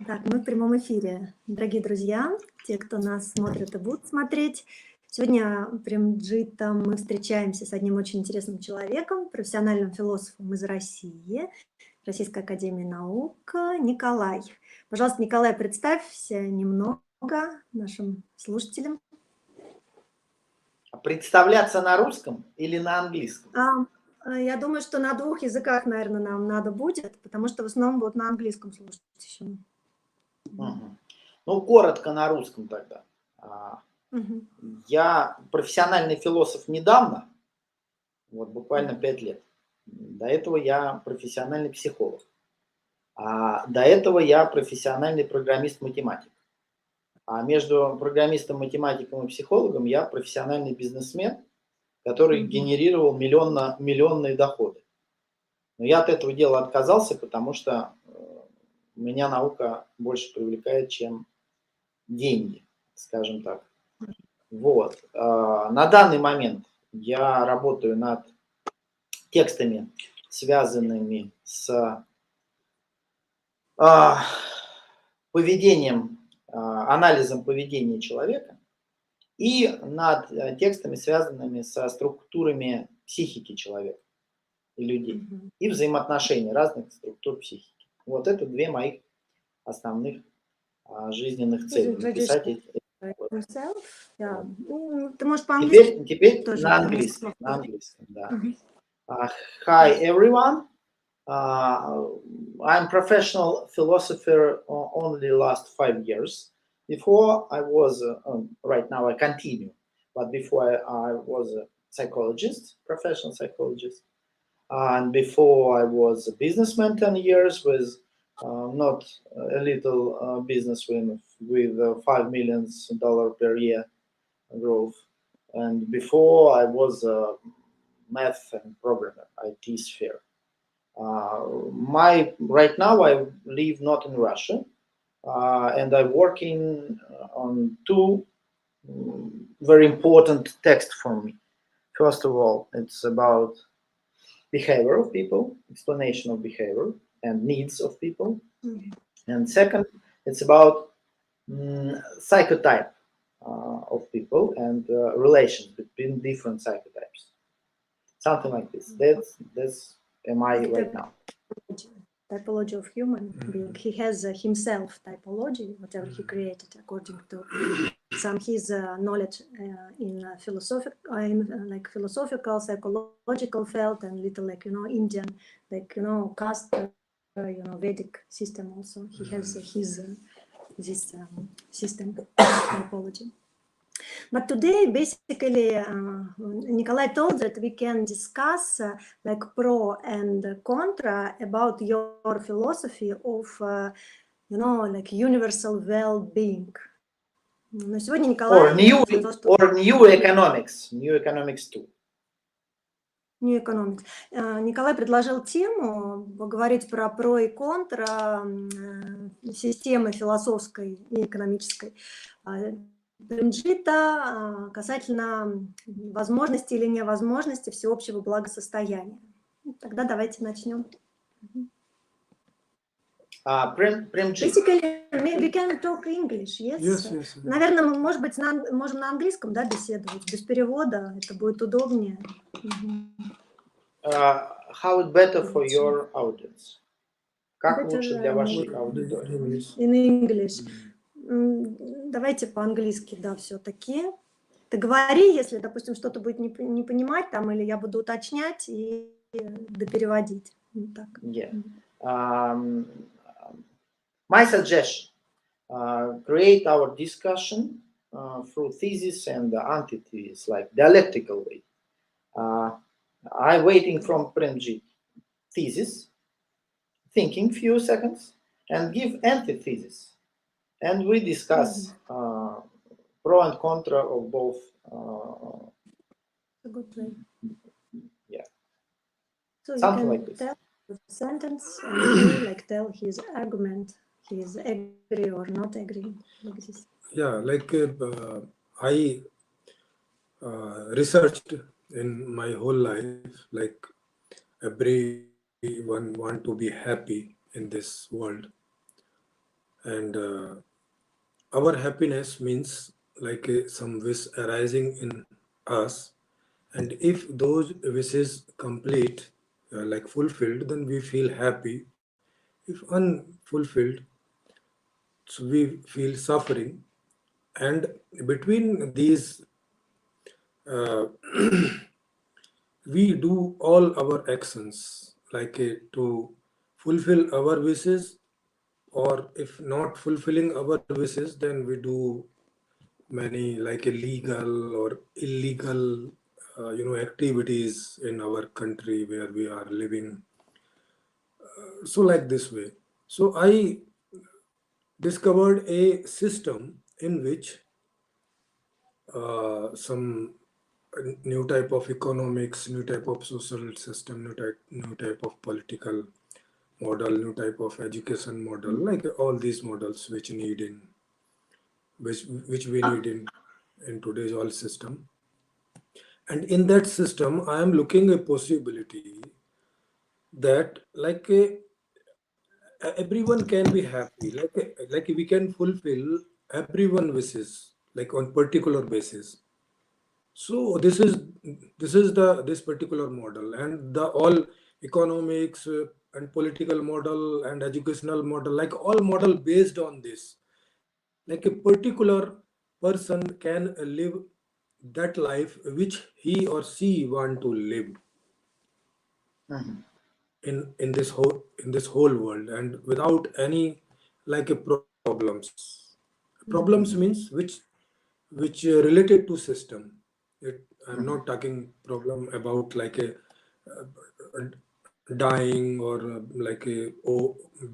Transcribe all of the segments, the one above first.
Так, мы в прямом эфире. Дорогие друзья, те, кто нас смотрит и будут смотреть, сегодня Прemjeet мы встречаемся с одним очень интересным человеком, профессиональным философом из России, Российской академии наук, Николай. Пожалуйста, Николай, представься немного нашим слушателям. Представляться на русском или на английском? Я думаю, что на двух языках, наверное, нам надо будет, потому что в основном будут на английском слушать еще. Ну, коротко на русском тогда. Я профессиональный философ недавно, вот буквально 5 лет. До этого я профессиональный психолог. А до этого я профессиональный программист-математик. А между программистом, математиком и психологом я профессиональный бизнесмен, который генерировал миллионные доходы. Но я от этого дела отказался, потому что меня наука больше привлекает, чем деньги, скажем так. Вот. На данный момент я работаю над текстами, связанными с поведением, анализом поведения человека и над текстами, связанными со структурами психики человека и людей, и взаимоотношений разных структур психики. Вот это две моих основных жизненных цели. Написать эти. Ты можешь по-английски? Теперь на английском. Да. Hi everyone. I'm professional philosopher only last 5 years. Before I was, right now I continue, but before I was a psychologist, professional psychologist. And before I was a businessman 10 years with not a little business with $5 million per year growth. And before I was a math and programmer, IT sphere. Right now I live not in Russia, and I'm working on 2 very important texts for me. First of all, it's about behavior of people, explanation of behavior and needs of people. And second, it's about psychotype of people and relations between different psychotypes. Something like this. That's am I right now. Typology of human being. He has himself typology, whatever he created according to some his knowledge in philosophical, psychological field, and little Indian, caste, Vedic system also. He has his this system typology. But today, basically, Nikolai told that we can discuss pro and contra about your philosophy of, universal well-being. Но сегодня Николай... Or new economics too. New economics. Николай предложил тему поговорить про и контра системы философской и экономической. Premjeet касательно возможности или невозможности всеобщего благосостояния. Тогда давайте начнем. Basically, we can talk English, yes? Yes. Наверное, мы, может быть, можем на английском, беседовать, без перевода, это будет удобнее. How it better for your audience? Как лучше для вашей аудитории? In English. Давайте по-английски, все-таки. Ты говори, если, допустим, что-то будет не понимать, или я буду уточнять и допереводить. Так. Yeah. My suggestion, create our discussion through thesis and antithesis, like dialectical way. I'm waiting from Premjeet thesis, thinking few seconds, and give antithesis. And we discuss pro and contra of both. A good way. Yeah. So something you can like this. tell the sentence and he, tell his argument. He is agree or not agree. Like this. Yeah, I researched in my whole life, everyone want to be happy in this world. And our happiness means like some wish arising in us. And if those wishes complete, like fulfilled, then we feel happy. If unfulfilled, so we feel suffering. And between these, uh, we do all our actions like to fulfill our wishes, or if not fulfilling our wishes, then we do many like illegal or illegal activities in our country where we are living. So like this way, so I discovered a system in which some new type of economics, new type of social system, new type of political model, new type of education model, like all these models which we need in today's world system. And in that system, I am looking a possibility that like everyone can be happy, like we can fulfill everyone wishes like on particular basis. So this particular model, and the all economics and political model and educational model, like all model based on this. Like a particular person can live that life which he or she want to live Mhm. in this whole world, and without any like a problems. Problems Mhm. means Mhm. which related to system. I'm Mhm. not talking problem about like uh, dying or like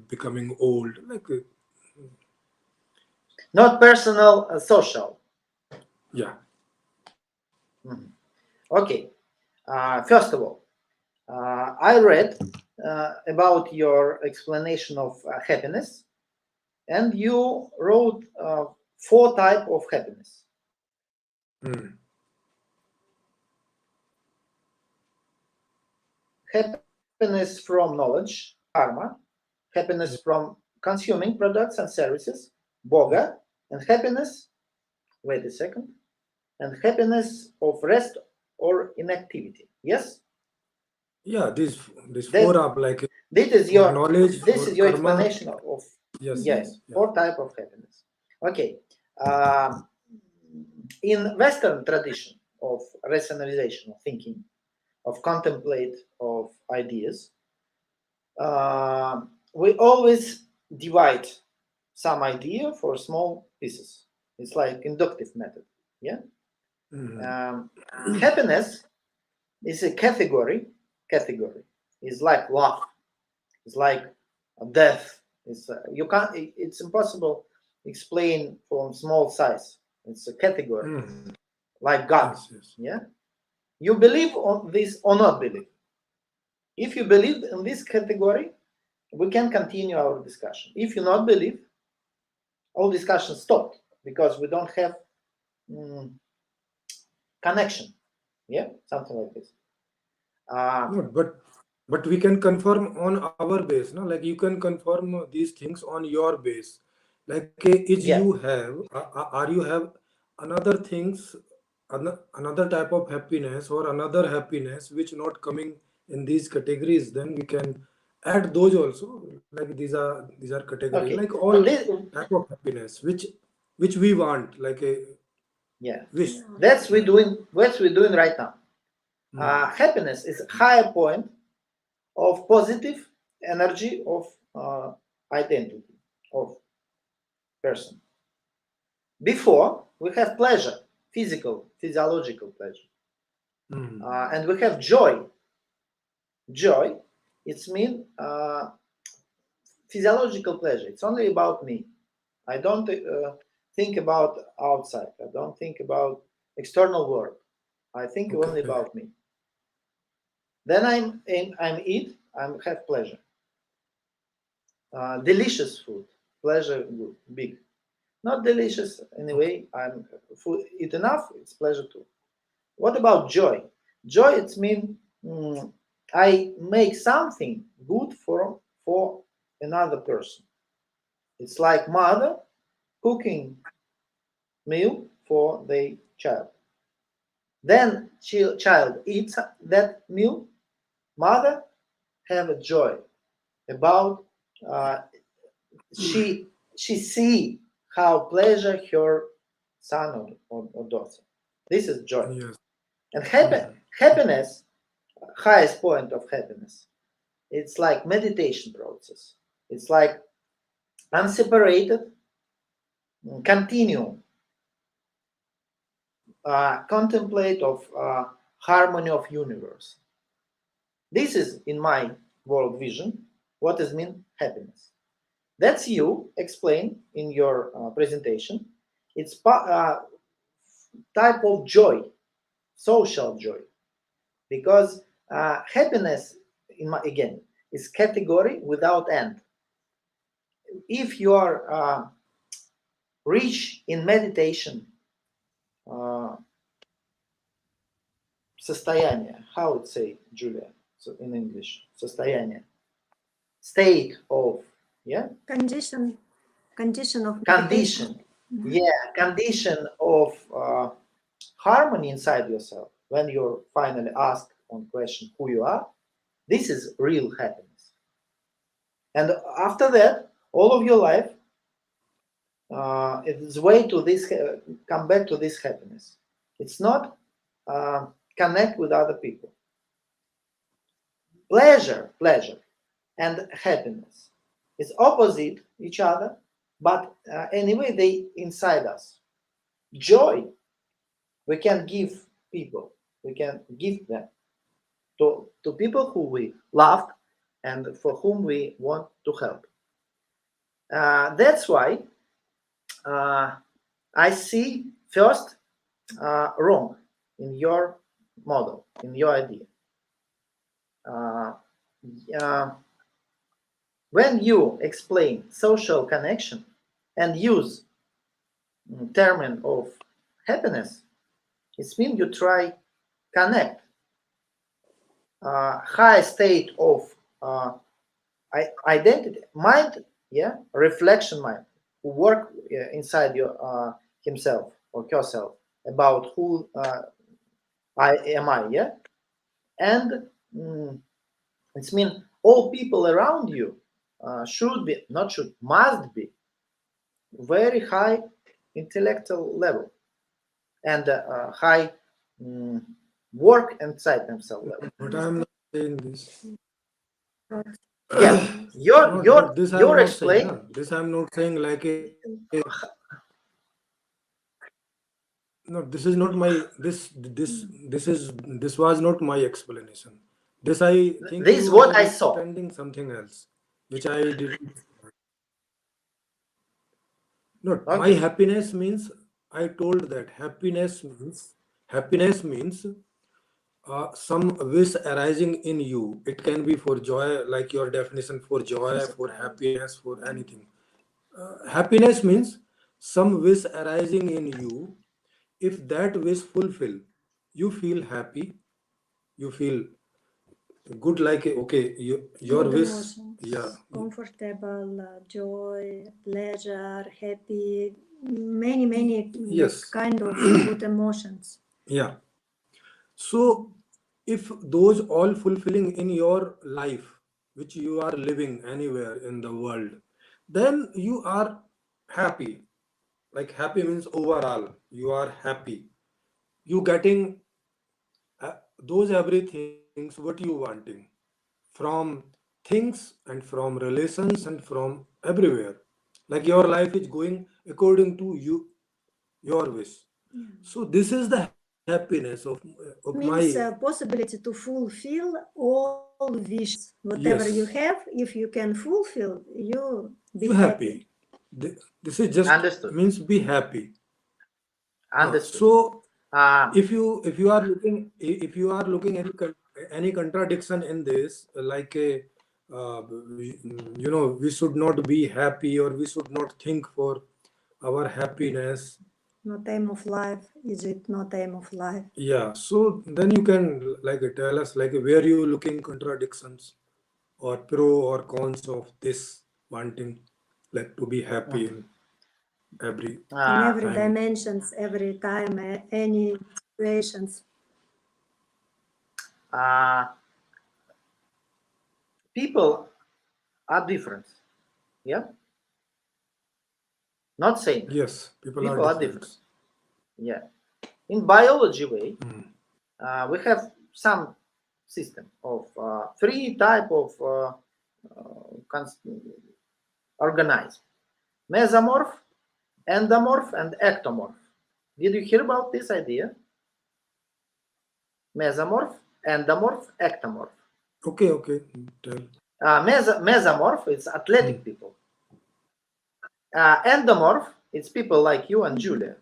becoming old, like Not personal, social. yeah. Mhm. Okay. First of all, I read about your explanation of happiness, and you wrote four type of happiness. Hmm. Happiness from knowledge, karma, happiness Yeah, from consuming products and services, yeah, boga, and happiness, wait a second, and happiness of rest or inactivity. Yes? yeah, these four That are like this is for your knowledge, this for is your karma. explanation of, Yes, yeah, yes, yeah. four type of happiness. Okay. Um, in Western tradition of rationalization of thinking, of contemplate of ideas, we always divide some idea for small pieces. It's like inductive method. Yeah. Mhm. Um, happiness is a category. Category is like love. It's like death. It's you can't. It's impossible explain from small size. It's a category Mhm. like God. Yes, yes. Yeah. You believe on this or not believe. If you believe in this category, we can continue our discussion. If you not believe, all discussion stopped because we don't have mm, connection. Yeah, something like this. Uh, No, but we can confirm on our base, no? Like you can confirm these things on your base. Like, is yeah. you have, are you have another things, another type of happiness or another happiness which not coming in these categories? Then we can add those also. Like these are categories. Like Okay. all This, type of happiness which we want, like a yeah. wish. Yeah. That's we Yeah. doing. What we're doing right now. Hmm. Happiness is a higher point of positive energy of identity of person. Before we have pleasure, physiological pleasure, Hmm. and we have joy. Joy, it's mean physiological pleasure. It's only about me. I don't think about outside. I don't think about external world. I think only Okay. about me. Then I'm eat. I'm have pleasure. Delicious food, pleasure good, big. Not delicious Okay. anyway. I'm food eat enough. It's pleasure too. What about joy? Joy it's mean I make something good for another person. It's like mother cooking meal for the child. Then child eats that meal. Mother have a joy about she see how pleasure her son or daughter. This is joy. Yes. And Mhm. happiness, highest point of happiness, it's like meditation process. It's like unseparated continuum, contemplate of harmony of universe. This is in my world vision what is mean happiness. That's you explain in your presentation. It's type of joy, social joy, because happiness, again, is category without end. If you are rich in meditation, состояние, how it say, Julia, so in English, состояние, state of, yeah, Condition of meditation. condition, yeah, condition of harmony inside yourself. When you're finally asked on question who you are, this is real happiness. And after that, all of your life, it's way to this, come back to this happiness. It's not connect with other people. Pleasure and happiness is opposite each other, but anyway, they inside us. Joy, we can give people, we can give them to people who we love and for whom we want to help. That's why I see first wrong in your model, in your idea. When you explain social connection and use term of happiness, it means you try connect high state of identity, mind, yeah, reflection mind, who work inside your himself or herself about who am I, yeah, and it means all people around you should be, not should, must be very high intellectual level and high work inside themselves level. But I'm not saying this. Yeah, Not, this I'm your not saying. explain. No. This I'm not saying like a. No, this is not my this was not my explanation. This I think This is you what are I saw. pretending something else, which I didn't. No, my Okay. happiness means I told that happiness means some wish arising in you. It can be for joy, like your definition for joy, for happiness, for anything. Happiness means some wish arising in you. If that wish fulfill, you feel happy, you feel good, like okay, your Good wish, emotions, yeah, comfortable, joy, pleasure, happy, many like yes, kind of good emotions. yeah. So if those all fulfilling in your life, which you are living anywhere in the world, then you are happy. Like happy means overall, you are happy. You getting those everythings what you wanting from things and from relations and from everywhere. Like your life is going according to you, your wish. So this is the happiness of my. Means possibility to fulfill all wishes, whatever you Yes, have. If you can fulfill, you be you happy. happy. This is just Understood. means be happy. Understood. So Uh, if you are looking any contradiction in this, like a we should not be happy or we should not think for our happiness. Not aim of life. Is it not aim of life? Yeah, so then you can like tell us like where you looking contradictions or pro or cons of this. wanting like to be happy in every In every time. dimensions, every time, any situations. People are different. Yeah, not same. Yes, people People are are different. different. Yeah, in biology way, we have some system of three type of organism: mesomorph, endomorph, and ectomorph. Did you hear about this idea? Mesomorph, endomorph, ectomorph. Okay, tell. Mesomorph, it's athletic people. Endomorph, it's people like you and Julia.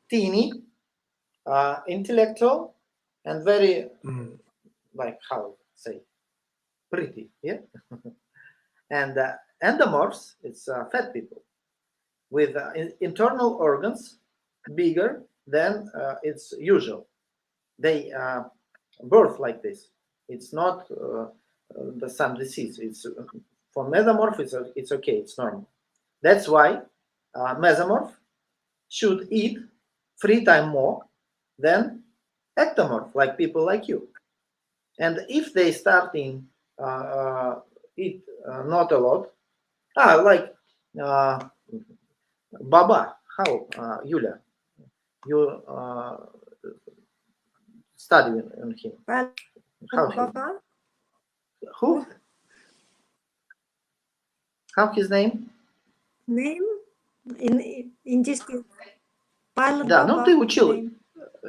Teeny, intellectual, and very, like, how say, pretty, yeah? And endomorphs, it's fat people with internal organs bigger than it's usual. They birth like this. It's not some disease. It's for mesomorph. It's okay. It's normal. That's why mesomorph should eat 3 times more than ectomorph, like people like you. And if they start in eat not a lot, like Baba, how Yulia, you study on him. How Baba? Who? How his name? Name? In this pilot Да, Baba. ну ты учила, Name.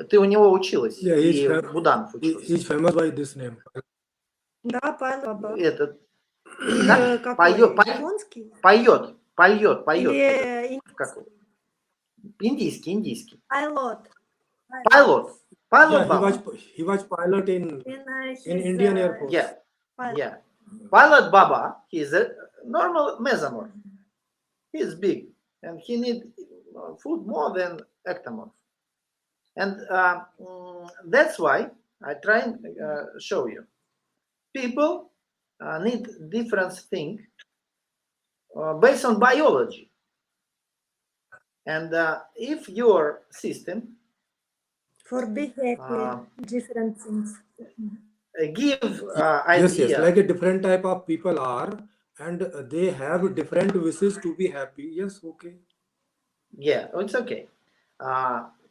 ты у него училась, Yeah, и Буданов учился. He's famous by this name. Да, Павел Баба. Этот Или какой? Японский? поет. Или Как? Индийский. Pilot. Pilot Yeah, Baba. he was pilot in his, Indian Air Force. Yeah. Pilot Baba, he's a normal mesomorph. He's big and he needs food more than ectomorph. And that's why I try and show you. People need different things based on biology. And if your system for big different things. Give idea. Yes, like a different type of people are, and they have different wishes to be happy. Yes, okay. Yeah, it's okay.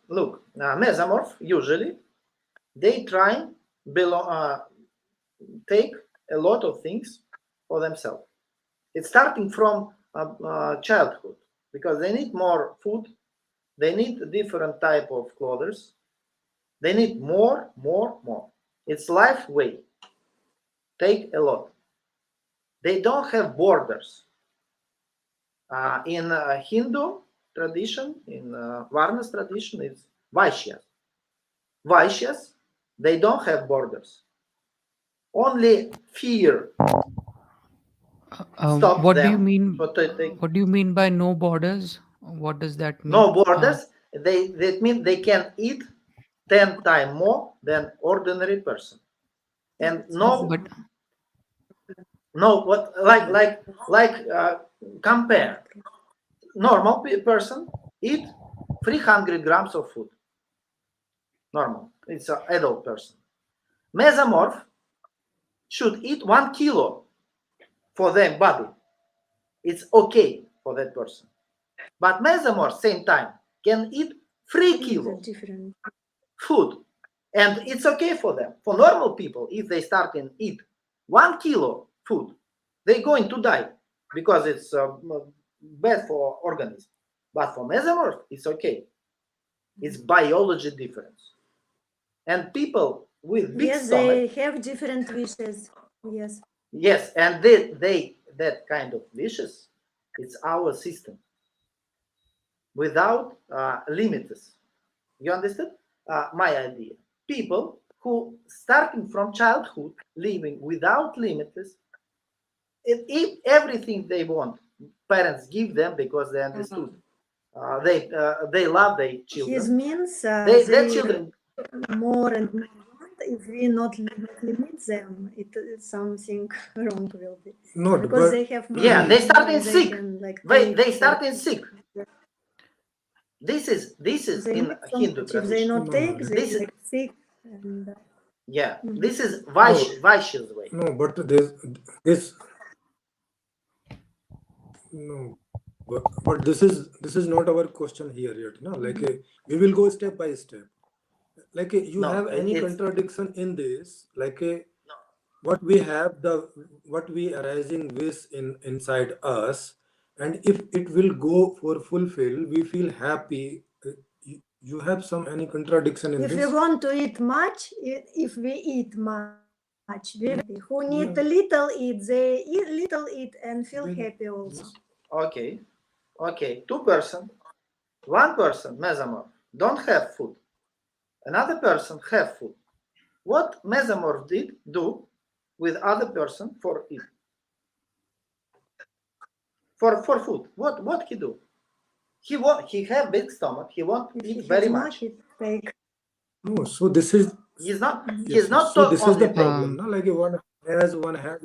Look, mesomorph usually they try take a lot of things for themselves. It's starting from childhood because they need more food, they need different type of clothes, they need more. It's life way. Take a lot. They don't have borders. In Hindu tradition, in Varnas tradition, it's Vaishyas. Vaishyas, they don't have borders. Only fear stop What them. do you mean? What What do you mean by no borders? What does that mean? No borders. That means they can eat 10 times more than ordinary person. And But what compare. Normal person eat 300 grams of food. Normal. It's an adult person. Mesomorph should eat 1 kilo for their body. It's okay for that person. But mesomorph, same time, can eat 3 kilos food. And it's okay for them. For normal people, if they start and eat 1 kilo food, they're going to die because it's bad for organism. But for mesomorph, it's okay. It's biology difference. And people with big stomach, they have different wishes. Yes, and they that kind of wishes, it's our system without limits. You understand my idea? People who starting from childhood living without limits, if everything they want, parents give them because they understood. They love their children. His means their children more and more if we not limit them, something wrong will be. Not, Because but they have Yeah, money, they you know, started and they sick. can like They take started sick. This is they in need so Hindu much. If they tradition. not no, take, no, they This is like sick and yeah. mhm. This is no, Vaishya's way. no, but this no, but this is not our question here yet. No, like we will go step by step. Like you No, have any it's contradiction in this? Like what we have the what we arising with inside us, and if it will go for fulfill, we feel happy. You have some any contradiction in If we this? want to eat much, if we eat much, we will be happy. Who need Yeah, little eat, they eat little eat and feel happy then also. yes. okay. Okay, two-person, one person, mesomorph, don't have food. Another person have food. What mesomorph did do with other person for it? For food. What he do? He have big stomach. He want If eat he very has much. money, take. No, so this is He's yes. not So this is only the take. problem. No, like one has.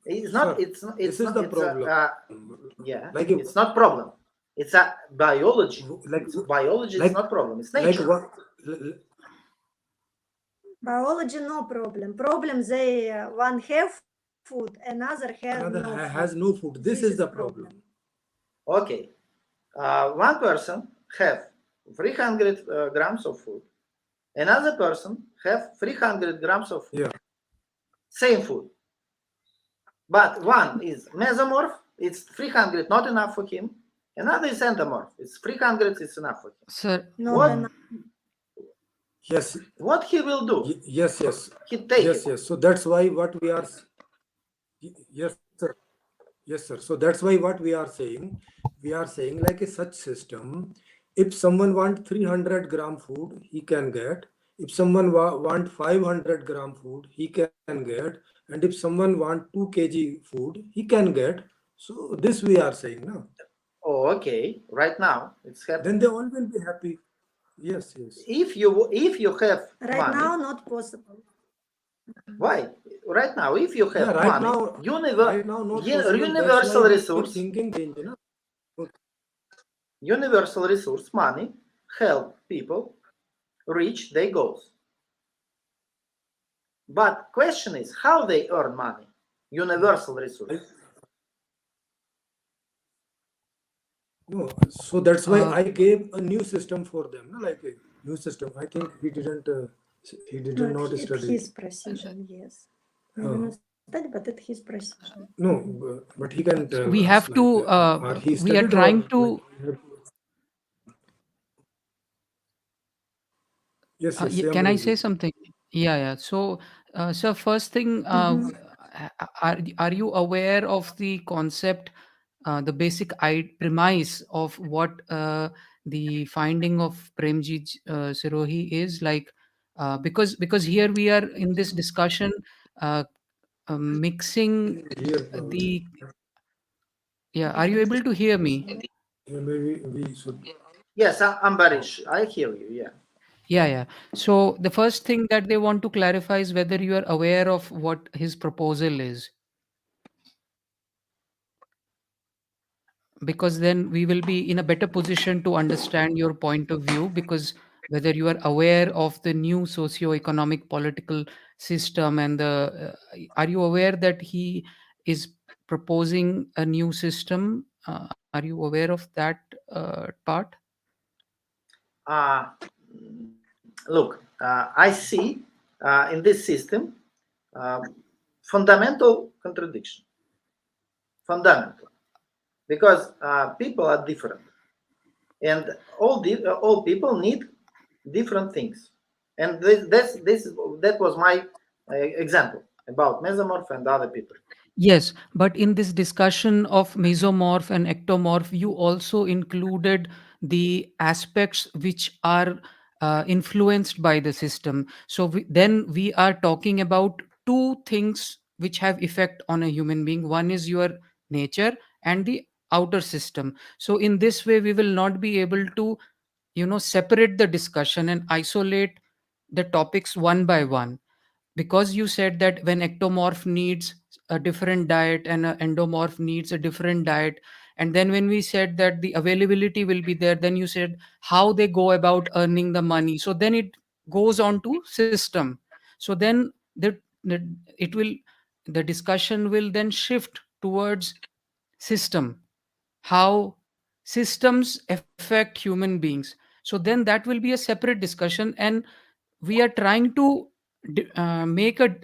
It's not. Sir, It's not. this It's is not. the It's a. problem. Yeah. Like It's not problem. It's a biology. like It's biology. It's like not problem. It's like nature. what? Biology, no problem. Problem they one have food, another has no Another food. has no food. This This is is the problem. problem. Okay. One person have 300 grams of food. Another person have 300 grams of food. Yeah. Same food. But one is mesomorph. It's 300, not enough for him. Another is endomorph. It's 300. It's enough for him. Sir, Not What? enough. Yes. What he will do? Yes. Yes. He take Yes. it. Yes. So that's why what we are. Yes, sir. Yes, sir. So that's why what we are saying like a such system. If someone want 300-gram food, he can get. If someone want 500-gram food, he can get. And if someone want 2 kg food, he can get. So this we are saying, no? Oh, okay. Right now it's Then happening. they all will be happy. Yes, yes. If you have Right money, now, not possible. why? Right now, if you Yeah, have right money, now, right now not possible. That's why universal we resource, thinking change, no? universal resource, money help people reach their goals. But question is how they earn money. Universal resource. No, so that's why uh, I gave a new system for them, no? Like a new system. I think he did No, not it's study. his precision, yes. Maybe Uh, not study, but it's his precision. no, but he can tell we us have like, to, are he we are studied trying or like? to, Yes, yes. can I say Ambarji. something? Yeah. So, sir, first thing, Mhm. are you aware of the concept, the basic premise of what the finding of Premjeet Sirohi is like? Because here we are in this discussion, uh, mixing Here, the, yeah. Are you able to hear me? maybe we should. Yes, Ambarish, I hear you. Yeah. Yeah. So the first thing that they want to clarify is whether you are aware of what his proposal is, because then we will be in a better position to understand your point of view. Because whether you are aware of the new socio-economic political system and the, are you aware that he is proposing a new system? Are you aware of that part? Uh, Look, I see in this system fundamental contradiction. Fundamental. Because people are different. And all people need different things. And that was my example about mesomorph and other people. Yes, but in this discussion of mesomorph and ectomorph, you also included the aspects which are influenced by the system. So then we are talking about two things which have effect on a human being. One is your nature and the outer system. So in this way, we will not be able to, separate the discussion and isolate the topics one by one, because you said that when ectomorph needs a different diet and an endomorph needs a different diet, and then when we said that the availability will be there, then you said how they go about earning the money, so then it goes on to system. So then the it will the discussion will then shift towards system, how systems affect human beings. So then that will be a separate discussion, and we are trying to make a,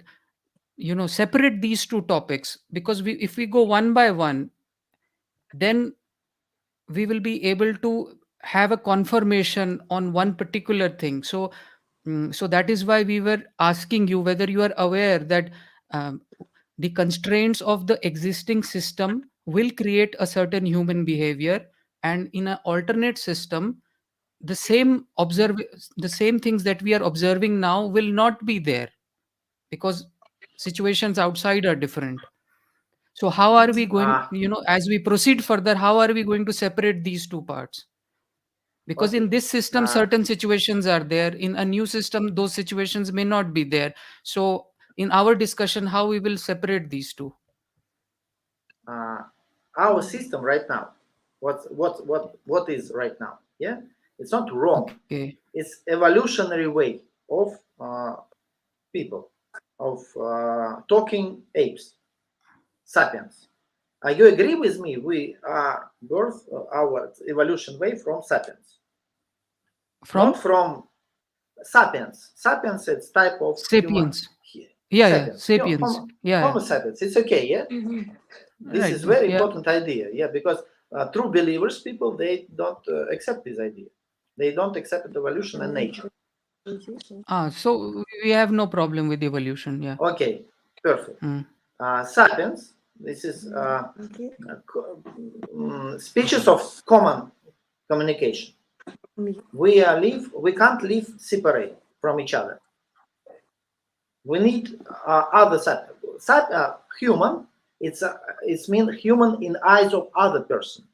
separate these two topics, because if we go one by one, then we will be able to have a confirmation on one particular thing. So so that is why we were asking you whether you are aware that um, the constraints of the existing system will create a certain human behavior, and in an alternate system the same observe the same things that we are observing now will not be there, because situations outside are different. So how are we going, Uh, as we proceed further, how are we going to separate these two parts? Because in okay. this system Uh, certain situations are there, in a new system those situations may not be there. So in our discussion, how we will separate these two? uh, our system right now, what is right now? Yeah, it's not wrong. Okay. It's evolutionary way of people, of talking apes, sapiens. You agree with me? We are birth our evolution way from sapiens, not From from sapiens. Sapiens it's type of human. sapiens. Yeah, Sapiens, sapiens. Homo Yeah. sapiens. It's okay, yeah. Mhm. This Right. is very Yeah. important idea, yeah, because true believers, people, they don't accept this idea. They don't accept evolution and nature. So we have no problem with evolution. Yeah. Okay, perfect. Mm. Sapiens, this is Okay. species of common communication. We can't live separate from each other. We need other human. It's mean human in eyes of other person.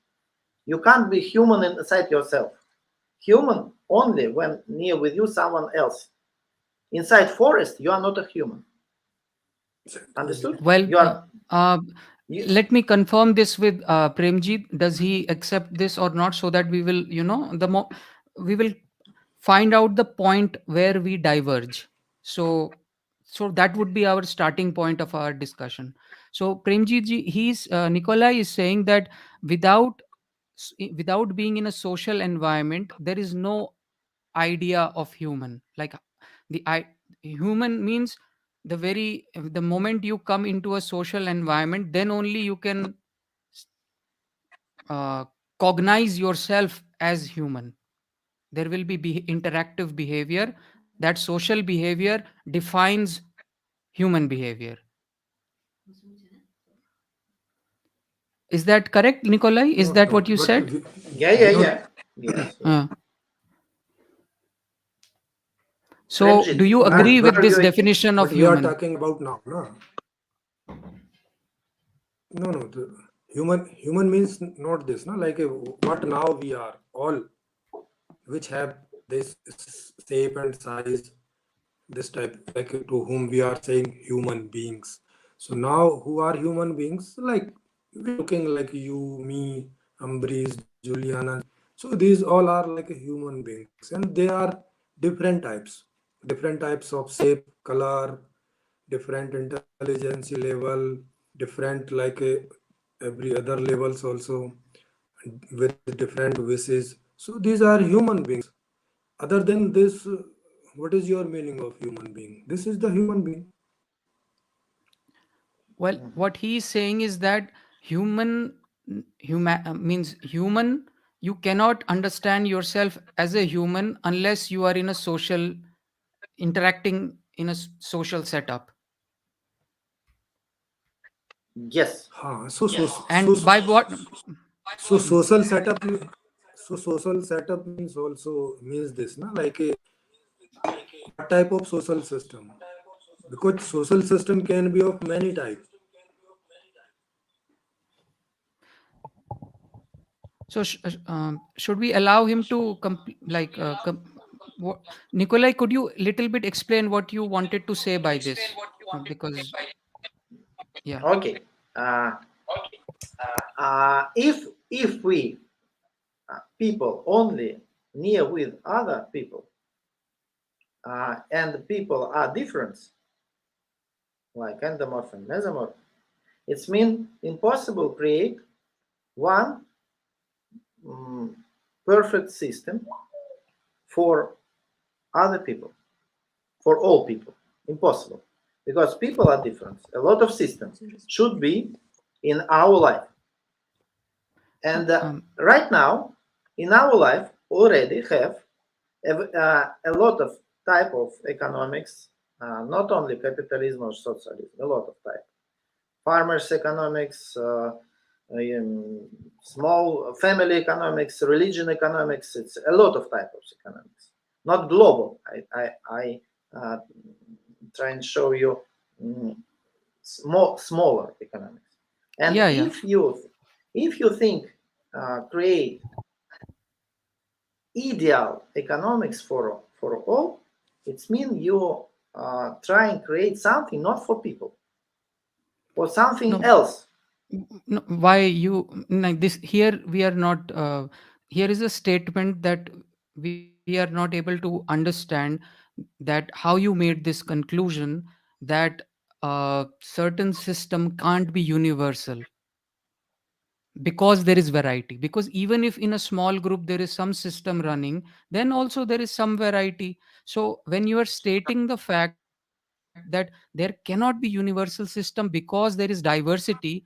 You can't be human inside yourself. Human only when near with you someone else. Inside forest, you are not a human. Understood? Well, You are. uh, You, let me confirm this with Premjeet. Does he accept this or not? So that we will, we will find out the point where we diverge. So, so that would be our starting point of our discussion. So Premjeet ji, Nikolai is saying that without without being in a social environment, there is no idea of human. Like the human means the moment you come into a social environment, then only you can uh, cognize yourself as human. There will be interactive behavior. That social behavior defines human behavior. Is that correct, Nikolai? Is No, that what you but said? yeah, we yeah, don't. yeah. Yes, yes. uh, so do Premjit, you No, agree with are this you agree? definition of but we are human? talking about now, no? No, no. Human means not this, no? Like what now we are all, which have this shape and size, this type, like to whom we are saying human beings. So now, who are human beings? Like we looking like you, me, Ambarish, Juliana. So these all are like human beings, and they are different types of shape, color, different intelligence level, different like every other levels also, with different wishes. So these are human beings. Other than this, what is your meaning of human being? This is the human being. Well, what he is saying is that human means human. You cannot understand yourself as a human unless you are in a social interacting in a social setup. Yes. So And by what? so Hmm. social setup. So social setup means also means this, na? Like what type of social system? Because social system can be of many types. So should we allow him to like Nikolai, could you little bit explain what you wanted to say by this? Because yeah. Okay. If we people only near with other people, and the people are different, like endomorph and mesomorph, it's mean impossible create one perfect system for other people, for all people. Impossible, because people are different. A lot of systems should be in our life, and right now in our life already have a lot of type of economics, not only capitalism or socialism, a lot of type. Farmers economics, small family economics, religion economics. It's a lot of type of economics, not global. I try and show you smaller economics. And Yeah, if you think create ideal economics for all, it means you try and create something not for people, or something no, else. no, why you like this? Here we are not. Here is a statement that we are not able to understand that how you made this conclusion that a certain system can't be universal because there is variety, because even if in a small group there is some system running, then also there is some variety. So when you are stating the fact that there cannot be universal system because there is diversity,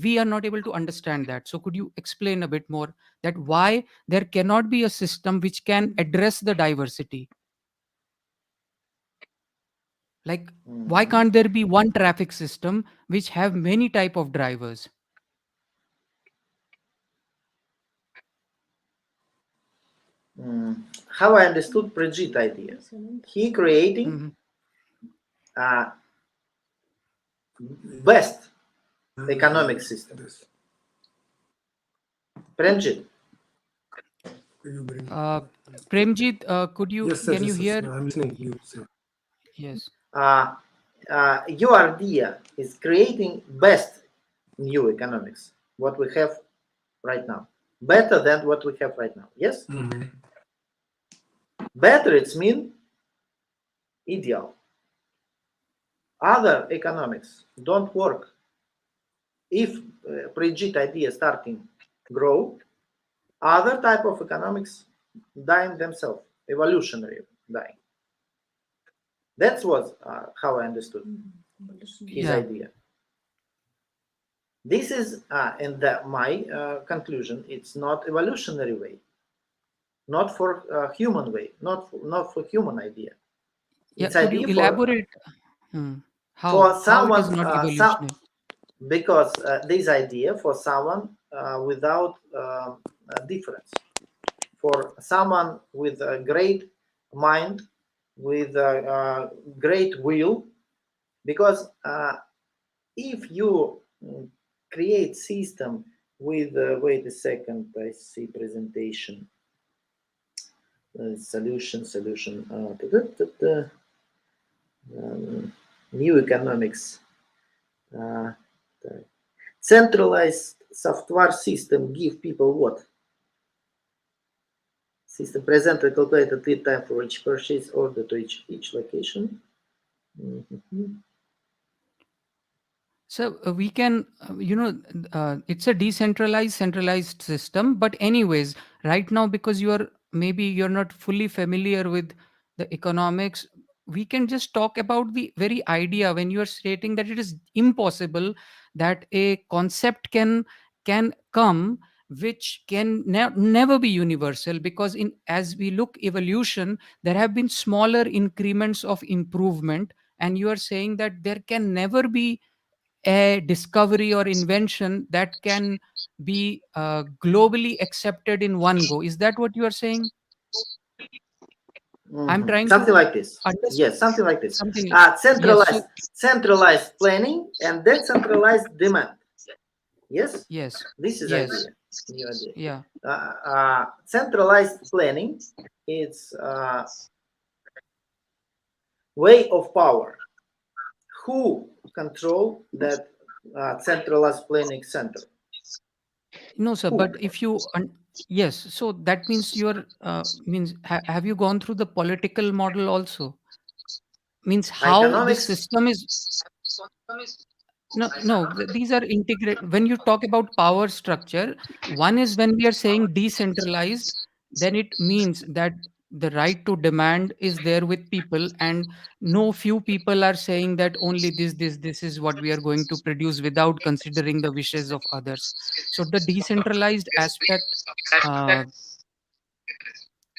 we are not able to understand that. So could you explain a bit more that why there cannot be a system which can address the diversity? Like, why Mhm. can't there be one traffic system which have many type of drivers? How I understood Premjeet idea, he creating Mhm. uh, best economic This. system. Premjeet. Could you bring? uh, Premjeet, Yes, can yes, you yes, yes. hear? I'm listening. You say. Yes. Uh, your idea is creating best new economics, what we have right now, better than what we have right now. Yes, better. It's mean ideal. Other economics don't work. If Premjeet idea starting grow, other type of economics dying themselves, evolutionary dying. That's what how I understood his Yeah. idea. This is my conclusion. It's not evolutionary way, not for human way, not for human idea. Yeah. It's Could you idea for elaborate? for How it someone is not some evolutionary? because this idea for someone without difference, for someone with a great mind, with a great will, because if you create system with wait a second, I see presentation, solution new economics, uh, centralized software system give people what system present a calculated lead time for each purchase order to each location. Mhm. So we can, it's a decentralized, centralized system. But anyways, right now, because maybe you're not fully familiar with the economics, we can just talk about the very idea when you are stating that it is impossible that a concept can come which can never be universal, because in as we look evolution, there have been smaller increments of improvement, and you are saying that there can never be a discovery or invention that can be globally accepted in one go. Is that what you are saying? I'm trying Something to like this. understand Yes, something like this. something. Yes. Centralized, So centralized planning and decentralized demand. Yes, yes, this is yes, idea. New idea. yeah, Centralized planning. It's way of power. Who control that centralized planning center? No, sir, Who? but if you yes, so that means you're means have you gone through the political model also? Means how this Economics? system is. No, no, these are integrated. When you talk about power structure, one is when we are saying decentralized, then it means that the right to demand is there with people, and no few people are saying that only this is what we are going to produce without considering the wishes of others. So the decentralized aspect, uh,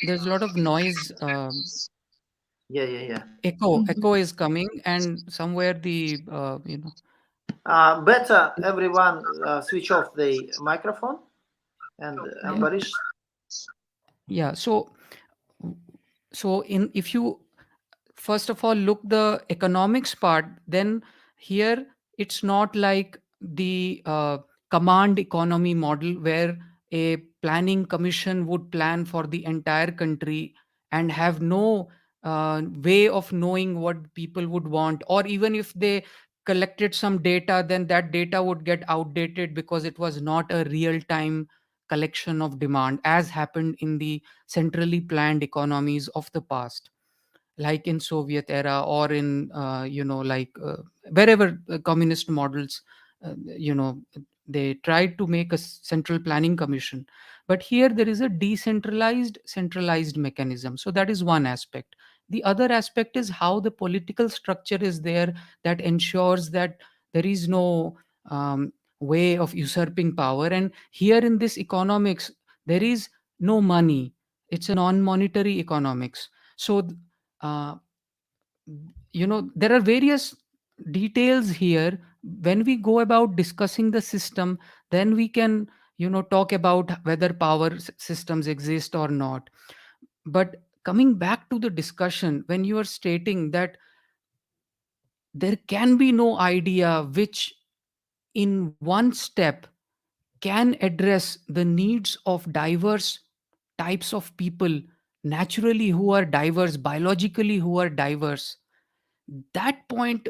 there's a lot of noise. Yeah. Echo is coming, and somewhere the Better everyone switch off the microphone and yeah. Ambarish. Yeah, so in if you first of all look the economics part, then here it's not like the command economy model where a planning commission would plan for the entire country and have no way of knowing what people would want, or even if they collected some data, then that data would get outdated because it was not a real time collection of demand as happened in the centrally planned economies of the past, like in Soviet era, or in like wherever communist models, they tried to make a central planning commission. But here there is a decentralized centralized mechanism, so that is one aspect. The other aspect is how the political structure is there that ensures that there is no way of usurping power. And here in this economics there is no money, it's a non-monetary economics. So uh, there are various details here. When we go about discussing the system, then we can talk about whether power systems exist or not. But coming back to the discussion, when you are stating that there can be no idea which in one step can address the needs of diverse types of people, naturally who are diverse, biologically who are diverse, that point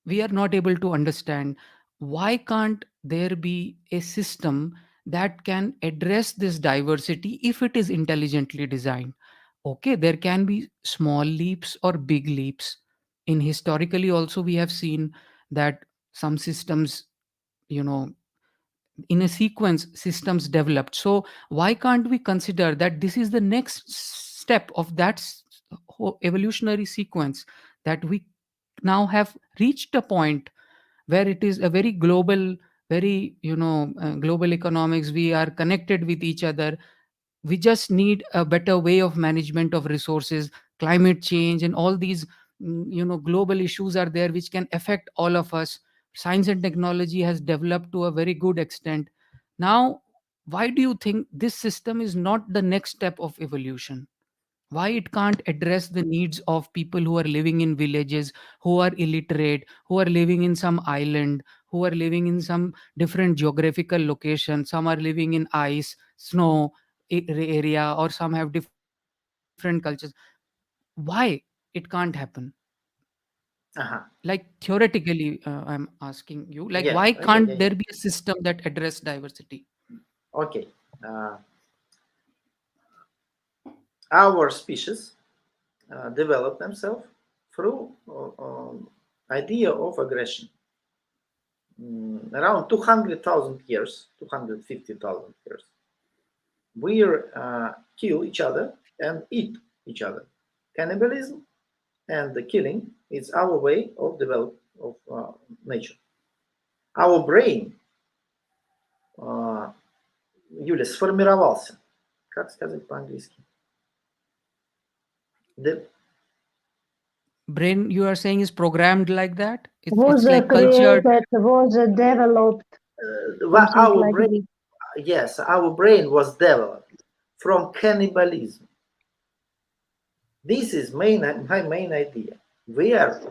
we are not able to understand. Why can't there be a system that can address this diversity if it is intelligently designed? Okay, there can be small leaps or big leaps. In historically also we have seen that some systems, you know in a sequence systems developed. So why can't we consider that this is the next step of that whole evolutionary sequence, that we now have reached a point where it is a very global, very global economics, we are connected with each other. We just need a better way of management of resources. Climate change and all these global issues are there which can affect all of us. Science and technology has developed to a very good extent. Now, why do you think this system is not the next step of evolution? Why it can't address the needs of people who are living in villages, who are illiterate, who are living in some island, who are living in some different geographical location, some are living in ice, snow area, or some have different cultures? Why it can't happen? Uh-huh. Like theoretically, I'm asking you, like why Yeah. can't there Yeah. be a system that address diversity? Okay. Our species develop themselves through idea of aggression. Around 200,000 years, 250,000 years, we kill each other and eat each other. Cannibalism and the killing is our way of develop of nature. Our brain, Юля, сформировался. Как сказать по-английски? The, Brain, you are saying, is programmed like that? Was It's like cultured. created, was developed, something our like brain, this. yes, our brain was developed from cannibalism. This is my main idea. We are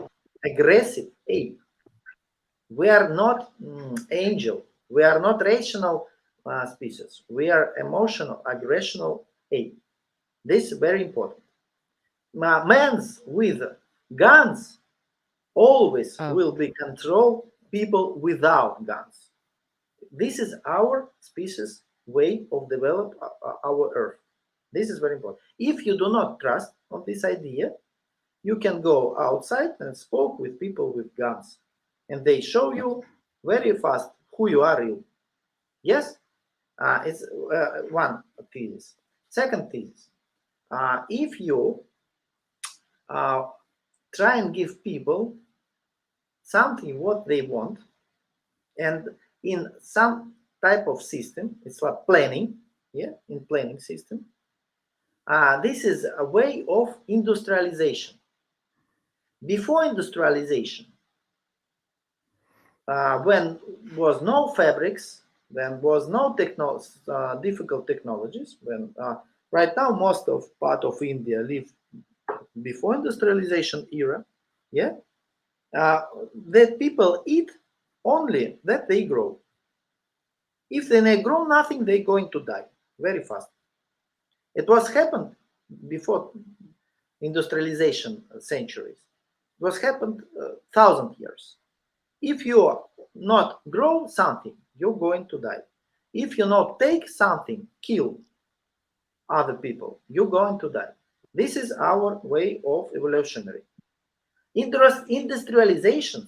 aggressive ape. We are not angel. We are not rational species. We are emotional, aggressional ape. This is very important. Man's with Guns always Uh, will be control people without guns. This is our species way of develop our Earth. This is very important. If you do not trust on this idea, you can go outside and spoke with people with guns, and they show you very fast who you are. You yes, it's one thesis. Second thesis: if you uh, try and give people something what they want, and in some type of system, it's like planning, yeah, in planning system. This is a way of industrialization. Before industrialization, when was no fabrics, when was no difficult technologies, when right now most of part of India live before industrialization era, yeah, that people eat only that they grow. If they grow nothing, they're going to die very fast. It was happened before industrialization centuries. It was happened 1,000 years. If you not grow something, you're going to die. If you not take something, kill other people, you're going to die. This is our way of evolutionary. Industrialization,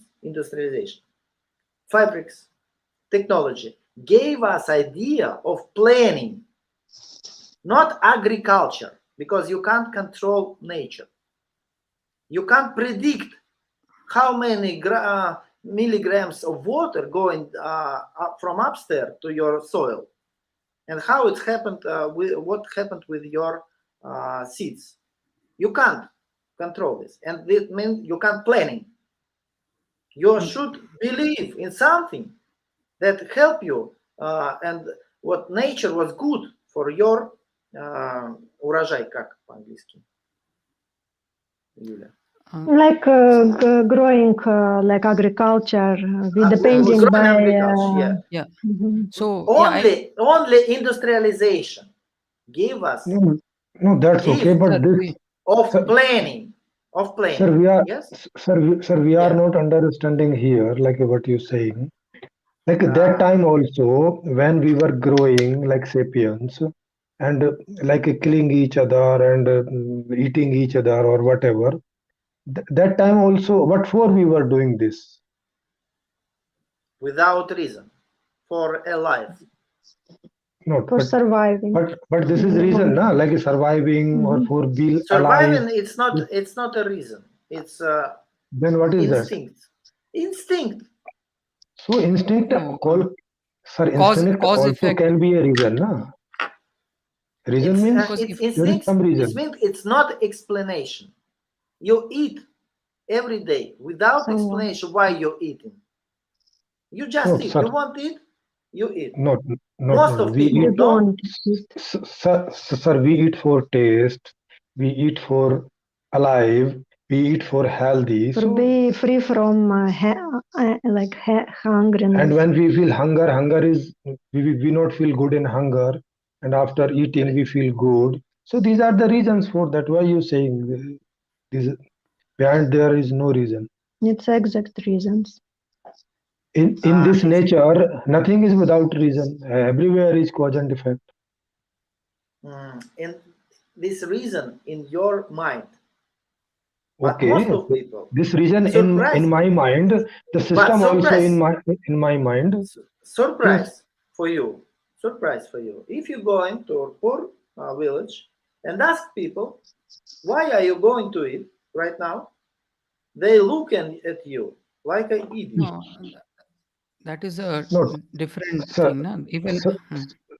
fabrics, technology gave us idea of planning, not agriculture, because you can't control nature. You can't predict how many milligrams of water going up from upstairs to your soil, and how it happened, what happened with your seeds. You can't control this, and it means you can't planning. You should believe in something that help you, and what nature was good for your урожай, как по-английски, Юля? Like growing like agriculture, we depending growing by agriculture, yeah. yeah. mhm. So Only industrialization gave us No, that's okay, gift but this, of sir, planning, sir, we are, yes, sir, we are yeah. not understanding here, like what you're saying. Like that uh, time also, when we were growing like sapiens, and like killing each other and eating each other or whatever, that time also, what for we were doing this? without reason, for a life. Not, For surviving. but this is reason, na? Like surviving or Mhm. for being alive. Surviving, it's not a reason, it's Then what is that? instinct. So instinct no sir, cause instinct cause also effect, can be a reason, na? Reason means because It's if there is instinct. some It reason. means it's not explanation. You eat every day without Someone. explanation why you're eating. You No, just eat. sir, You want to eat, you eat. not, Most not. of We You people eat, don't. don't eat sir, we eat for taste. We eat for alive. We eat for healthy. for So, be free from like and hungriness. when we feel hunger, hunger is we not feel good in hunger, and after eating we feel good. So these are the reasons for that. Why you saying this? Behind there is no reason. It's exact reasons. In this It's nature, nothing is without reason. Everywhere is cause and effect. and this reason in your mind, but most Okay, of people this reason in surprise, my mind, the but system also in my mind. Yes, surprise for you, surprise for you. If you go into a poor village and ask people, why are you going to it right now? They look at you like an idiot. no that is a not different sir, thing, na? Even sir,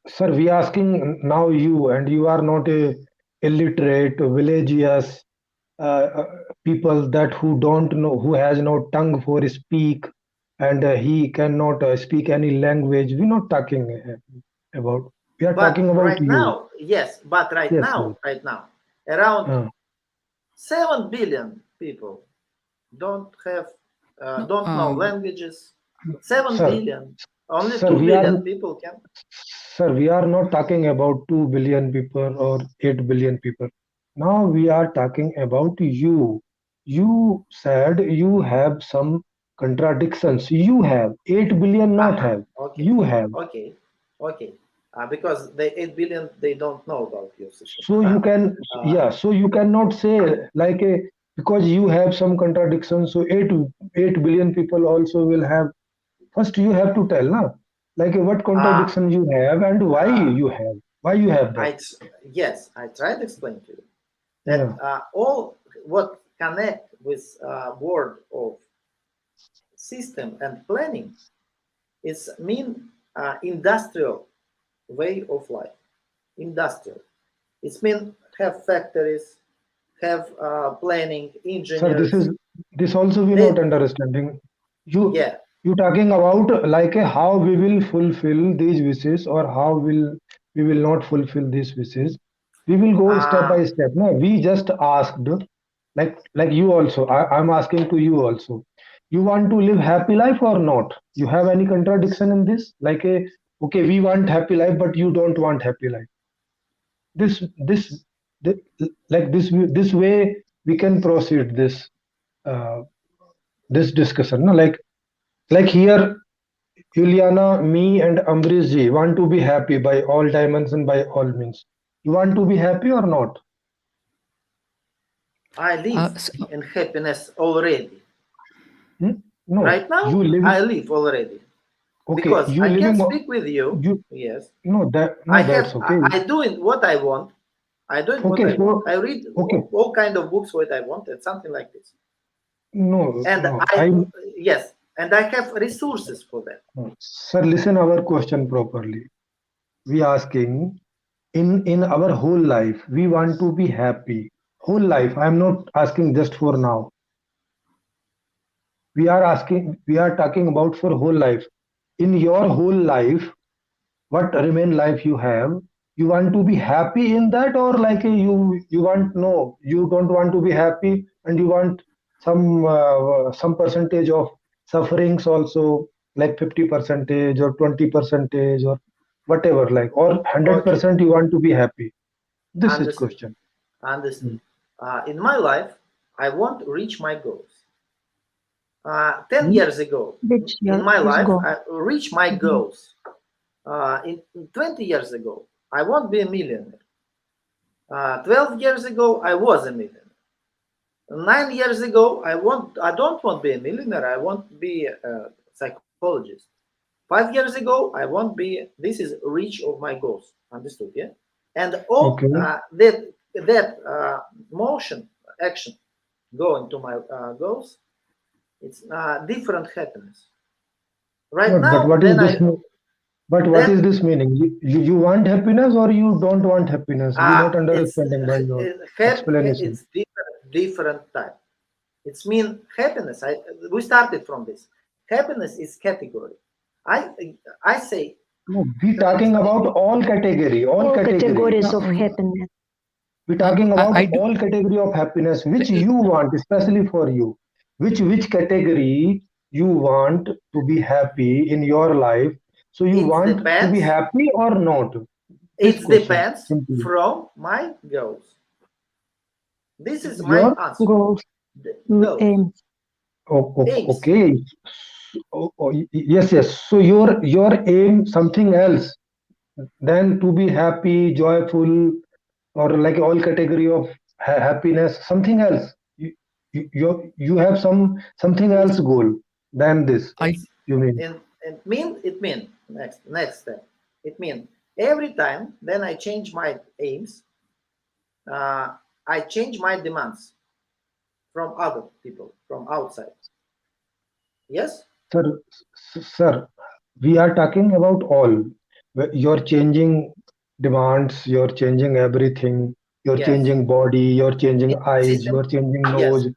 sir. We asking now you, and you are not a illiterate villages people that who don't know, who has no tongue for speak, and he cannot speak any language. We're not talking about. We are But talking about right you. now, yes, but Yes, yes. right now, around Uh, 7 billion people don't have, no, don't know languages. 7 sir, billion. Only sir, 2 we are billion people can. sir, we are not talking about 2 billion people or 8 billion people. Now we are talking about you. you said you have some contradictions. You have 8 billion, not have. Okay. You have. Okay. Because the 8 billion, they don't know about your system. So you can, yeah. So you cannot say like a, because you have some contradictions. So 8 billion people also will have. First, you have to tell, na, like what contradiction you have and why you have. Why you have that? Yes, I tried to explain to you that Yeah. all what connect with word of system and planning is mean industrial way of life. Industrial. It's mean have factories, have planning, Sir, engineers. this also we not They, understanding. You yeah. you talking about like a, how we will fulfill these wishes or how will we will not fulfill these wishes. We will go step Uh, by step. No, we just asked like you also. I'm asking to you also. You want to live happy life or not? You have any contradiction in this? Like a, okay, we want happy life, but you don't want happy life. This, this like this way we can proceed this uh, this discussion, no? Like here, Juliana, me, and Ambarish ji want to be happy by all dimensions and by all means. You want to be happy or not? I live So, in happiness already. Hmm? No, Right now, you I living. live already Okay, because you I can living. speak with you. You Yes, no that I no that's have. okay. I doing what I want. I doing what Okay, I want. so I read okay, all kind of books what I want and something like this. no And no I, I yes, and I have resources for that. no. Sir, listen our question properly. We asking in our whole life we want to be happy. Whole life. I'm not asking just for now. We are talking about for whole life. In your whole life, what remain life you have, you want to be happy in that, or like you want, no, you don't want to be happy and you want some percentage of sufferings also, like 50 percentage or 20 percentage or whatever, like, or Okay, 100% you want to be happy. This is understood. question. Understood. In my life, I want to reach my goals. 10 Hmm? years ago, Which in your my is life, go. I reach my Mhm. goals. In 20 years ago, I won't be a millionaire. 12 years ago, I was a millionaire. 9 years ago, I don't want to be a millionaire. I want to be a psychologist. 5 years ago, I won't be. This is reach of my goals. Understood? Yeah. And all Okay. that motion, action, going to my goals. It's different happiness. Right But now, what is this? But what is then this meaning? You want happiness or you don't want happiness? We not it's understanding by your explanation. it's different type. It's mean happiness. We started from this. Happiness is category. I say No, we talking about all category, all All category. categories of no, happiness. We talking about I do. all category of happiness, which you want, especially for you. Which category you want to be happy in your life? So you it want to be depends. happy or not? This It question depends simply. from my goals. This is my Your answer. Goals, The goals, aims. aims. okay. Yes, yes. So your aim something else than to be happy, joyful, or like all category of happiness, something else. You have something else goal than this. I It's You mean? it mean next step. It mean every time then I change my aims. Uh, I change my demands from other people from outside. Yes, Sir, sir, we are talking about all. You're changing demands, you're changing everything, you're yes. changing body, you're changing In eyes, system, you're changing yes. nose.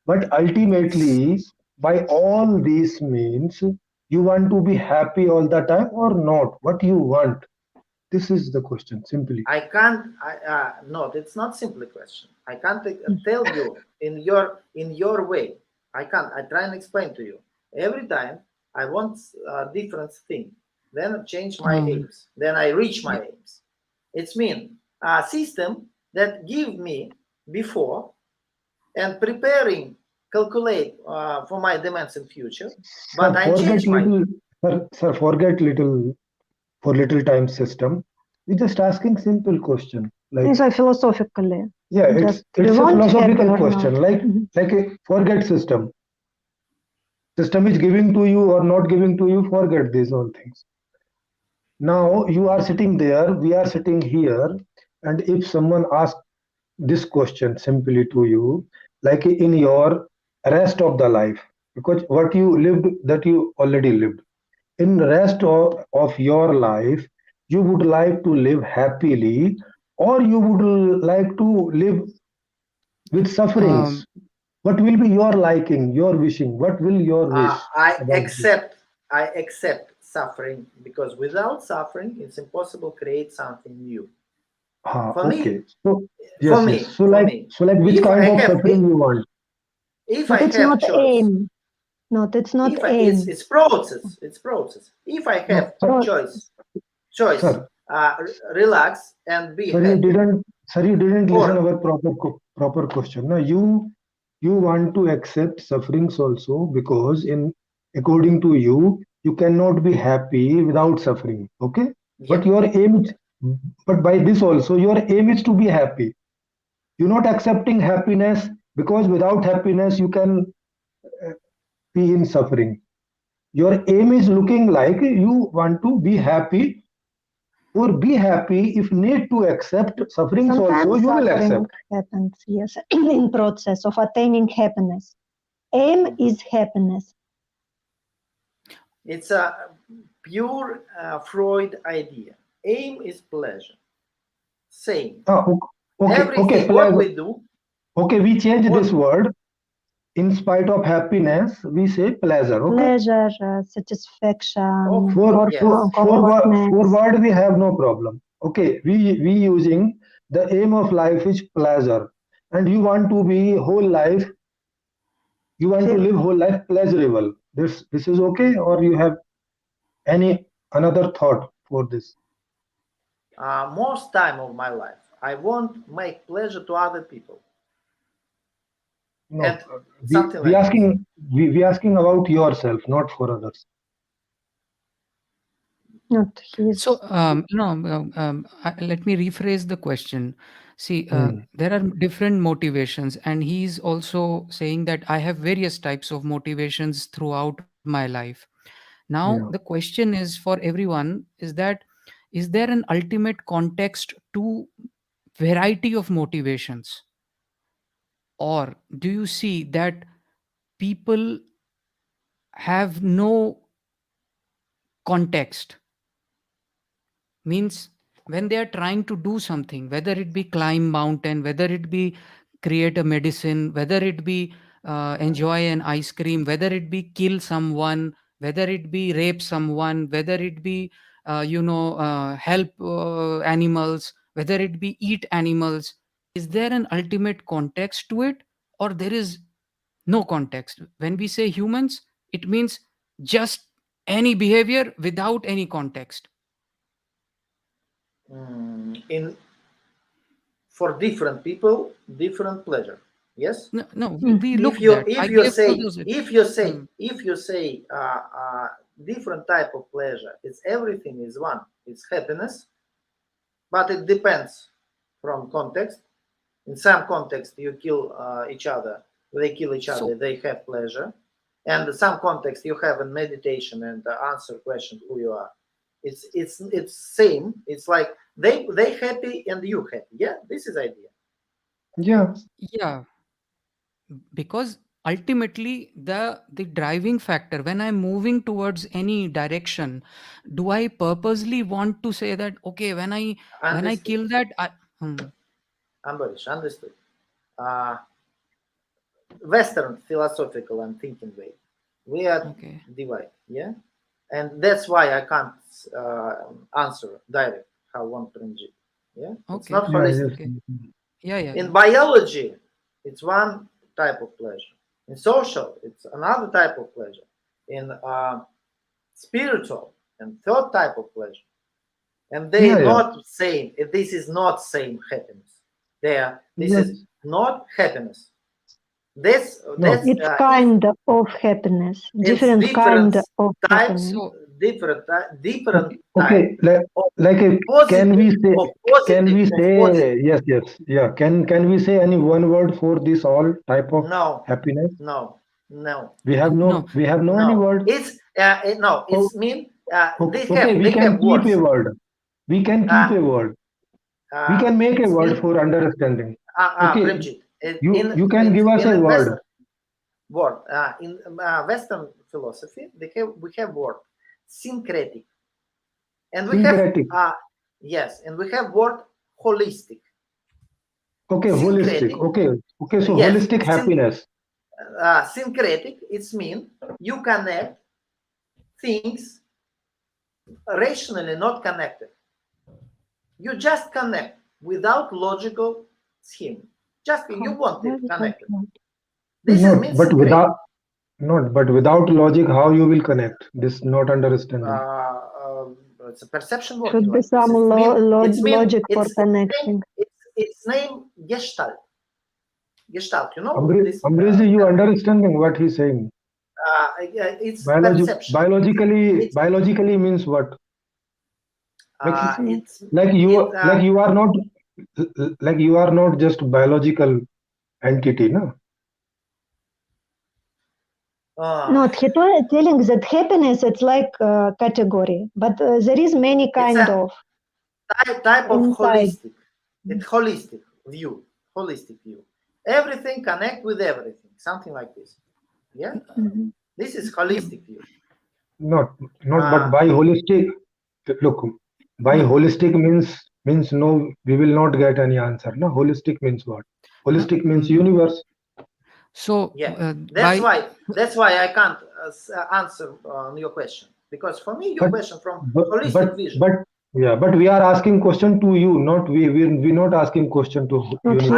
But ultimately, by all these means, you want to be happy all the time or not? What you want? This is the question, simply. I can't. No, it's not simply question. I can't tell you in your way. I can't. I try and explain to you. Every time I want a different thing, then I change my um, aims. Then I reach my aims. It's mean a system that give me before and preparing, calculate for my demands in future, Sir, but I change my... Sir, forget little time system. We're just asking simple question. Like, These are philosophically. yeah, Just it's we a want philosophical happy or question. not. Like a forget system. System is giving to you or not giving to you, forget these all things. Now you are sitting there, we are sitting here, and if someone asks this question simply to you, like in your rest of the life, because what you lived, that you already lived. In rest of your life, you would like to live happily, or you would like to live with sufferings. Um, What will be your liking, your wishing? What will your wish I about this? accept suffering, because without suffering, it's impossible to create something new. For Okay. me, So for yes, yes. me, for me, So like, which if kind I of have, suffering you want? if But I it's have not choice, aim. No, it's not if aim. it's process, it's process. If I No, have sir, choice, sir, relax and be sir, happy, you didn't listen or our proper question. No, you want to accept sufferings also, because in according to you, you cannot be happy without suffering. Okay, yeah, but your aim is, but by this also your aim is to be happy. You're not accepting happiness, because without happiness you can be in suffering. Your aim is looking like you want to be happy, or be happy. If need to accept sufferings also, Sometimes you will suffering accept. happens, yes, in process of attaining happiness. Aim is happiness. it's a pure Freud idea. Aim is pleasure. Same. Okay, Everything what pleasure. we do, Okay, we change what this word. In spite of happiness, we say pleasure. Okay. Pleasure, satisfaction, For yes, for comfortness. word we have no problem. Okay, we using the aim of life is pleasure, and you want to be whole life. You want to live whole life pleasurable. This is okay, or you have any another thought for this? most time of my life, I won't make pleasure to other people, No, and something like this. we asking about yourself, not for others. Not his. So, let me rephrase the question. See, Hmm. there are different motivations, and he's also saying that I have various types of motivations throughout my life. Now, the Yeah. question is for everyone is that is there an ultimate context to variety of motivations? Or do you see that people have no context? Means when they are trying to do something, whether it be climb mountain, whether it be create a medicine, whether it be enjoy an ice cream, whether it be kill someone, whether it be rape someone, whether it be help animals, whether it be eat animals, is there an ultimate context to it, or there is no context? When we say humans, it means just any behavior without any context. In for different people, different pleasure. Yes. No, no, Mm. we If looked you that. I if you gave all say those. if you say Hmm. if you say different type of pleasure, it's everything is one. It's happiness, but it depends from context. In some context, you kill each other. They kill each So, other. They have pleasure, and in some context you have a meditation and answer question who you are. It's same. It's like they happy and you happy. Yeah, this is idea. Yeah. yeah, because ultimately the driving factor when I'm moving towards any direction, do I purposely want to say that okay, when I Understood. kill that, Ambarish, understood. Uh, Western philosophical and thinking way. We are okay, divided, yeah, and that's why I can't answer direct how one Premjeet. Yeah, it's okay, not Yeah. holistic. Yes. okay, yeah, yeah, In yeah. biology, it's one type of pleasure. In social, it's another type of pleasure. In spiritual, and third type of pleasure. And they Yeah. Yeah. not same. This is not same happiness. There, this is Yes. not happiness. This No. It's kind of happiness, different kind different of types, happiness. So different Okay, type like a, can we say of positive. yes, yeah, can we say any one word for this all type of No, happiness? no. We have no. any word. It's no. Oh, It's mean okay, we they can have keep words. a word. We can keep a word. We can make a It's word mean for understanding. Okay, Premjeet. you can give us a word. Word in Western philosophy we have word syncretic, and we Syncretic. have yes, and we have word holistic. Okay, holistic. Syncretic, Okay, so yes, holistic happiness. syncretic. It's mean you connect things rationally not connected. You just connect without logical scheme. Just you want it connected. This is means syncretic. But without logic, how you will connect? This not understanding. It's a perception word. Should be some logic for connecting. It's name Gestalt. Gestalt, you know this? Ambrezi, you understanding what he's saying? It's perception. Biologically means what? It's Like you are not just biological entity, no? No, he telling that happiness it's like a category, but there is many kind of type of inside. holistic. It's holistic view. Holistic view. Everything connect with everything. Something like this. Yeah. This is holistic view. Not but by holistic. Look, by holistic means no, we will not get any answer. No, holistic means what? Holistic means universe. So yeah, that's why I can't answer your question, because for me your question from holistic vision. But we are asking question to you, not we not asking question to universe.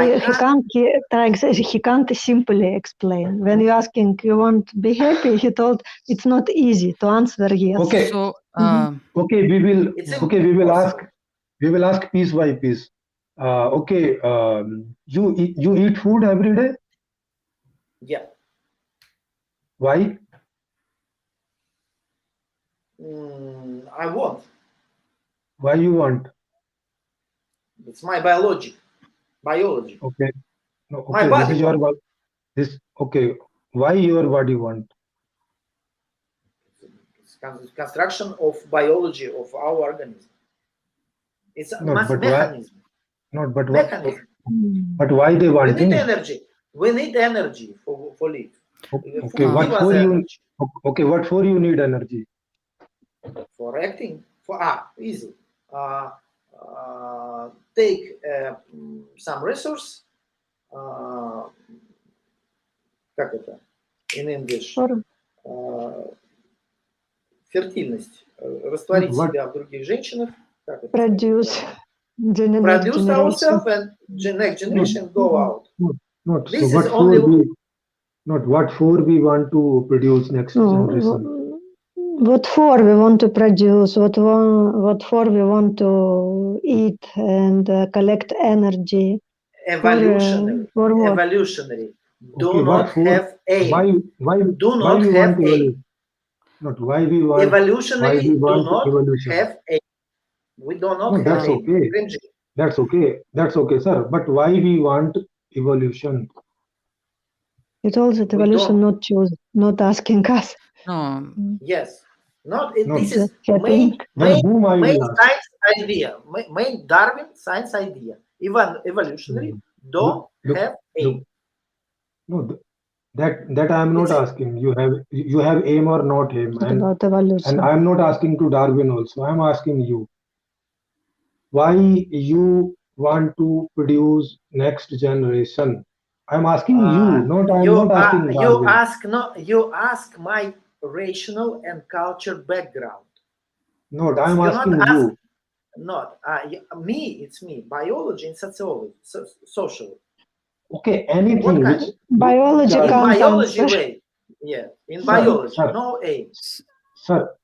He can't simply explain. When you're asking you want to be happy, he told it's not easy to answer yes. Okay. So Okay, we will ask piece by piece. Okay, you eat food every day? Yeah. Why? I want. Why you want? It's my biology. Okay. No, okay. My body this is your this. Okay. Why your body want? It's construction of biology of our organism. It's a mechanism. Mechanism. But why they want? We need energy. We need energy for live. Okay. What for you? Okay. What for you need energy? For acting. For easy. Take some resource. Как это in English? Фертильность. Растворить себя в других женщинах. Produce ourselves and next generation go out. This is only what for we want to produce next generation. What for we want to produce? What for we want to eat and collect energy? Evolutionary. Evolutionary. Do not have aim. Why do not have aim. Not why we want. Evolutionary do not have aim. We do not have aim. Okay. That's okay. That's okay, sir. But why we want evolution? It also evolution not choose, not asking us. No. Yes. This is main science idea. Main Darwin science idea. Even evolutionary don't have aim. No, that I am not asking. You have aim or not aim, and I am not asking to Darwin also. I am asking you. Why you want to produce next generation? I'm asking you, not I'm not asking Darwin. You ask my rational and culture background. No, I'm asking you. Not me. It's me. Biology and sociology, social. Okay, anything. Biology. In biology way. Yeah, in biology, no aim. Sir,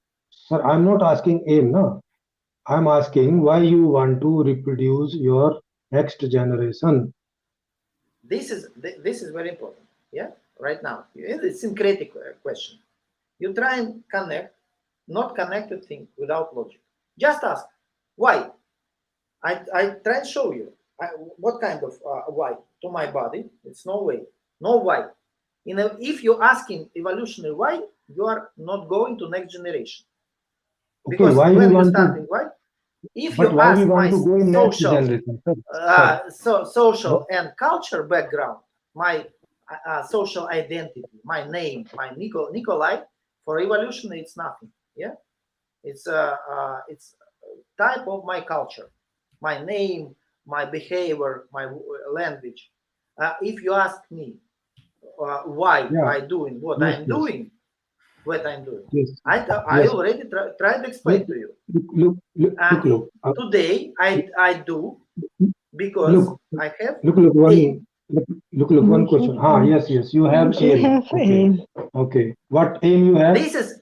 I'm not asking aim, no. I'm asking why you want to reproduce your next generation. This is very important. Yeah, right now. It's a syncretic question. You try and connect, not connected thing without logic. Just ask, why? I try and show you what kind of why to my body. It's no way, no why. If you're asking evolutionary why, you are not going to next generation. Okay, Because why we when you want starting to, why, if but you why we ask want my to go in next social, generation? Sir? social and culture background, my social identity, my name, my Nikolai, for evolution it's nothing. Yeah, it's type of my culture, my name, my behavior, my language. If you ask me why Yeah, I doing what yes, I'm yes, doing, yes, I yes. already tried to Look, explain to you. look. Today I do because Look, I have look, aim. one question. Ah, yes, yes, you have You aim. have Okay, aim. okay. What aim you have? This is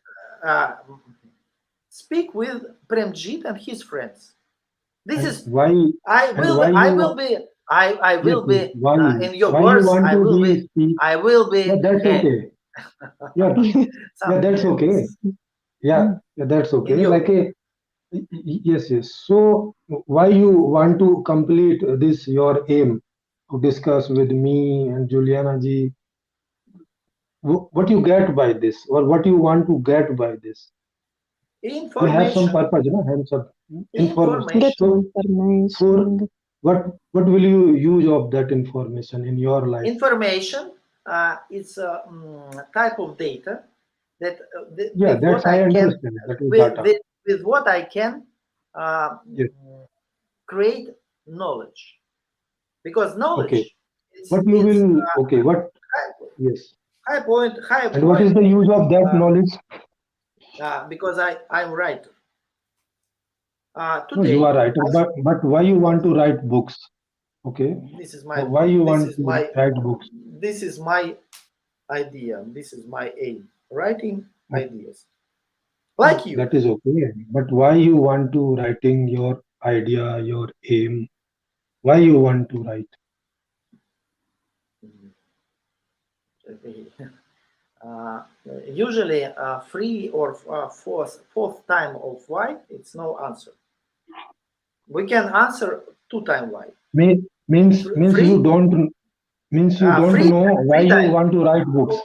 speak with Premjeet and his friends. This And is why, and why I you, will be I yes, will yes, be in your why you words want to be speak? I will Yeah, be that's okay. Yeah, yeah, something that's like okay. this. Yeah, yeah, that's In okay. your Like a, yes, yes. So why you want to complete this your aim to discuss with me and Juliana ji? What you get by this, or what you want to get by this? You have some information, purpose, you know, have some information. get information, So information. for what will you use of that information in your life? information. It's a type of data that Yeah, with that's what I I can understand. That is data. with what I can uh, Yes. create knowledge, because Okay. knowledge What you it's will, okay, what, high, yes. high And what is point the use of that uh, knowledge? because I'm right. No, you are Today, right. But why you want to write books? Okay. this is Why you this want is to my write books? this is my idea. This is my aim. Writing But ideas like you. that is okay. But why you want to writing your idea, your aim? Why you want to write? Uh, Usually, three or fourth time of why, it's no answer. We can answer two time why. Means you Three, don't know why three you time want to write books.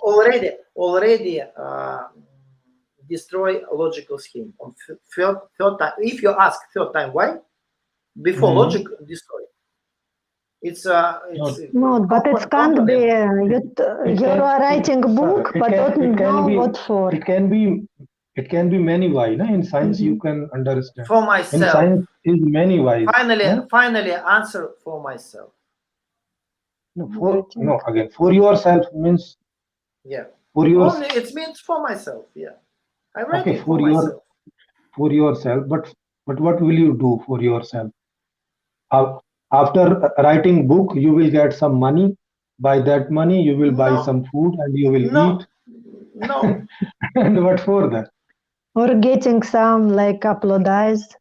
already destroy a logical scheme on third time. If you ask third time why, before Hmm. logic destroy. It's No, No, but it can't be. it You can, are writing a book, it but can, don't it can know be, what for. it can be many why. No? In science, you Mhm. can understand. for In myself. science, is many whys. No, Finally, answer for myself. no, Writing. no. Again, for yourself means Yeah. for your, Only it means for myself. Yeah. I'm okay, writing for myself. for yourself. But what will you do for yourself? Af- After writing book, you will get some money. By that money, you will buy No, some food and you will no, eat. no, And what for that? Or getting some like applause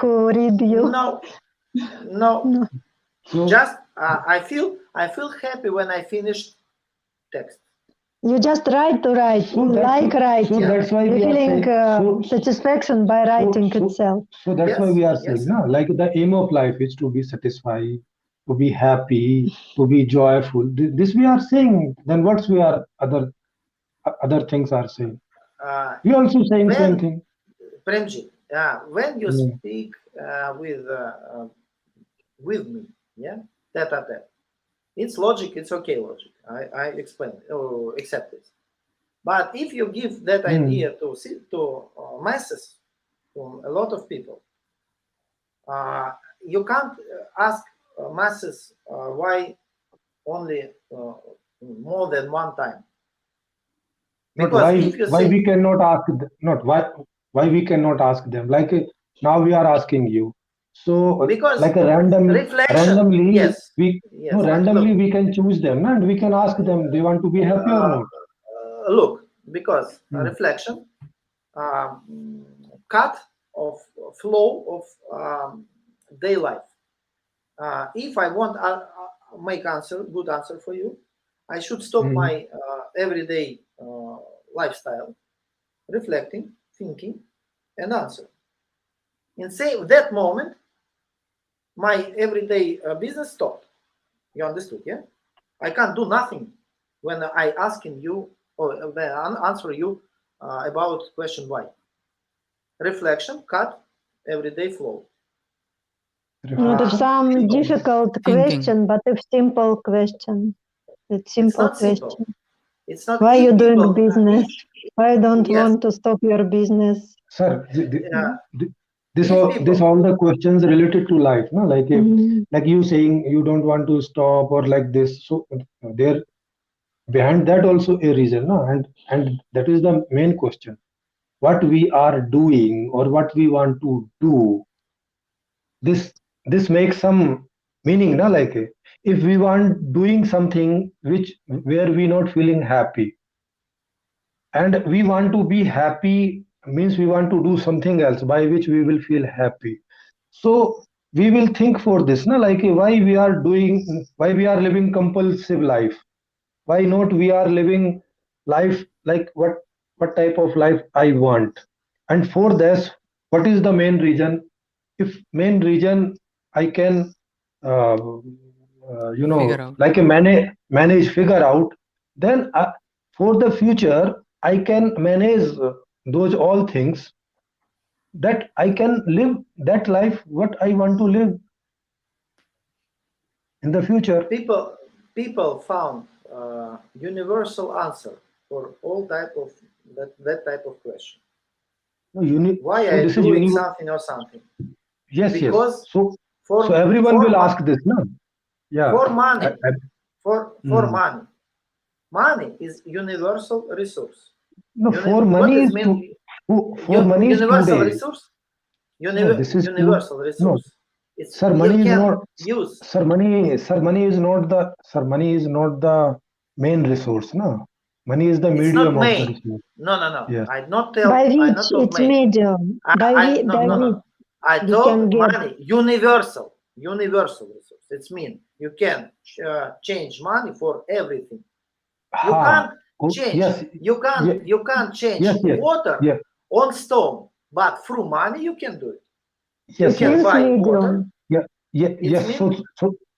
who read you. no, no. No. So, Just I feel happy when I finished text. You just write to write, so that, like writing. so that's why You're we are feeling saying. satisfaction by writing So, itself. so that's why Yes, we are yes. saying, no, like the aim of life is to be satisfied, to be happy, to be joyful. This we are saying. Then what's we are other things are saying? We also saying same When thing. Premjeet, when you Mm. speak with me, yeah, that. It's logic. It's okay logic. I explain it, or accept it. But if you give that Mm. idea to masses, to a lot of people, you can't ask masses why only more than one time. Not Because if you why say we cannot ask not why we cannot ask them. Like now we are asking you. So because like a reflection, randomly yes, we no yes. But randomly look, we can choose them and we can ask them they want to be happy or not. look, because Mm. reflection, cut of flow of day life. If I want make answer, good answer for you, I should stop my everyday lifestyle, reflecting, thinking, and answer. In that moment, my everyday business stopped. You understood, yeah? I can't do nothing when I asking you or when I answer you about question why. Reflection, cut, everyday flow. Not of some difficult question, but a simple question. It's simple not question. simple. It's not. Why if you doing people, business? Why don't yes. want to stop your business? Sir, this If all the questions related to life, no? Like like you saying you don't want to stop or like this. So there behind that also a reason, no? And that is the main question. What we are doing or what we want to do, this makes some meaning, no? Like if we want doing something which where we not feeling happy, and we want to be happy means we want to do something else by which we will feel happy. So we will think for this, na, like why we are living compulsive life, why not we are living life like what type of life I want. And for this, what is the main reason? If main reason I can uh, Figure out. like a manage figure out, then for the future I can manage those all things, that I can live that life what I want to live in the future. people found universal answer for all type of that type of question. No, Why so I this is doing something or something? yes, Because yes. So everyone will ask this, no? Yeah. For money, for Mm. money is universal resource. No, for money is for money is universal today. resource. No, this is universal no, resource. It's, sir. you Money is can not. use. Sir, money is not the. Sir, money is not the main resource. No, money is the It's medium not of the main. resource. No. Yes. I not tell. By I which not talk it's main. medium. No. I you talk can get money universal resource. It's mean you can change money for everything. You can't change. Yes. You can't change Yes. water Yes. on stone, but through money you can do it. Yes. You can Means buy medium. water. Yeah. Yes.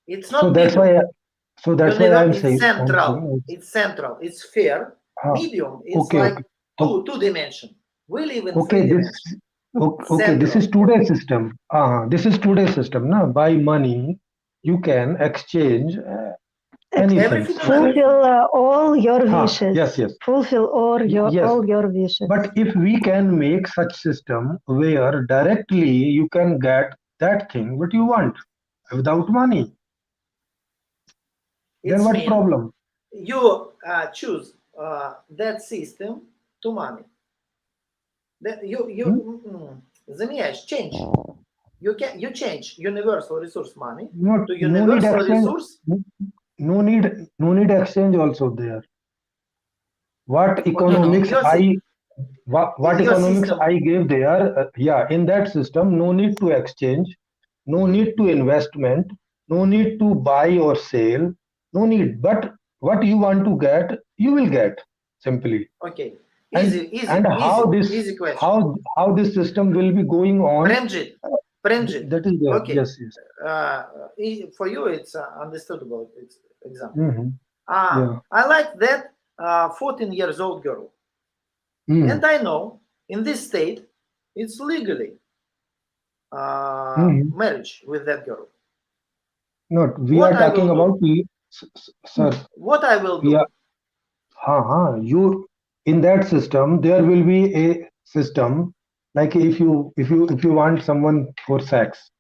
It's So not that's medium. why I'm It's saying. central. It's central. It's fair. Medium is Okay. like two dimension. We live in Okay. three dimension. Okay. This is today's system. This is today's system. Now, by money, you can exchange anything. Everything. Fulfill all your wishes. Yes. Fulfill all your wishes. But if we can make such system where directly you can get that thing what you want without money, then what problem? You choose that system to money. That заменяешь, change. You change universal resource money to universal resource. No need exchange also there. What economics what economics system. I gave there, in that system, no need to exchange, no need to investment, no need to buy or sell, no need. But what you want to get, you will get simply. Okay. Easy question. How this system will be going on? Premjeet. That is there. Okay. Yes. For you, it's understandable. It's example. Mm-hmm. Yeah. I like that 14 years old girl, and I know in this state it's legally marriage with that girl. Not we are talking about sir. What I will do? You in that system there will be a system like if you want someone for sex.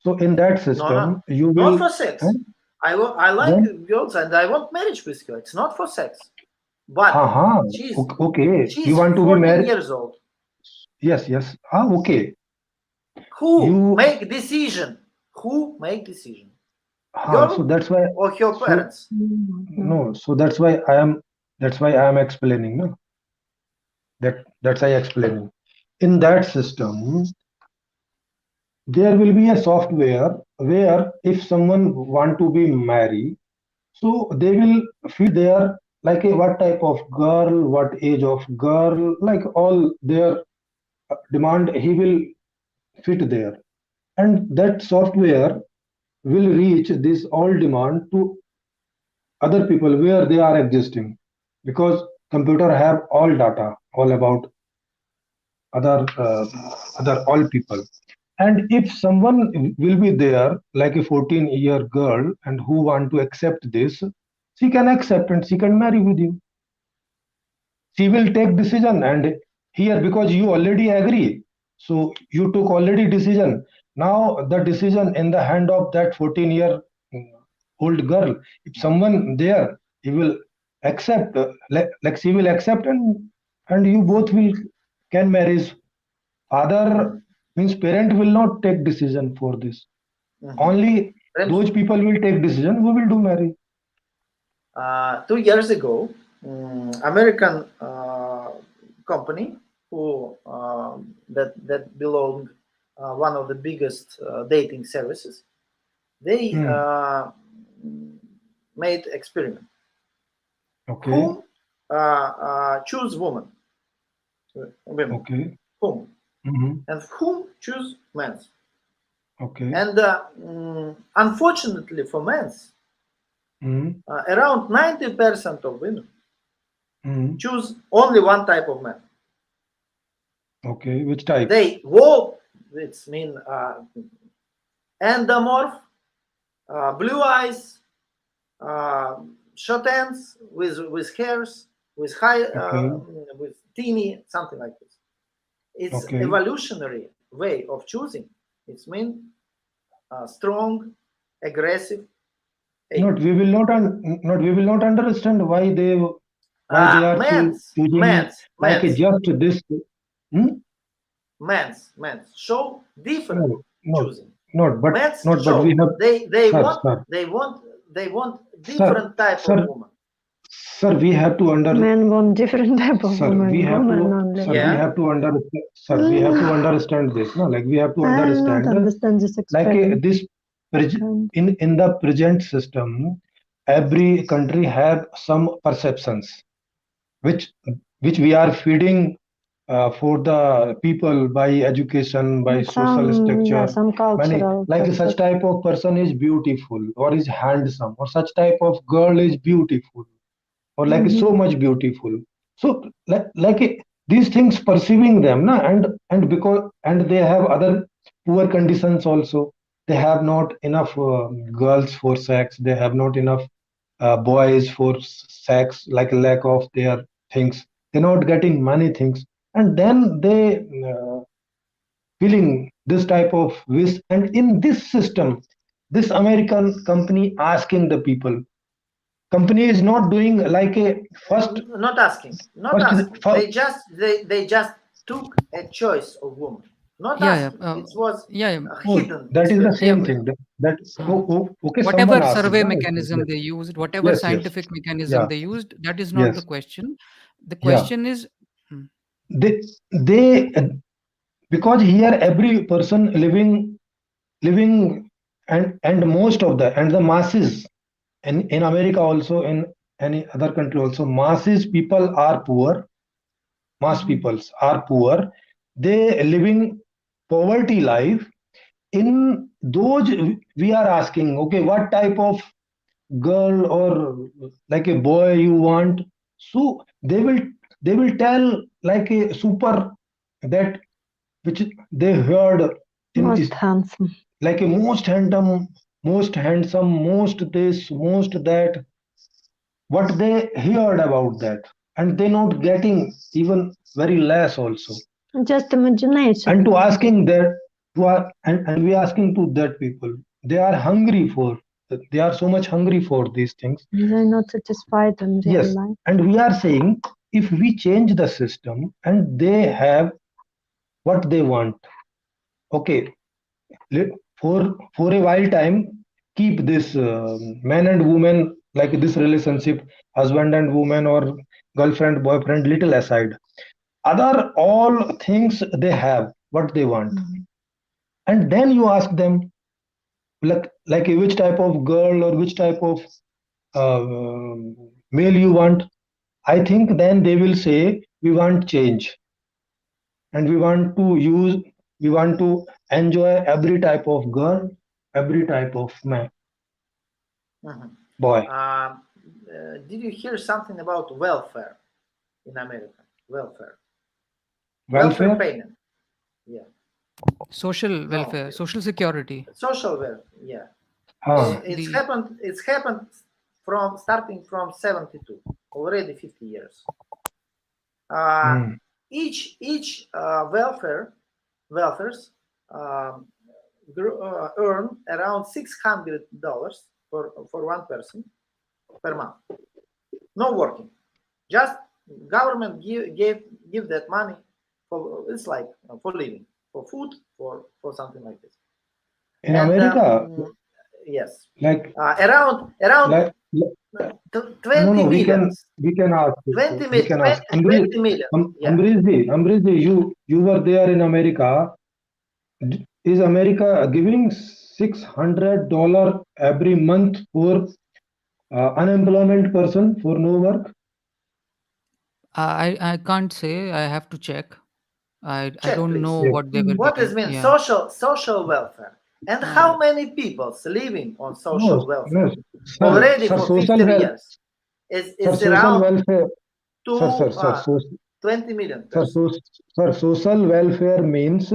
So in that system you will not for sex. I like girls and I want marriage with her. It's not for sex. But she's you want to 14 be married. years old. Yes. Okay. Who make decision? Who make decision? Girl so that's why or your parents? No, so that's why I am explaining. No? That's why I explaining. In that system, there will be a software where if someone want to be married, So they will feed their like what type of girl, what age of girl, like all their demand he will fit there. And that software will reach this all demand to other people where they are existing, because computer have all data all about other other all people. And if someone will be there like a 14-year girl and who want to accept this, she can accept and she can marry with you. She will take decision, and here because you already agree, so you took already decision. Now the decision in the hand of that 14-year old girl. If someone there, he will accept, like she will accept, and you both will can marry. Father means parent will not take decision for this. Only those people will take decision who will do marry. 2 years ago, American company who that belonged one of the biggest dating services, they made experiment. Okay. Whom choose women? Women. Okay. Whom? Mhm. And whom choose men? Okay. And unfortunately for men, around 90% of women choose only one type of man. Okay, which type? They walk, it's mean endomorph, blue eyes, short ends with hairs, with high, with teeny, something like this. It's evolutionary way of choosing. It's mean strong, aggressive. Not we will not understand why they are choosing like just this. Men's show different choosing. Not but we have they want different type of woman. Sir, we have to Men want different type of woman. We have to understand this. No, like we have to understand. I understand this like this in the present system, every country have some perceptions, which we are feeding for the people by education, by social structure. Some cultural like such type of person is beautiful or is handsome, or such type of girl is beautiful, or like so much beautiful. So like these things perceiving them, na, and because they have other poor conditions also. They have not enough girls for sex. They have not enough boys for sex, like lack of their things. They're not getting many things, and then they feeling this type of wish. And in this system, this American company asking the people, company is not doing like a first. Not asking. They just took a choice of woman. Not asking. It was hidden. That is the same thing. Okay, whatever survey mechanism they used, whatever scientific mechanism they used, that is not the question. The question is they because here every person living and most of the masses in America, also in any other country also, masses people are poor. Mass peoples are poor. They living poverty life. In those, we are asking, okay, what type of girl or like a boy you want? So they will tell like a super, that which they heard most handsome, like a most handsome, most this, most that. What they heard about that, and they not getting even very less also. Just imagination. And to asking that, and we asking to that people, they are hungry for. They are so much hungry for these things. They are not satisfied in real life. And we are saying, if we change the system and they have what they want, okay, for a while time, keep this man and woman, like this relationship, husband and woman or girlfriend, boyfriend, little aside. Other all things they have, what they want. And then you ask them, like which type of girl or which type of male you want, I think then they will say we want change and we want to enjoy every type of girl, every type of man, Mhm. boy. Did you hear something about welfare in America? Welfare Welfare? payment. Yeah. Social No. welfare, social security. Social welfare. Yeah. Huh. It's happened from starting from 72, already 50 years. Each welfares earn around $600 for one person per month. No working, just government give that money for, it's like for living, for food, for something like this. In America, yes, like around like 20 million. We can ask. 20 million. Yeah. Ambarish ji, you were there in America. Is America giving $600 every month for unemployment person for no work? I can't say. I have to check. I Check, don't please. know Yes. what they were What getting. is mean Yeah. social welfare, and how many people living on social welfare Sir, already sir, for social 50 health, years? It's social around welfare, to sir, 20 million sir, persons. sir, social welfare means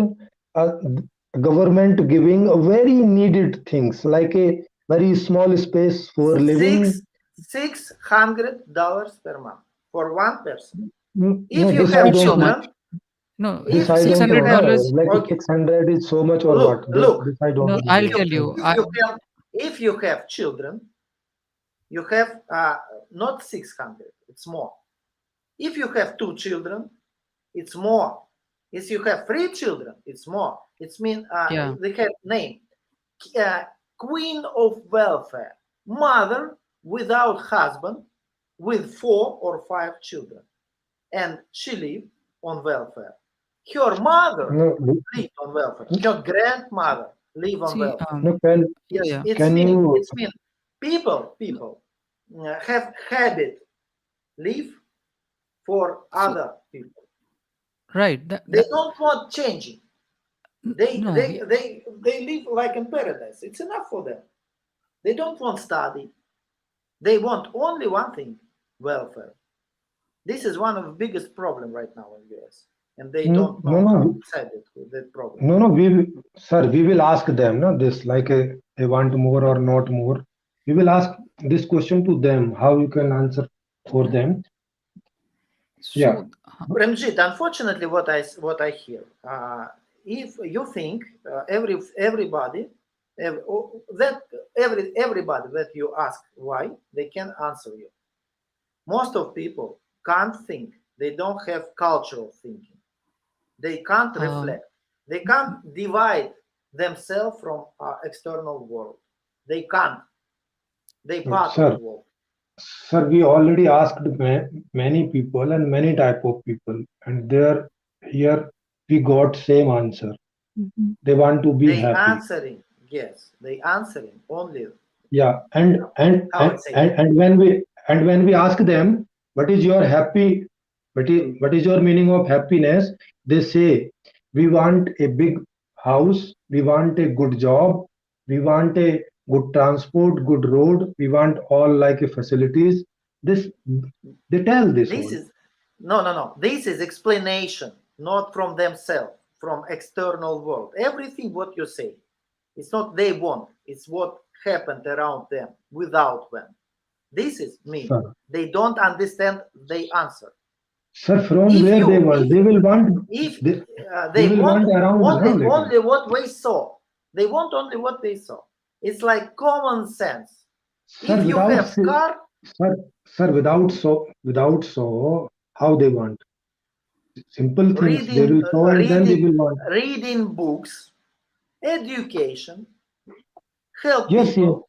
government giving a very needed things like a very small space for living. $600 per month for one person. If No, you this I have Not so don't know. much. children, No, This if I if don't you know. have, No, $600. like okay, 600 is so much or what? look. This I don't No, know. I'll tell you. If you have children, you have not 600. It's more. If you have 2 children, it's more. If you have 3 children, it's more. It's mean Yeah. they have name Queen of Welfare, mother without husband, with 4 or 5 children, and she lived on welfare. Her mother No, lived on welfare. Her grandmother lived on See, welfare. no, Yes, yeah. it's can mean you, people have habit live for See, other people. right. They don't want changing. They No. live like in paradise. It's enough for them. They don't want study. They want only one thing: welfare. This is one of the biggest problem right now in US, and they don't know how to decide it with that problem. no, sir, we will ask them, no, this like they want more or not more. We will ask this question to them, how you can answer for them. Yeah. So, Premjeet, unfortunately, what I hear, if you think everybody that you ask why, they can answer you. Most of people can't think. They don't have cultural thinking. They can't reflect. They can't divide themselves from external world. They can't. They part of the world. Sir, we already asked many people and many type of people, and there here we got same answer. They want to be They happy. answering, yes, they answering only. Yeah, and when we ask them what is your happy, what is your meaning of happiness, they say we want a big house, we want a good job, we want a good transport, good road, we want all like a facilities. This they tell this This all. is no. This is explanation, not from themselves, from external world. Everything what you say, it's not they want. It's what happened around them without them. This is me. Sir. They don't understand. They answer. Sir, from If where you, they want, they will want. if They will want around only what we saw. They want only what they saw. It's like common sense. Sir, If you have car, sir, without so, how they want simple things. They will show and then they will want. reading books, education, help Yes, people.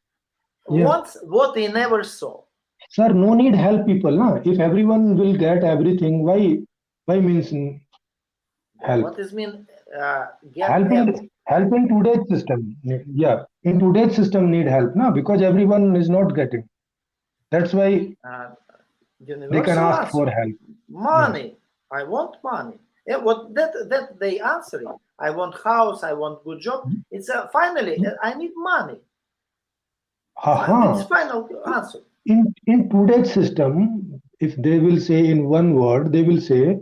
yeah. Wants what they never saw. Sir, no need help people, na? If everyone will get everything, why means help? What does mean Help in today's system. Yeah, in today's system need help, na? Because everyone is not getting. That's why they can Universal ask for answer. help. Yeah. Money. I want money. What that they answering. I want house. I want good job. It's finally I need money. It's Haha. final answer. In today's system, if they will say in one word, they will say,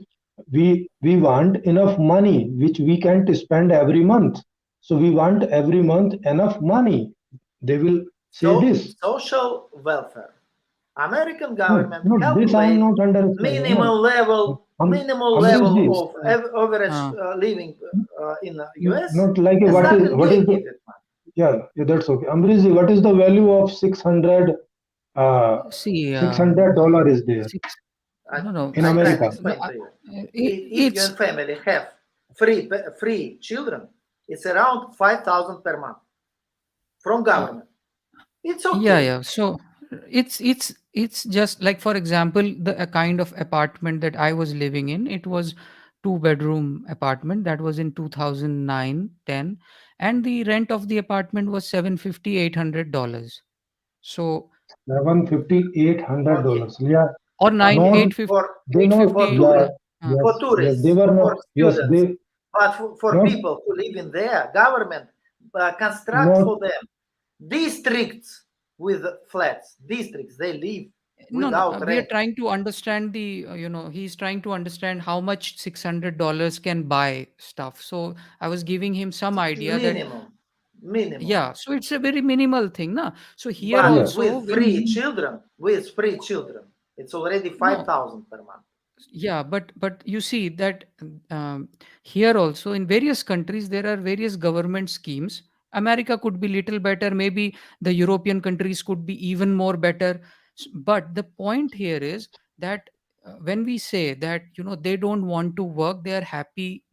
we want enough money which we can't spend every month. So we want every month enough money. They will say So this. social welfare. American No, government no, this I am calculate not understanding. No. minimal level minimal Ambrish level ji, of average uh, living in the US. not like And started what is doing the, it. yeah, that's okay. Ambrish ji, what is the value of 600 see, $600 is there six. I, No, no. in I try to America? explain to you. If your It's family have free children, it's around 5,000 per month from uh, government. It's yeah, okay. yeah. So it's just like, for example, the a kind of apartment that I was living in. It was two-bedroom apartment that was in 2009, 10, and the rent of the apartment was 750, $800. So 750, Okay. $800. Yeah. or nine No, eight fifty For they eight not, for fifty. yeah, tourists, Uh, yes, for yes, they tourists, were not, for yes, students, they but for not, people who live in there, government construct not, for them districts with flats. Districts they live no, no. without We are rent. trying to understand he's trying to understand how much $600 can buy stuff. So I was giving him some idea that, Minimum, minimum. yeah, so it's a very minimal thing, na. So here But yes. also, with when free children, it's already no, 5,000 per month. yeah, but you see that, here also in various countries there are various government schemes. America could be little better, maybe the European countries could be even more better. But the point here is that, when we say that, they don't want to work, they are happy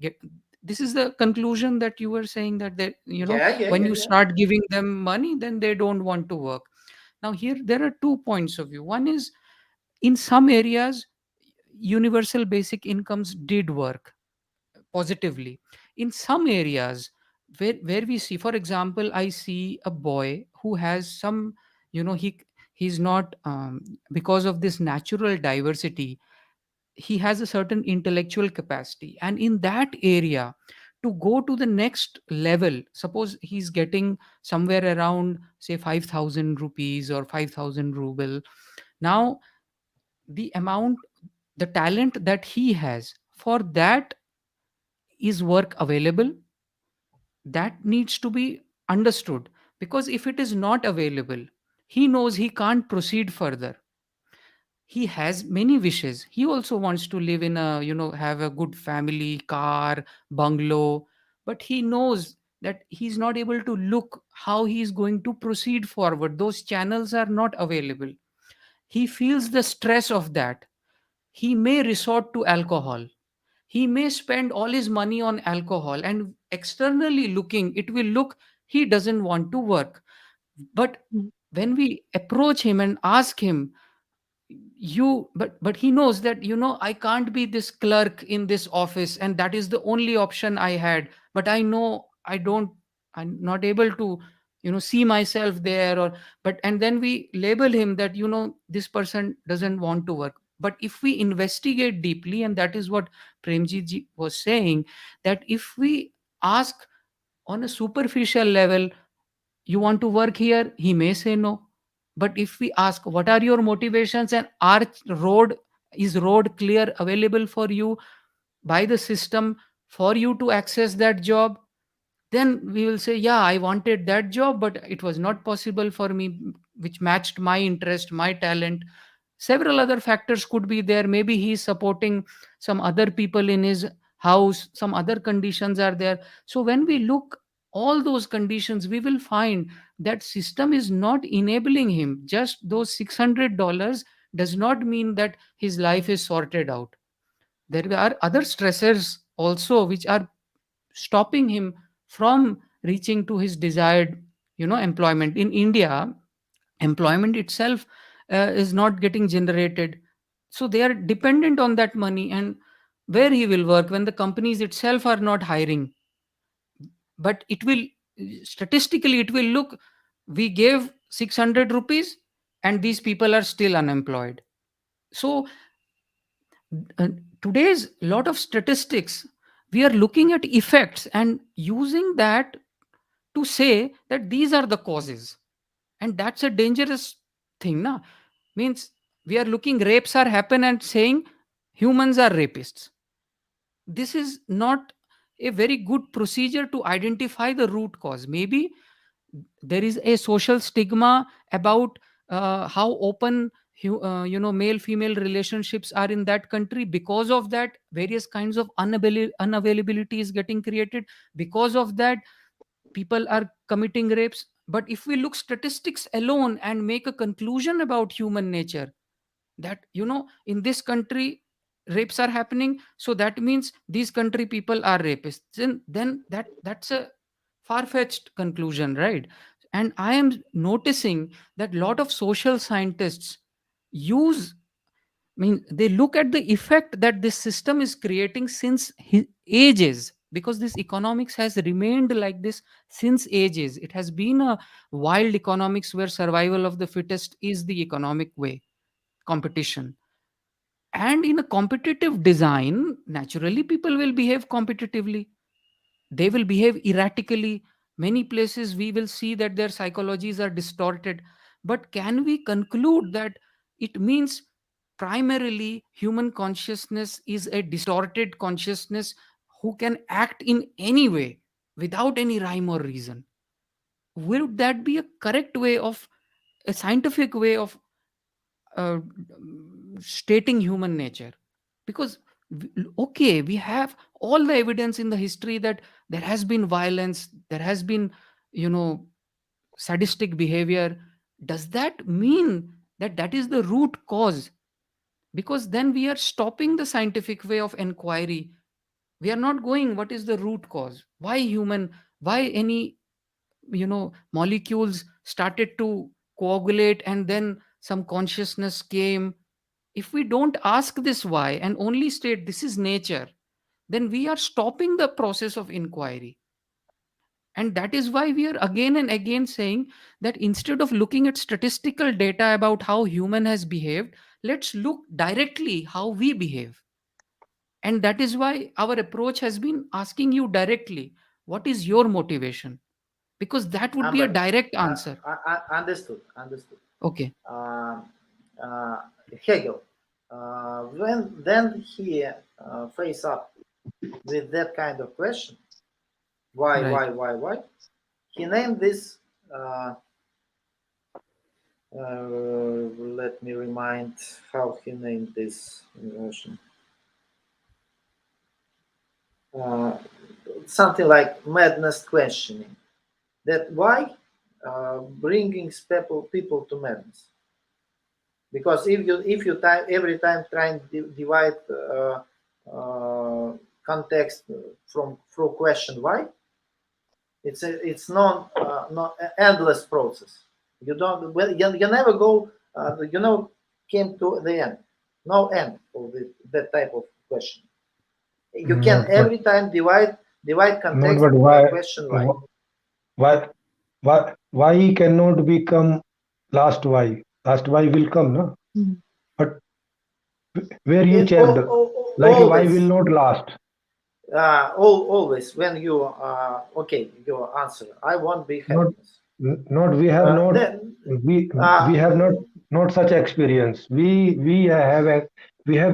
this is the conclusion that you were saying, that they, Yeah, yeah, when yeah, you yeah. start giving them money, then they don't want to work. Now here there are two points of view. One is, in some areas universal basic incomes did work positively. In some areas, where we see, for example, I see a boy who has some, he's not, because of this natural diversity, he has a certain intellectual capacity, and in that area, to go to the next level, suppose he's getting somewhere around, say, 5,000 rupees or 5,000 ruble. Now the amount, the talent that he has, for that is work available, that needs to be understood. Because if it is not available, he knows he can't proceed further. He has many wishes, he also wants to live in a, have a good family, car, bungalow, but he knows that he's not able to look how he's going to proceed forward, those channels are not available. He feels the stress of that. He may resort to alcohol, he may spend all his money on alcohol, and externally looking it will look he doesn't want to work. But Mm. when we approach him and ask him, but he knows that, I can't be this clerk in this office, and that is the only option I had, but I know I'm not able to, see myself there, or but and then we label him that, this person doesn't want to work. But if we investigate deeply, and that is what Premjit ji was saying, that if we ask on a superficial level, you want to work here, he may say no. But if we ask, what are your motivations, and are road is road clear available for you by the system for you to access that job, then we will say, yeah, I wanted that job, but it was not possible for me, which matched my interest, my talent. Several other factors could be there, maybe he's supporting some other people in his house, some other conditions are there. So when we look all those conditions, we will find that system is not enabling him. Just those $600 does not mean that his life is sorted out. There are other stressors also which are stopping him from reaching to his desired, employment. In India, employment itself is not getting generated, so they are dependent on that money, and where he will work when the companies itself are not hiring. But it will, statistically it will look, we gave 600 rupees, and these people are still unemployed. So today's lot of statistics, we are looking at effects and using that to say that these are the causes, and that's a dangerous thing, na? Means we are looking rapes are happen and saying humans are rapists. This is not a very good procedure to identify the root cause. Maybe there is a social stigma about how open male female relationships are in that country. Because of that, various kinds of unavailability is getting created. Because of that, people are committing rapes. But if we look statistics alone and make a conclusion about human nature, that in this country rapes are happening, so that means these country people are rapists, then that's a far-fetched conclusion, right? And I am noticing that lot of social scientists use, they look at the effect that this system is creating since ages, because this economics has remained like this since ages. It has been a wild economics where survival of the fittest is the economic way, competition. And in a competitive design, naturally people will behave competitively, they will behave erratically. Many places we will see that their psychologies are distorted. But can we conclude that it means primarily human consciousness is a distorted consciousness who can act in any way without any rhyme or reason? Would that be a correct way of, a scientific way of uh, stating human nature? Because okay, we have all the evidence in the history that there has been violence, there has been you know sadistic behavior. Does that mean that that is the root cause? Because then we are stopping the scientific way of inquiry. We are not going what is the root cause, why human, why any molecules started to coagulate and then some consciousness came. If we don't ask this why and only state this is nature, then we are stopping the process of inquiry. And that is why we are again and again saying that instead of looking at statistical data about how human has behaved, let's look directly how we behave. And that is why our approach has been asking you directly, what is your motivation? Because that would be a Ambarish, direct answer. understood. Okay. Hegel, when then he face up with that kind of question, why, Right. why, he named this. Let me remind how he named this in Russian. Something like madness questioning. That why bringing people to madness? Because if you time every time trying to divide context from question why, it's not endless process. You don't, well, you never go came to the end. No end of that type of question. You can every time divide context but by why, question why. why cannot become last why? Last why will come, no? But where you checked, like why will not last? Always when you okay, your answer, I won't be happiness. Not we have not Then we have not such experience. We have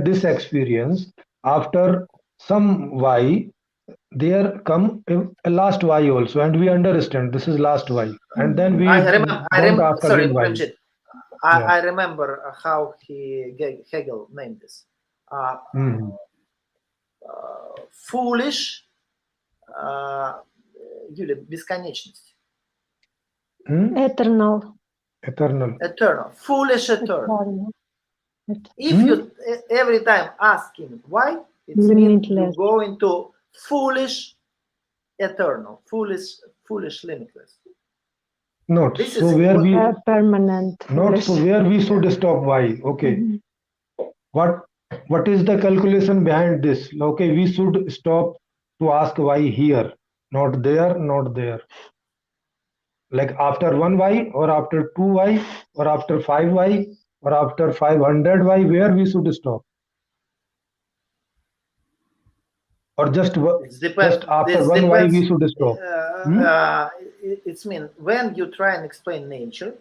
this experience after some why there come a last why also, and we understand this is last why, and then we I don't remember. ask Sorry, again why. Premjeet. Yeah. I remember how Hegel named this. Foolish, Юля, бесконечность. Eternal. Eternal. Foolish eternal. If you every time asking why, it means you go into foolish eternal, foolish limitless. Not This so is where we permanent. not so where we should stop why. Okay. What is the calculation behind this? Okay, we should stop to ask why here, not there, not there. Like after 1y or after 2y or after 5y or after 500y, where we should stop? Or just after This 1y depends. we should stop? It's mean when you try and explain nature,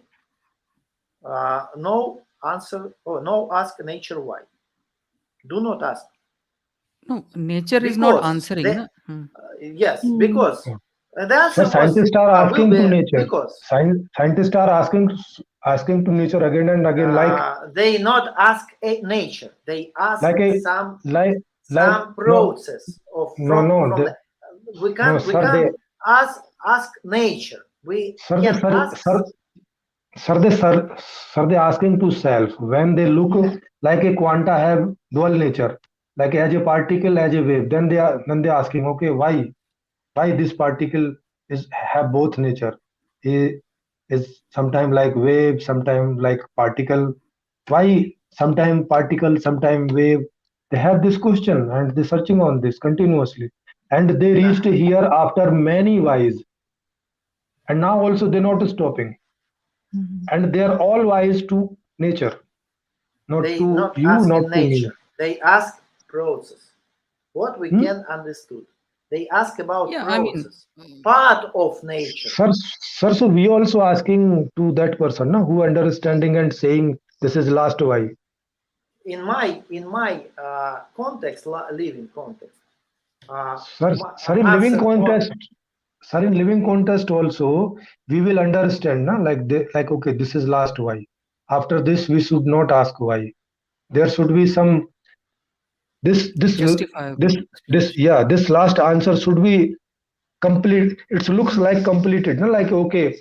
no answer or no ask nature why. Do not ask. No, nature is not Because answering. they, Na? yes, because the Sir, answer scientists are will asking to be nature. because Scientists are asking to nature again and again, they not ask nature. They ask like a some like no process of no no they, we no can't sir they ask nature. We sir they can ask. sir they sir they asking to self when they look like a quanta have dual nature, like as a particle as a wave, then they asking, okay, why this particle is have both nature, is sometime like wave, sometime like particle, why sometime particle sometime wave. They have this question and they searching on this continuously, and they reached here after many whys, and now also they're not stopping, and they are all wise to nature, not They to not you, ask not in to me. nature. They ask process. What we Hmm? can understood. They ask about Yeah, I mean, process, part of nature. Sir, so we also asking to that person, no, who understanding and saying this is last why. In my context, living context, Sir, in living answer on context, sir, in living context also, we will understand, na, like like okay, this is last why. After this, we should not ask why. There should be some this this justifiable this explanation. yeah, this last answer should be complete. It looks like completed, no, like okay,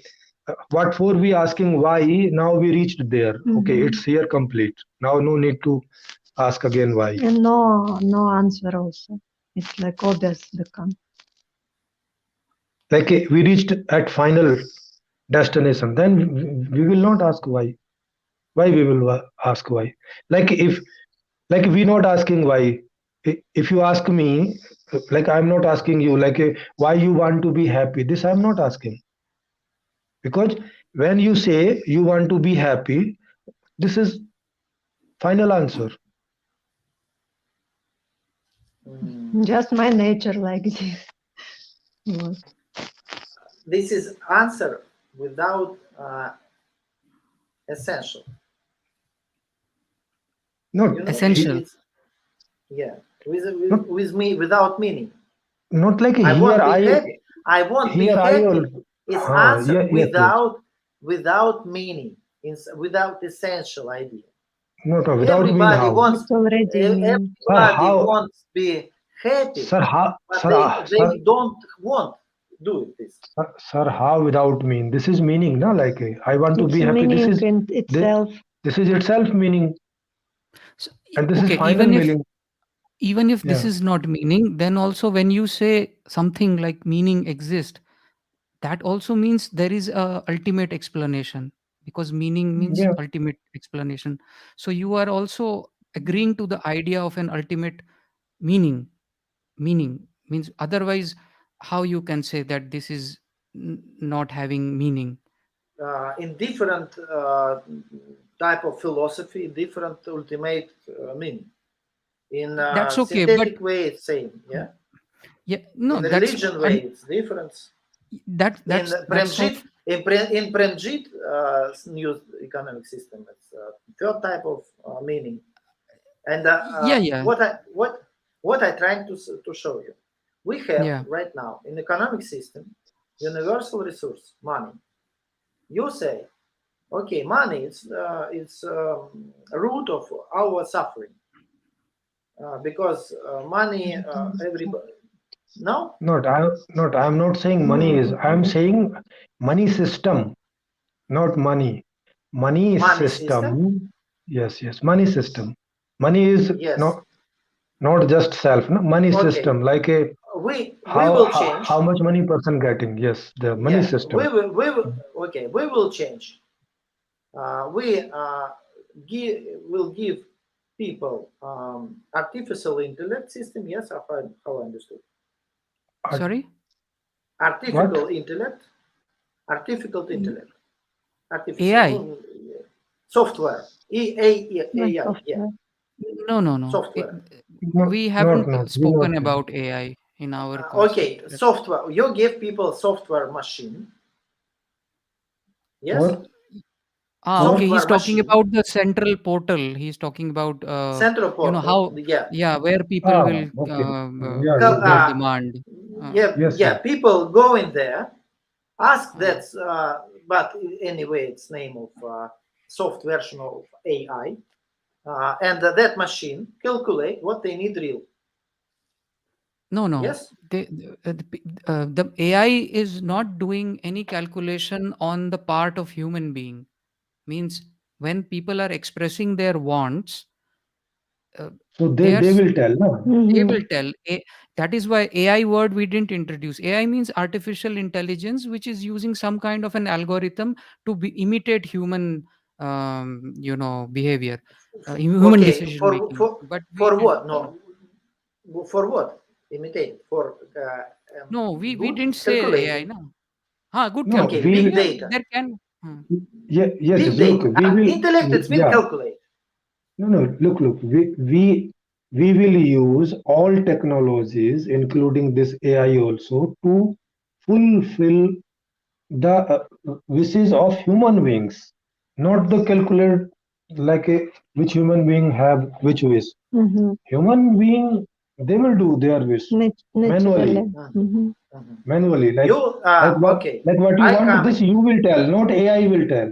what for we asking why, now we reached there. Okay, it's here complete. Now no need to ask again why. And no answer also. It's like obvious become. Like we reached at final destination, then we will not ask why we will ask why. Like if, like we not asking why. If you ask me, like I'm not asking you, like why you want to be happy, this I'm not asking, because when you say you want to be happy, this is final answer. Just my nature like this. this is answer without essential. Not Essential. Yeah, not, with me without meaning. not like I here won't be I happy. I won't be here I happy. also, It's answer yeah, yes, yes. without meaning, without essential idea. Not without mean Everybody how. wants It's already Sir, everybody how, wants to be happy, sir, how, but sir, they don't want do this. sir, how without mean? This is meaning, no? Like I want to it's be happy. meaning in itself. This is itself meaning, So, and this is okay, final meaning. even if this Yeah, is not meaning, then also when you say something like meaning exists, that also means there is a ultimate explanation, because meaning means yeah. ultimate explanation. So you are also agreeing to the idea of an ultimate meaning. Meaning means, otherwise how you can say that this is not having meaning? In different type of philosophy, different ultimate meaning. In That's okay, but synthetic way, it's same. Yeah. yeah, no, In religion way, it's different. In that's not. Premjeet, in Premjeet new economic system, it's third type of meaning. And Yeah, yeah, what I trying to show you, we have yeah. right now in economic system universal resource money. You say, okay, money is root of our suffering because money everybody no not. I'm not saying money is. I'm saying money system, not money. Money money system. system. Yes, yes. Money system. Money is Yes. not just self. No? Money Okay. system, like a We will change. how much money person getting. Yes, the money Yeah. system. We will. Okay. We will change. We will give people artificial intellect system. Yes, how I understood. Art- Sorry. What? Artificial intellect Artificial intellect. AI. Software. AI, yeah. No. Software. We haven't we spoken not. about AI in our Okay, concept. software. You give people software machine. Yes. Or Okay. He's Software talking machine. about the central portal. He's talking about, Central portal. how, Yeah. where people will okay. put their Yes. demand. Yeah. Yes. Yeah. People go in there, ask Uh, that, but anyway, it's name of soft version of AI, and that machine calculate what they need real. No. Yes. The AI is not doing any calculation on the part of human being. Means when people are expressing their wants, So they are they will tell, no? they Mhm. will tell. That is why AI word we didn't introduce. AI means artificial intelligence, which is using some kind of an algorithm to imitate human, behavior, human Okay. decision making. But we For did. what? No. For what? Imitate for No, we good didn't say AI. calculating. No. Good No, Okay. calculation. we Big will. Yeah, data. there can. Yes. Big Look, data. we will. Intellect. It's mean Yeah. calculate. No. Look. We will use all technologies, including this AI, also to fulfill the wishes of human beings, not the calculate like a which human being have which wish. Mhm. Human being, they will do their wish manually, Naturally. Mhm. manually. You okay? Like what you I want, this come. you will tell, not AI will tell.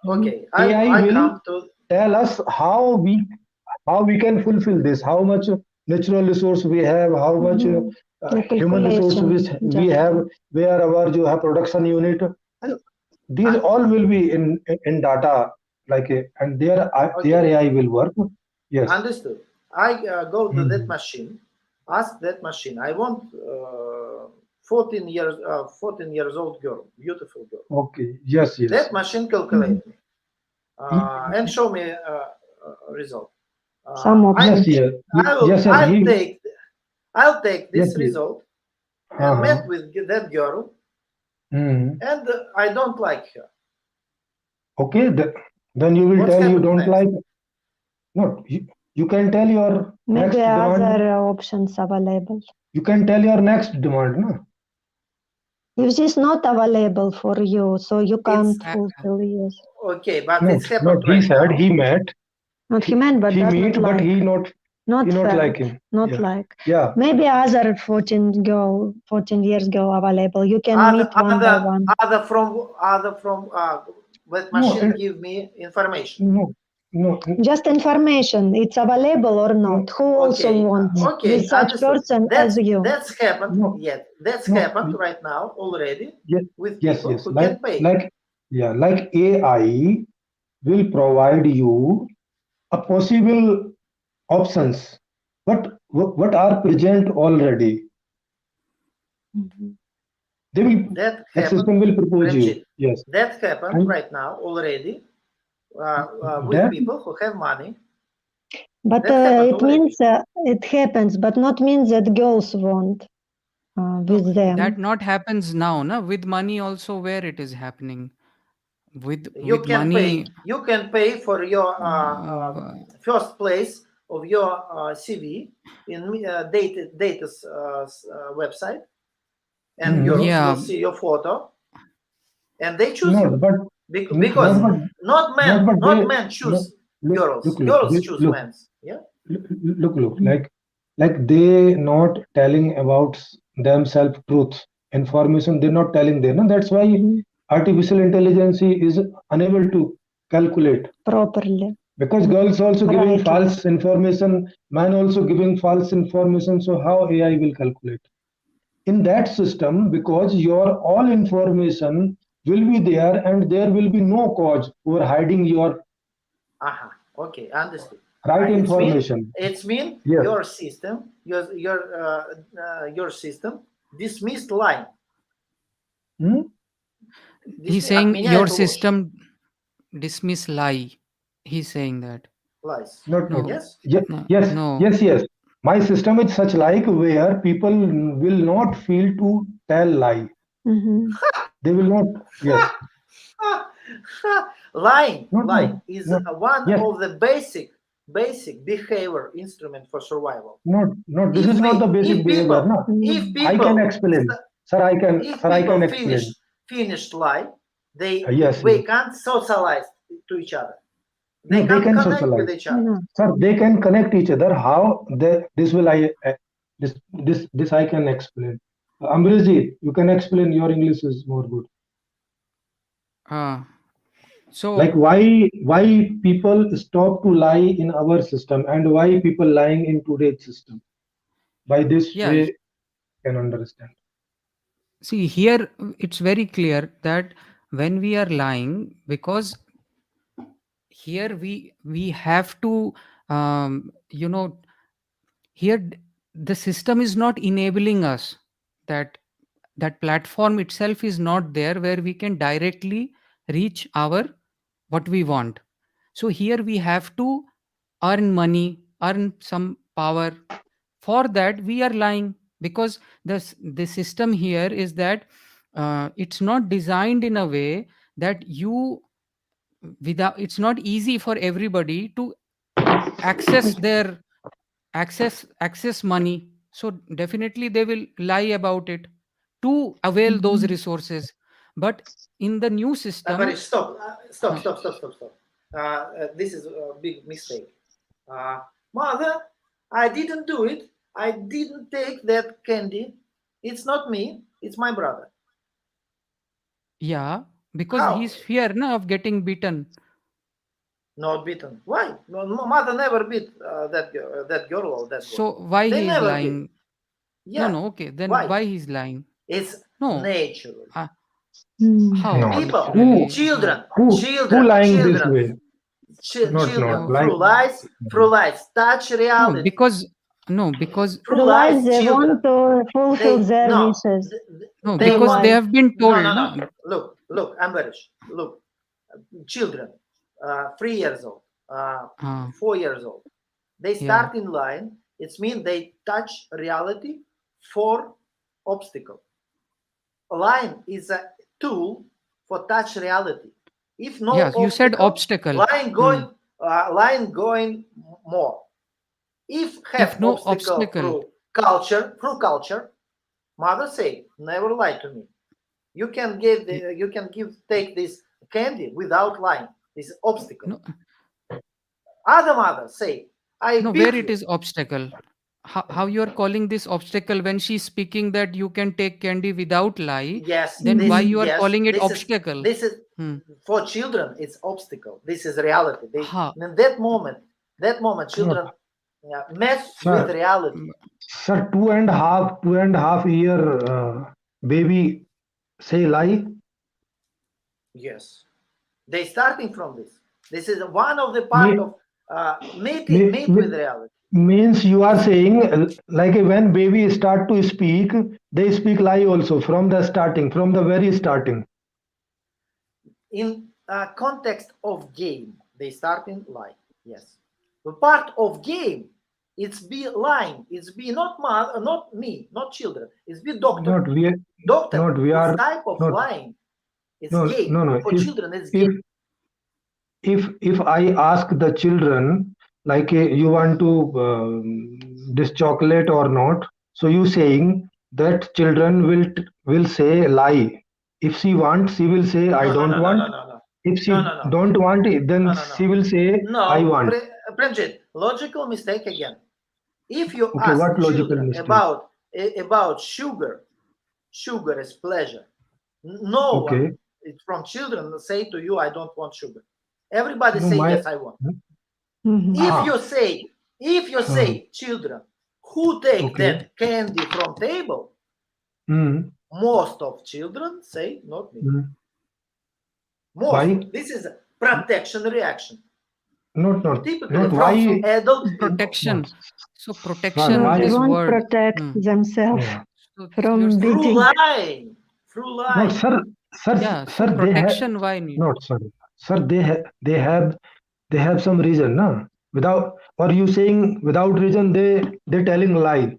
Mhm. Okay. AI I will come to. tell us how we can fulfill this, how much natural resource we have, how much Mhm. The human resource calculation we just. have, where our जो है production unit, and these I, all will be in data, like and their okay. AI will work. Yes. Understood. I go to that Mhm. machine, ask that machine. I want 14 years old girl, beautiful girl. Okay. Yes. That machine calculate me Ye- and show me result. Some Yes. options. Yes. I'll take Yes. this result and Uh-huh. met with that girl, Mhm. and I don't like her. Okay. Then you will What's tell you happened don't next? like. No. You can tell your Maybe next demand. other options available. You can tell your next demand, no? If this is not available for you, so you It's can't fulfill yes. okay, but Not, it's not. happened He right said now. he met. Not human, but He does not meet, but like. he Not not felt. like him. Not Yeah. like. Yeah. Maybe other 14 years ago available. You can meet one by one. Other from that No. machine give me information. No. Just information. It's available or not. No. Who also Okay, wants okay, with such understood. person as you? That's happened. No. Yet that's No. happened right now already Yes. with people Yes. who can pay. Like AI will provide you a possible options. What are present already? Mhm. They will. That That happened, system will propose you. Premjeet. Yes. That happened And right now already with that. people who have money. But That happened it already. means it happens, but not means that girls want No, with them. that not happens now. No, with money also, where it is happening. With You money. can pay for your Uh, first place of your CV in data's website, and Mhm. girls will yeah, see your photo and they choose Not you but because not but not but they not men no, choose girls, look girls they, choose men. Yeah. look like they not telling about themselves truth information, they're not telling them, and that's why Mhm. artificial intelligence is unable to calculate, Properly. because girls also giving Rightly. false information, man also giving false information, so how AI will calculate in that system? Because your all information will be there and there will be no cause for hiding your Okay, understood. right information. It's mean Yes. your system, your system dismissed line. Hmm? he's saying your Отменяет ложь. system dismiss lie. He's saying that. Lies. Not. No, Yes. Yes. no. Yes. My system is such like where people will not feel to tell lie. Mhm. They will not. Yes. Lying Not. is Not. one Yes. of the basic behavior instrument for survival. Not. This is not the basic behavior, no. If I can people, explain, sir. I can. if Sir, I people can explain. finished lie, they Yes. can't socialize to each other. No, they can connect socialize. with each other. Sir, they can connect each other. How this will this I can explain. Ambarish ji, you can explain. Your English is more good. So Like why people stop to lie in our system and why people lying in today's system. By this yeah, way, can understand. see here it's very clear that when we are lying, because here we have to you know, here the system is not enabling us, that that platform itself is not there where we can directly reach our what we want. So here we have to earn money, earn some power. For that we are lying, because the system here is that it's not designed in a way that you, without, it's not easy for everybody to access their access money. So definitely they will lie about it to avail those resources. But in the new system, Stop. huh, This is a big mistake. Mother, I didn't do it. I didn't take that candy. It's not me. It's my brother. yeah, because How? he's fear now of getting beaten. Not beaten. Why? No, mother never beat that girl or that boy. So why They he is never lying? beat. Yeah. No, okay, then Why? why he's lying? It's No, natural. how No. People, naturally? children, Who lying this way? children Not like. through lies, touch No, reality. because no, because Through lies, they children. want to fulfill their No, wishes. no, they because want. they have been No, told. no, No, no. Look, Ambarish. Look, children, 3 years old, 4 years old. They start in line. It means they touch reality for obstacle. Line is a tool for touch reality. If no yes, you said obstacle, obstacle. line going more. If have If no obstacle obstacle, through culture, mother say, never lie to me. You can take this candy without lying. This obstacle. no, Other mother say, I no, beat where it you. is obstacle? How you are calling this obstacle when she's speaking that you can take candy without lie? Yes, Then why you are yes, calling it this obstacle? is for children. It's obstacle. This is reality. Ha, In that moment, children mess Sir, with reality. sir, 2.5 year baby say lie. Yes, they starting from this. This is one of the part Me, of meet me, with me, reality. means you are saying like when baby start to speak, they speak lie also from the starting, from the very starting. In context of game, they start in lie. Yes, the part of game, it's be lying. It's be not me, not children. It's be doctor. Not we, Doctor. not we It's are type of not. lying. It's No, game no. for children. It's If game. if I ask the children like you want to this chocolate or not, so you saying that children will say lie. If she wants, she will say I don't want. No. If she No. don't want it, then she will say I No, want. Premjeet, logical mistake again. If you Okay, ask what logical children mistake? about sugar is pleasure. No one Okay. from children say to you, I don't want sugar. Everybody No, say my. yes, I want. If Ah, you say children who take okay. that candy from table, most of children say not me. Most. Why? This is a protection reaction. Typically Not from why. adult people. protection. So Sir, protection, why? They this won't word. protect themselves Yeah. So from you're saying, beating. Through No, lying. yeah. So sir, they have protection, why need? not, sir, they have some reason, na? Without, or you saying without reason they telling lie.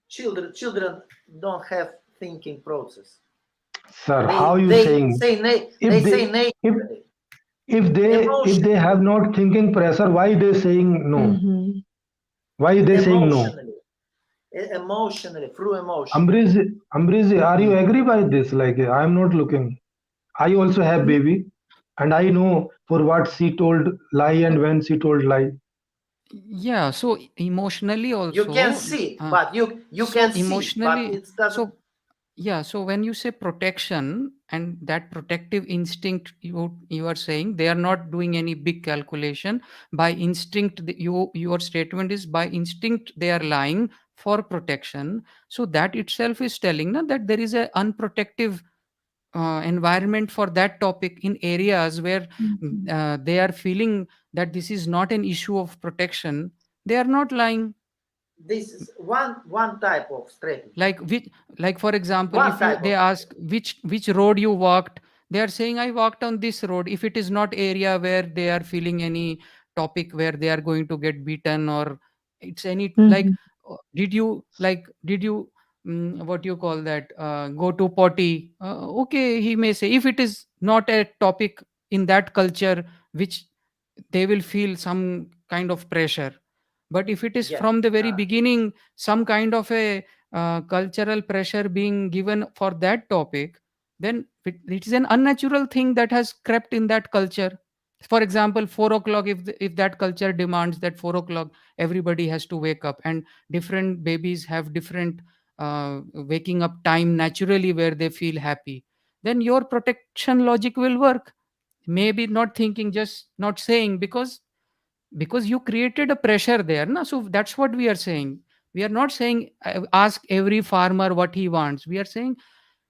Children don't have thinking process. Sir, how you saying? They If say they naturally. if they have not thinking pressure, why they saying no? Mhm. Why they saying no? Emotionally, through emotion. Ambriz, are you agree by this? Like I am not looking. I also have baby, and I know for what she told lie and when she told lie. Yeah, so emotionally You can also, see, but you so can see, but emotionally, it doesn't. so yeah, so when you say protection and that protective instinct, you are saying they are not doing any big calculation by instinct. Your statement is by instinct they are lying for protection. So that itself is telling na, that there is a unprotective environment for that topic in areas where Mhm. they are feeling that this is not an issue of protection. They are not lying. This is one type of strategy. Like which, like for example, One if you type they of ask which road you walked, they are saying I walked on this road. If it is not area where they are feeling any topic where they are going to get beaten, or it's any like Mhm. did you what you call that, go to potty, okay, he may say, if it is not a topic in that culture which they will feel some kind of pressure. But if it is yes. from the very beginning some kind of a cultural pressure being given for that topic, then it is an unnatural thing that has crept in that culture. For example, 4 o'clock, if that culture demands that 4 o'clock everybody has to wake up, and different babies have different waking up time naturally where they feel happy, then your protection logic will work. Maybe not thinking, just not saying, because you created a pressure there na. So that's what we are saying. We are not saying ask every farmer what he wants. We are saying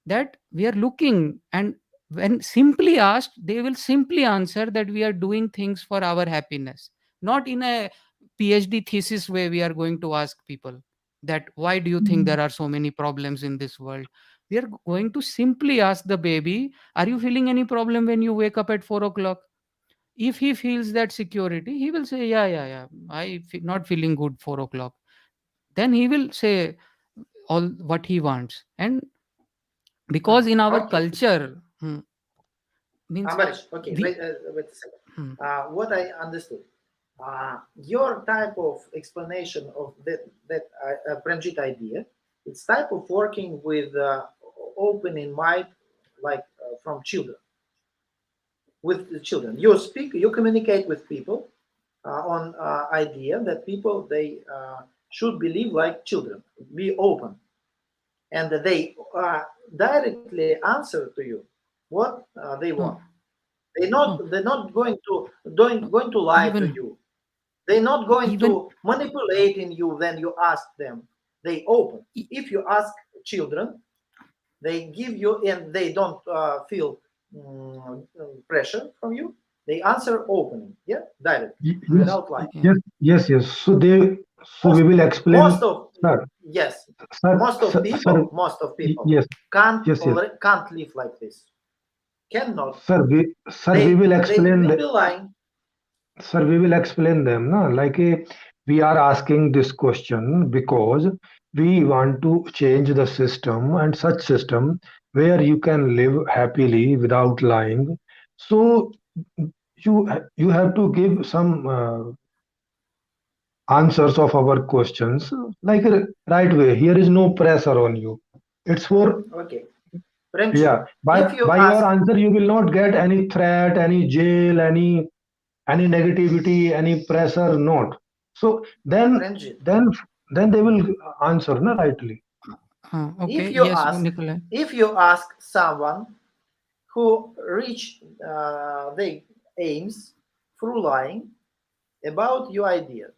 that we are looking, and when simply asked they will simply answer that we are doing things for our happiness. Not in a PhD thesis way we are going to ask people that why do you think Mhm. there are so many problems in this world. We are going to simply ask the baby, are you feeling any problem when you wake up at 4 o'clock? If he feels that security, he will say, yeah, not feeling good 4 o'clock. Then he will say all what he wants. And because in our Okay, culture, means Ambarish. Okay, we, wait a second. hmm, What I understood, your type of explanation of that Premjeet idea, it's type of working with opening mind, like from children. With the children, you speak, you communicate with people on idea that people they should believe like children, be open, and they directly answer to you what they want. no, no, They're not going to lie to even, you. They're not going even, to manipulate in you when you ask them. They open. e- If you ask children, they give you and they don't feel pressure from you. They answer openly, yeah, direct, Yes, without lying. yeah, yes. So we Most will most explain, of sir, yes, sir, sir, most of people yes, yes. can't live like this. Cannot. Sir, we will They explain will the, be lying. sir, we will explain them. No? Like we are asking this question because we want to change the system and such system where you can live happily without lying. So you have to give some answers of our questions like right way. Here is no pressure on you. It's for Okay, Premjit, yeah. By if you by your ask answer, you will not get any threat, any jail, any negativity, any pressure. Not so. Premjit, Then then they will answer no rightly. okay, if you yes, ask Nikolai. if you ask someone who reach their aims through lying about your idea,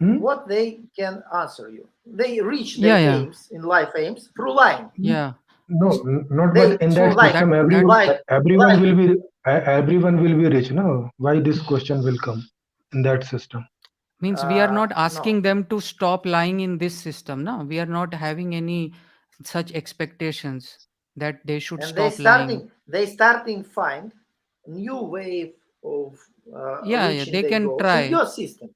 Hmm? what they can answer you? They reach their Yeah, yeah, aims in life aims through lying. yeah. No, not but They in through that like system, like everyone like will be everyone will be rich. No, why this question will come in that system? Means we are not no. asking them to stop lying in this system. No, we are not having any such expectations that they should And stop lying. they starting find new way of Yeah, reaching they their can goals in try. your system.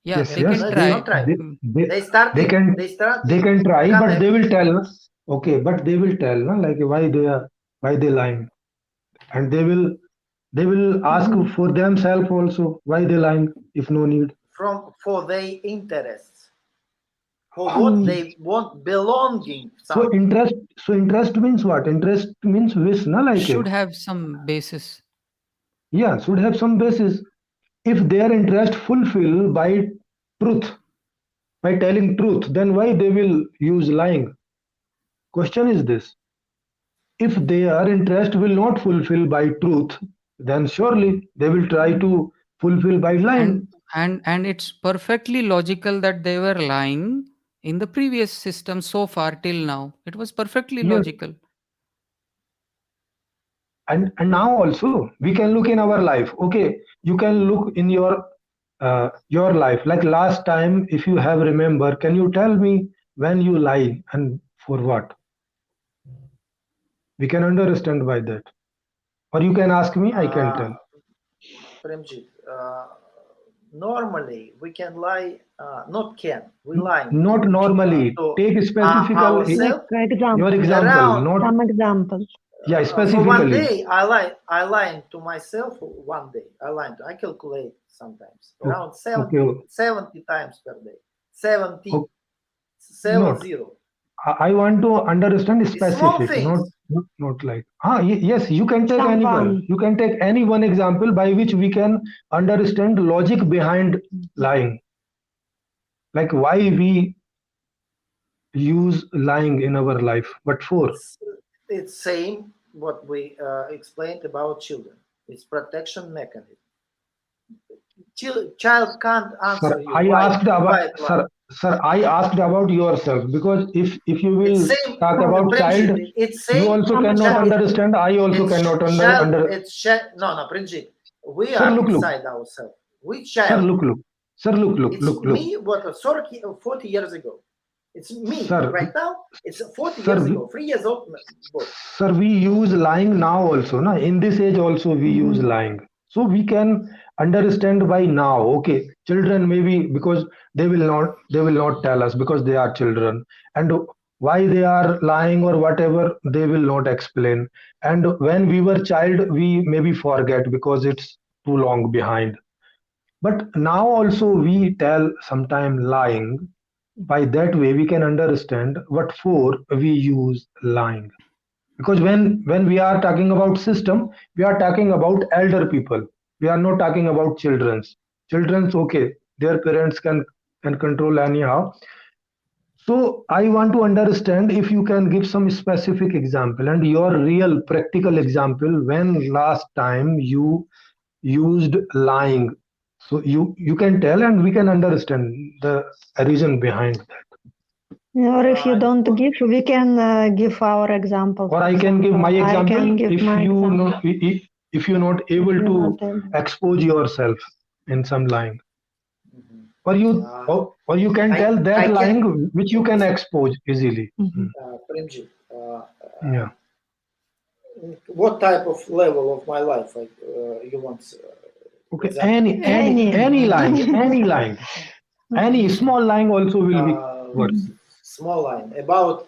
Yeah, Yes, they No, yes, can no, it's they not try. right. they they, They they starting can they they starting can try, but they connect. will tell. Okay, but they will tell, no, like why they lying, and they will ask for themselves also why they lying if no need. For their interests, for what they want, belonging So something. interest means what? Interest means wish, na, like Should have some basis. yeah, should have some basis. If their interest fulfill by truth, by telling truth, then why they will use lying? Question is this: if their interest will not fulfill by truth, then surely they will try to fulfill by lying. And it's perfectly logical that they were lying in the previous system so far till now. It was perfectly Yes, logical. and now also we can look in our life. Okay, you can look in your life. Like last time, if you have remember, can you tell me when you lie and for what? We can understand by that. Or you can ask me, I can tell. Premjeet, normally we can lie, not can, we lying Not normally. to Take specific ourselves Like example, your example, around. not some examples. yeah, For one specifically. day, I lied to myself. One day, I calculate sometimes around Okay, 70 times per day. 70, okay. 70. Not. I want to understand It's small specific, things. not like. Yes, you can take any one. Someone. You can take any one example by which we can understand logic behind lying. Like why we use lying in our life. What for? It's same what we explained about children. It's protection mechanism. Child can't answer Sir, you I why asked about it lies. sir, I asked about yourself because if you will It's same, talk about child, Premjeet. It's you same. also How much cannot time? understand. I also cannot under. No, Premjeet. We Sir, are look. inside ourselves. We Sir, child. look. Sir, It's look. me. What 40 years ago. It's me Sir, right now. It's 40 sir, years ago. 3 years old boy. sir, we use lying now also. Na? In this age also we use lying. So we can understand by now. Okay, children maybe because they will not tell us because they are children. And why they are lying or whatever, they will not explain. And when we were child, we maybe forget because it's too long behind. But now also we tell sometime lying. By that way, we can understand what for we use lying. Because when we are talking about system, we are talking about elder people. We are not talking about children's. Children's okay, their parents can control anyhow. So I want to understand if you can give some specific example and your real practical example when last time you used lying. So you can tell and we can understand the reason behind that. Or if you Uh, don't give, we can give our example. Or for I can give my example. I example can give if my you example. know if you're not able You're to not able. expose yourself in some lying, or you can I tell that can. lying which you can expose easily. Premjeet, Yeah. what type of level of my life you want Okay. example? Any lying, any small lying also will be worse. Small line about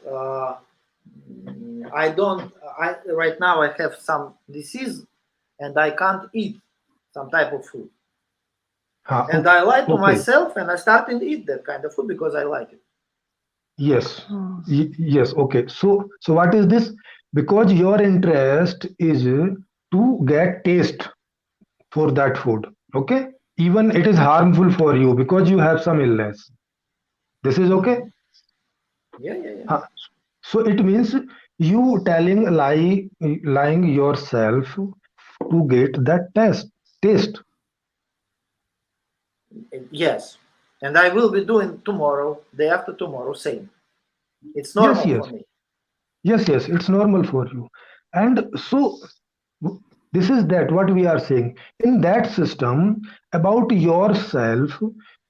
I don't. I right now I have some disease and I can't eat some type of food. And I lie to Okay. myself and I start to eat that kind of food because I like it. Yes. Yes. Okay. So what is this? Because your interest is to get taste for that food. Okay. Even it is harmful for you because you have some illness. This is okay. Yeah. Huh. So it means you lying yourself to get that taste. Yes. And I will be doing tomorrow, day after tomorrow, same. It's Yes, normal for yes, me. yes. It's normal for you. And so this is that what we are saying. In that system, about yourself,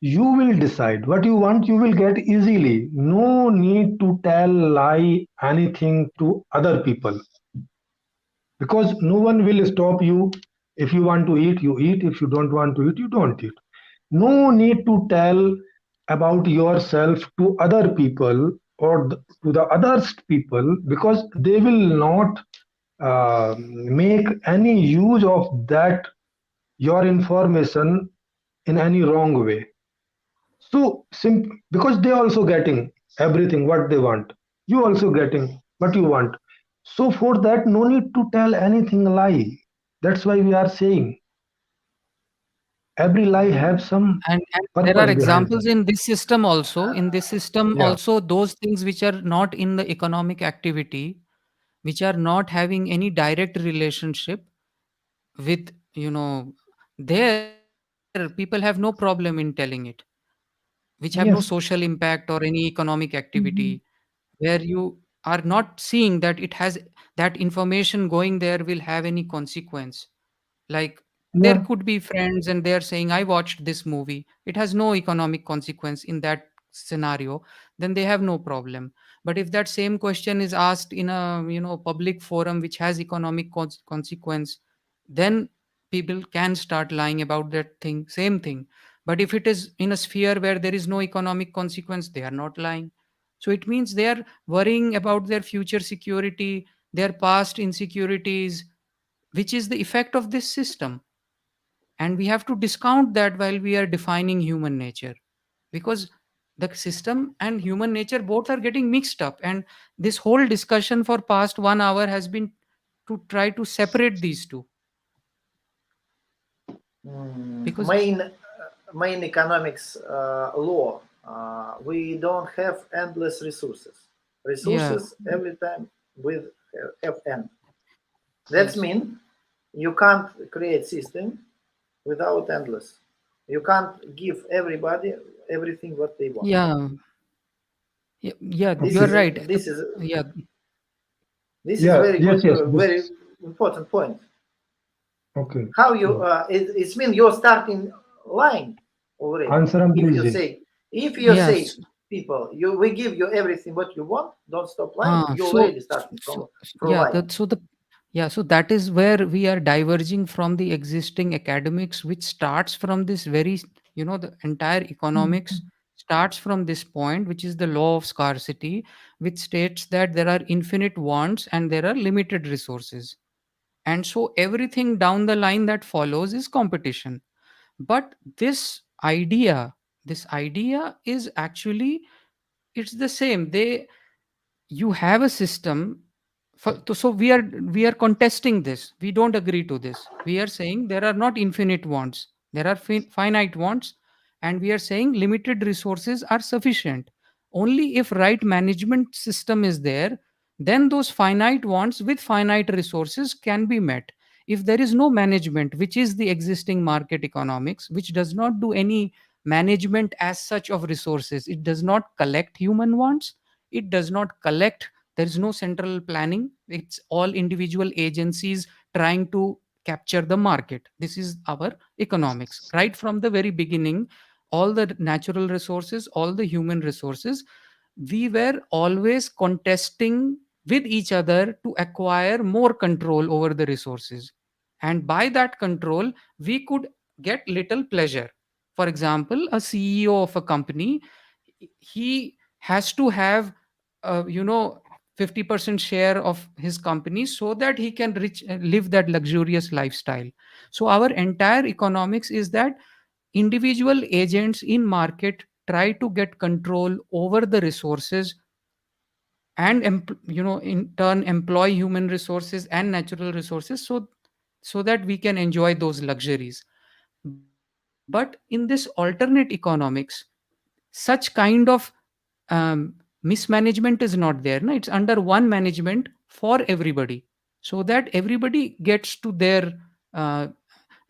you will decide what you want, you will get easily. No need to tell lie anything to other people because no one will stop you. If you want to eat, you eat. If you don't want to eat, you don't eat. No need to tell about yourself to other people or to the others people, because they will not make any use of that your information in any wrong way. So because they also getting everything what they want, you also getting what you want. So for that, no need to tell anything lie. That's why we are saying every lie have some And there are purpose behind examples them. in this system also. In this system Yeah. also, those things which are not in the economic activity, which are not having any direct relationship with, there people have no problem in telling it, which have no social Yes. impact or any economic activity, Mhm. where you are not seeing that it has, that information going there will have any consequence. Like, there Yeah. could be friends and they're saying, I watched this movie, it has no economic consequence in that scenario, then they have no problem. But if that same question is asked in a, public forum which has economic consequence, then people can start lying about that thing, same thing. But if it is in a sphere where there is no economic consequence, they are not lying. So it means they are worrying about their future security, their past insecurities, which is the effect of this system. And we have to discount that while we are defining human nature, because the system and human nature both are getting mixed up. And this whole discussion for past 1 hour has been to try to separate these two, because Main economics law. We don't have endless resources. yeah, Resources every time with have end. That's yes, mean you can't create system without endless. You can't give everybody everything what they want. yeah, yeah, yeah, This you are Okay. is right. this is Yeah, this is Yeah. very Yes. good, Yes. very This. important point. Okay. How you Yeah. it's mean you're starting line already. Answer and If you please. say if you say yes. people we give you everything what you want, don't stop lying, you're So, already starting from yeah, lying. so that is where we are diverging from the existing academics, which starts from this very, the entire economics Mhm. starts from this point, which is the law of scarcity, which states that there are infinite wants and there are limited resources. And so everything down the line that follows is competition. But this idea is actually, it's the same. You have a system so we are contesting this, we don't agree to this. We are saying there are not infinite wants, there are finite wants, and we are saying limited resources are sufficient. Only if right management system is there, then those finite wants with finite resources can be met. If there is no management, which is the existing market economics, which does not do any management as such of resources, it does not collect human wants, it does not collect, there is no central planning, it's all individual agencies trying to capture the market. This is our economics right from the very beginning. All the natural resources, all the human resources, we were always contesting with each other to acquire more control over the resources, and by that control we could get little pleasure. For example, a CEO of a company, he has to have 50% share of his company so that he can live that luxurious lifestyle. So our entire economics is that individual agents in market try to get control over the resources, and in turn employ human resources and natural resources, so that we can enjoy those luxuries. But in this alternate economics, such kind of mismanagement is not there. No, it's under one management for everybody, so that everybody gets to their uh,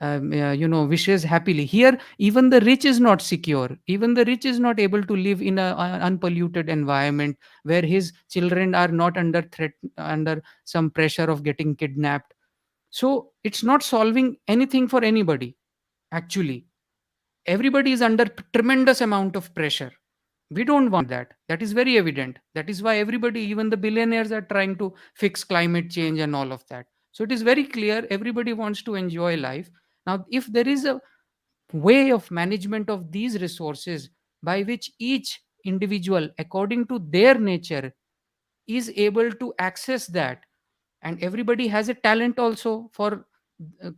wishes happily. Here even the rich is not secure, even the rich is not able to live in a unpolluted environment where his children are not under threat, under some pressure of getting kidnapped. So it's not solving anything for anybody, actually. Everybody is under tremendous amount of pressure. We don't want that. That is very evident. That is why everybody, even the billionaires, are trying to fix climate change and all of that. So it is very clear everybody wants to enjoy life. Now, if there is a way of management of these resources by which each individual according to their nature is able to access that, and everybody has a talent also for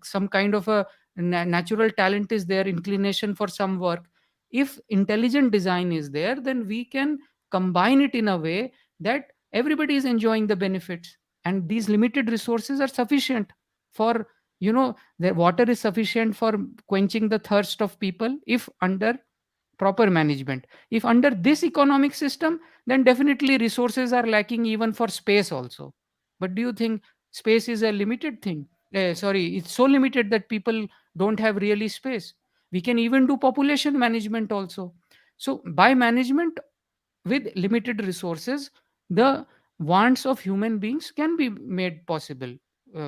some kind of a natural talent is there, inclination for some work. If intelligent design is there, then we can combine it in a way that everybody is enjoying the benefits, and these limited resources are sufficient for, the water is sufficient for quenching the thirst of people if under proper management. If under this economic system, then definitely resources are lacking even for space also. But do you think space is a limited thing? Sorry, it's so limited that people don't have really space. We can even do population management also. So by management with limited resources, the wants of human beings can be made possible,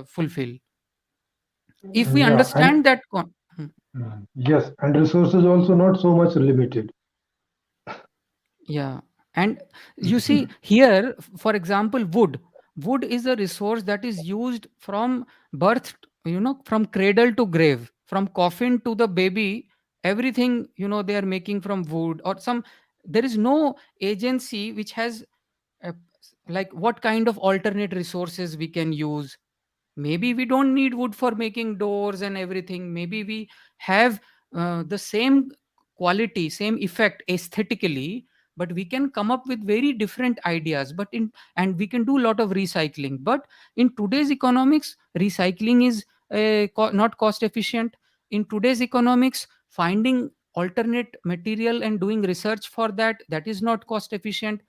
fulfill, if we Yeah, and understand that yes, and resources also not so much limited. Yeah. And you see here, for example, wood is a resource that is used from birth, from cradle to grave, from coffin to the baby. Everything, they are making from wood or some. There is no agency which has, uh, like, what kind of alternate resources we can use. Maybe we don't need wood for making doors and everything. Maybe we have the same quality, same effect aesthetically, but we can come up with very different ideas. And we can do a lot of recycling. But in today's economics, recycling is not cost efficient. In today's economics, finding alternate material and doing research for that is not cost efficient.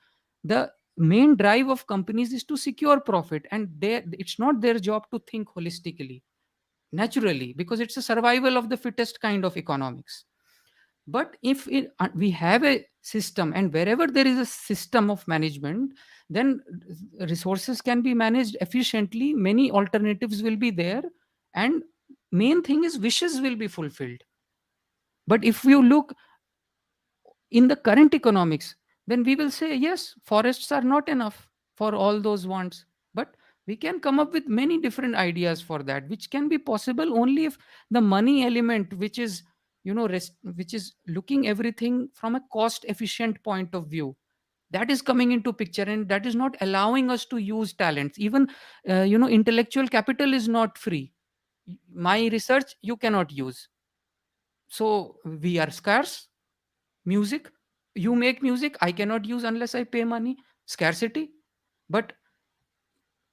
The main drive of companies is to secure profit, and it's not their job to think holistically, naturally, because it's a survival of the fittest kind of economics. But if we have a system, and wherever there is a system of management, then resources can be managed efficiently, many alternatives will be there, and main thing is wishes will be fulfilled. But if you look in the current economics, then we will say, yes, forests are not enough for all those wants. But we can come up with many different ideas for that, which can be possible only if the money element, which is, which is looking everything from a cost efficient point of view, that is coming into picture, and that is not allowing us to use talents. Even, intellectual capital is not free. My research you cannot use, so we are scarce. Music, you make music, I cannot use unless I pay money. Scarcity. But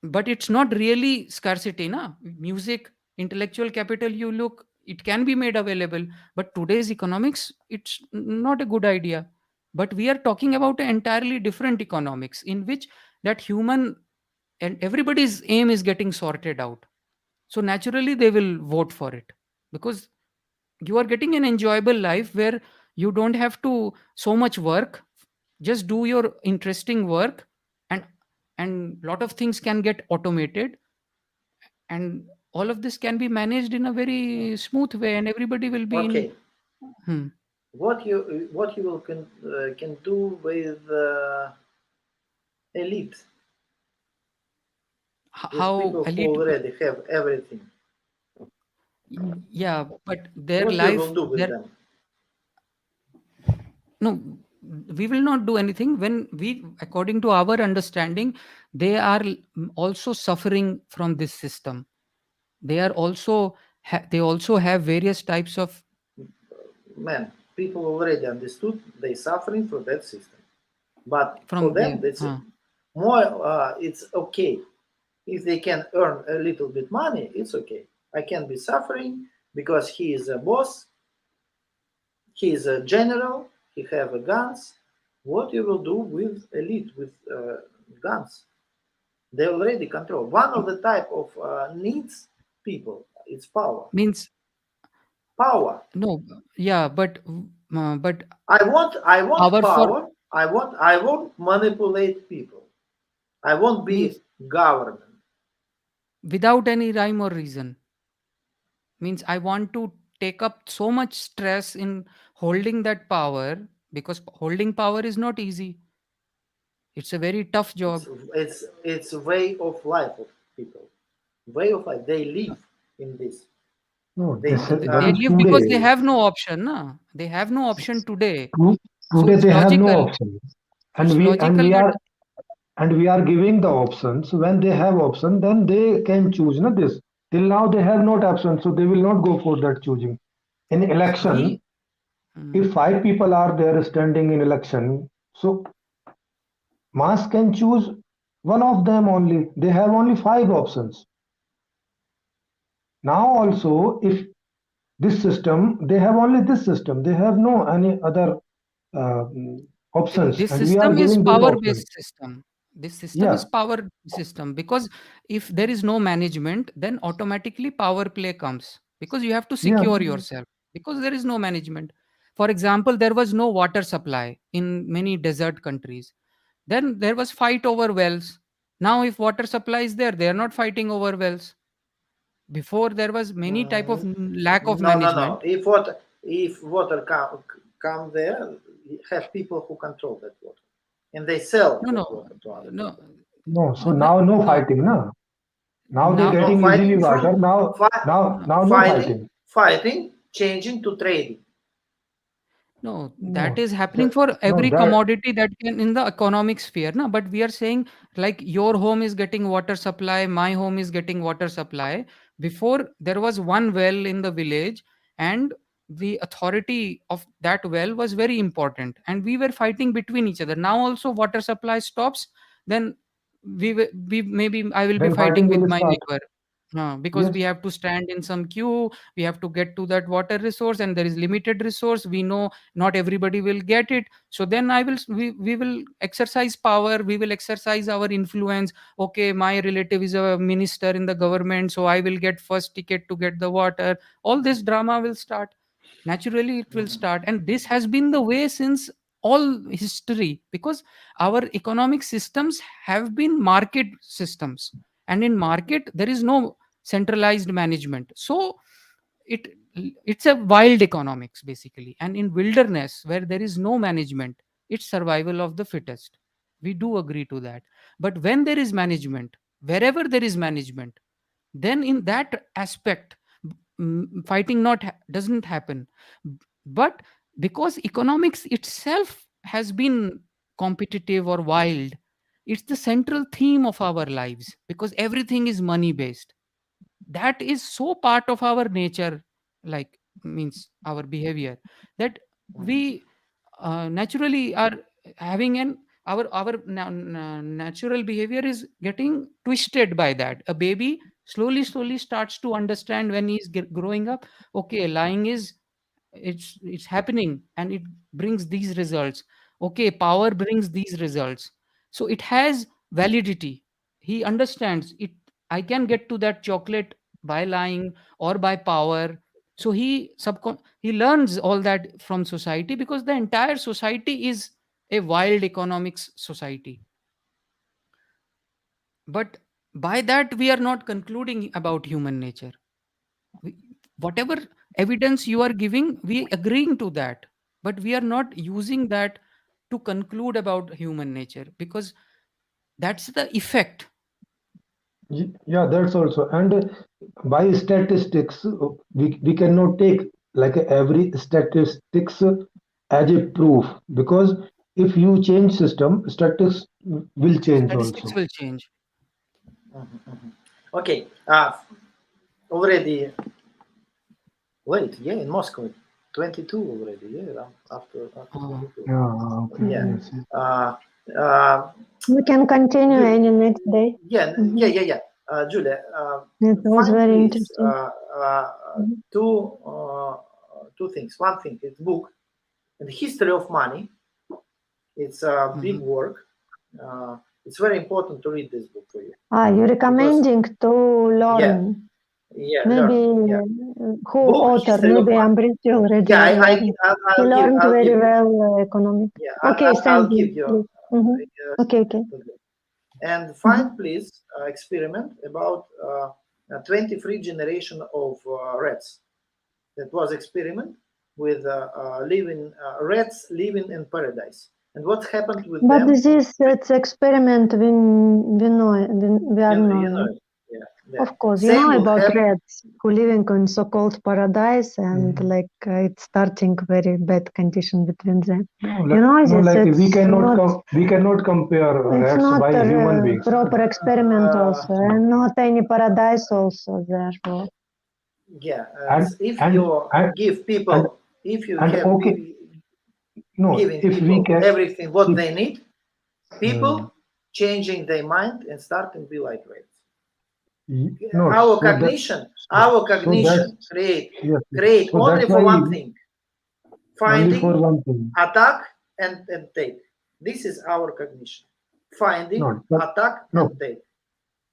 but it's not really scarcity, na. Music, intellectual capital, you look, it can be made available. But today's economics, it's not a good idea. But we are talking about an entirely different economics, in which that human and everybody's aim is getting sorted out. So naturally they will vote for it, because you are getting an enjoyable life where you don't have to so much work. Just do your interesting work, and lot of things can get automated, and all of this can be managed in a very smooth way, and everybody will be in. Okay. What you will can do with elite, with How people who elite. already have everything? Yeah, but their What you will life, do with their, them? no, we will not do anything. When we, according to our understanding, they are also suffering from this system. They are also they also have various types of. Man, people already understood they suffering from that system. But for From them, it's more. It's okay if they can earn a little bit money. It's okay. I can be suffering because he is a boss. He is a general. He have a guns. What you will do with elite with guns? They already control. One of the type of needs people. It's power. Means, Power. no, yeah, but I want power for, power. I won't manipulate people. I won't be means, government. without any rhyme or reason. Means I want to take up so much stress in holding that power, because holding power is not easy. It's a very tough It's job. it's it's a way of life of people. Way of life. They live in this. No, They this They that they is live because they today. have no option, na? They have no option today. To- Today it's they have no logical. option, It's and logical that we are giving the options. When they have option, then they can choose. Not this. Till now they have not option, so they will not go for that choosing. In election, we. Mm, if 5 people are there standing in election, so mass can choose one of them only. They have only 5 options. Now also, if this system, they have only this system. They have no any other uh, options, this and we are system is giving those power options. based system. This system is Yeah, power system, because if there is no management, then automatically power play comes, because you have to yeah. secure yourself, because there is no management. For example, there was no water supply in many desert countries, then there was fight over wells. Now if water supply is there, they are not fighting over wells. Before there was many type of lack of No, no, no. management. If water come there, you have people who control that water, and they sell No, no, that water to other no, people. No, so no, now no no. fighting, no. Now they Now, No getting easily fighting water. from Now, fi- no, no fighting, fighting. fighting, changing to trading. no, that No, is happening that, for no every that. commodity that can in the economic sphere. No, but we are saying like your home is getting water supply, my home is getting water supply. Before there was one well in the village, and the authority of that well was very important, and we were fighting between each other. Now also water supply stops, then we maybe I will be Then fighting fighting with will my start. neighbor. Because we Yes. have to stand in some queue, we have to get to that water resource, and there is limited resource. We know not everybody will get it, so then we will exercise power, we will exercise our influence. Okay, my relative is a minister in the government, so I will get first ticket to get the water. All this drama will start. Naturally it will Mhm. start, and this has been the way since all history, because our economic systems have been market systems, and in market there is no centralized management. So it it's a wild economics basically, and in wilderness where there is no management, it's survival of the fittest. We do agree to that. But when there is management, wherever there is management, then in that aspect, fighting not doesn't happen. But because economics itself has been competitive or wild, it's the central theme of our lives, because everything is money based. That is so part of our nature, like means our behavior, that Mhm. we naturally are having an our natural behavior is getting twisted by that. A baby slowly starts to understand when he's growing up. Okay, lying is, it's happening, and it brings these results. Okay, power brings these results, so it has validity. He understands it. I can get to that chocolate by lying or by power. So he learns all that from society, because the entire society is a wild economics society. But by that we are not concluding about human nature. we, Whatever evidence you are giving, we agreeing to that, but we are not using that to conclude about human nature, because that's the effect. Yeah, that's also. And by statistics, we cannot take like every statistics as a proof, because if you change system, statistics will change Statistics also. will change. Mhm, mhm. Okay. Already late. Yeah, in Moscow, 22 already. Yeah, after uh, 22. Yeah, okay, Yeah. Mhm. yes, yes. Uh, We can continue Ju- any next day. Mhm. yeah. Julia, It was find very please interesting. Mhm. two things. One thing is book, The History of Money. It's a big mhm. work. It's very important to read this book for you You're because recommending to yeah, learn. learn. Maybe Yeah, who book author? History of Maybe Money. Ambarish already Yeah, learned. He learned I'll very give you. well economic. Yeah, Okay, I'll send me, give you. please. Mhm. Okay, okay. And Mhm. find please experiment about 23 generation of rats. That was experiment with living rats living in paradise. And what happened with But them? this it's experiment we know we are You know knowing. it. Yeah. that. Of course, you Same know will about happen- rats who living in so-called paradise and Mhm. like it's starting very bad condition between them. No, You know no, this, like it's we cannot compare it's rats not by a human beings. proper experiment Uh, also, and not any paradise also there. Yeah, And if and you and give people, if you and have okay, no, giving if we people can, everything what if, they need, people changing their mind and starting to be like rats. no, Our so that cognition, so that's create yes, create so only that's for why one thing: only for finding, one thing. attack, and take. This is our cognition: finding, Not but attack, no, and take.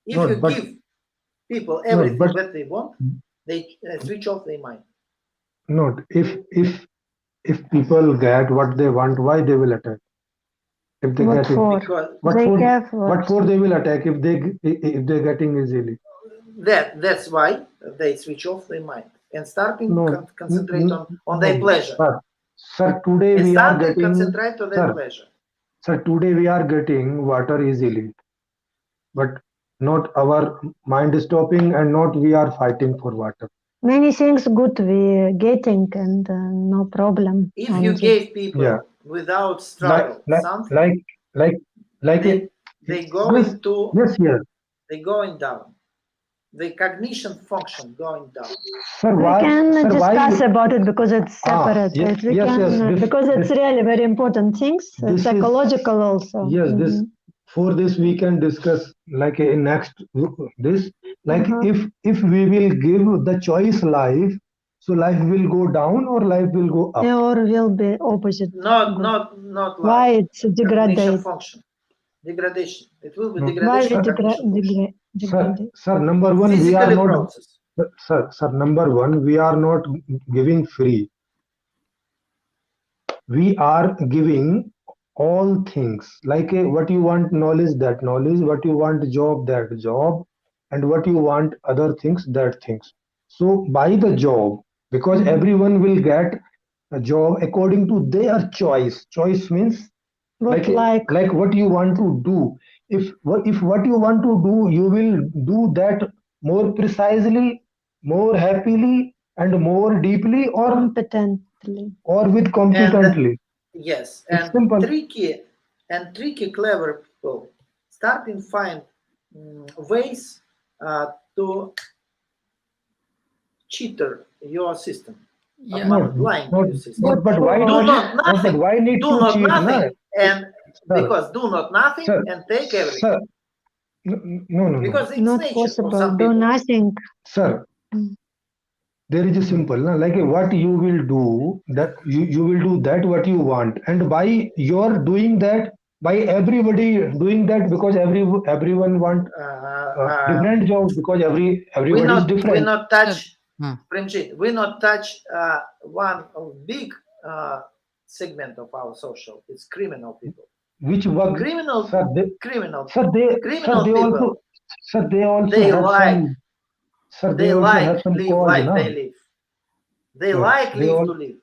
If you not but give people not everything but that they want, they switch off their mind. not if people get what they want, why they will attack? If they What get it, for? Because what They for? have What for they will attack if they're getting easily? that's why they switch off their mind and starting No, concentrate on their no, pleasure. sir. Today And we are starting getting, concentrate on their sir, pleasure. sir. Today we are getting water easily, but not our mind is stopping, and not we are fighting for water. many things good we getting and no problem If on you this. gave people Yeah, without like struggle like something, like like like they a, they yes, going to yes. they going down. The cognition function going down. Sir, We why, can sir, discuss why? about it because it's separate. Yes, We yes, yes. can because it's really very important things. This is Psychological also. yes. This Mhm. for this we can discuss like in next this like Uh-huh. if we will give the choice life, so life will go down or life will go up. Or will be opposite. Not Good. like Why it's cognition degraded? function. Degradation. It will be No, Why degradation we of cognition function. degrade? sir. Number one, we are Physically not. process. Sir. Number one, we are not giving free. We are giving all things like what you want knowledge, that knowledge, what you want job, that job, and what you want other things, that things. So buy the job, because everyone will get a job according to their choice means What like what you want to do. If what you want to do, you will do that more precisely, more happily, and more deeply, competently? or with And competently. yes, It's simple. tricky, clever people starting find ways to cheater your system. Yeah. Not, Lying to not, your system. not, but why Do not? not Not, but nothing. why need Do to not cheat, na? nothing, and Sir, because do not nothing sir, and take everything. sir, no. Because it's Not nature of possible. some Do people. nothing. Sir, there is a simple, na? Like what you will do, that you will do that what you want, and by your doing that, by everybody doing that, because everyone want different jobs, because everybody is We different. not touch Hmm. Premjeet, we not touch one of big segment of our social. It's criminal people. Which work, Criminal, sir? criminal, Sir, criminal they also, people. sir, they also They have like, some. Sir, they also have some live cause, life na? they live. They Sir, like they live all, to live.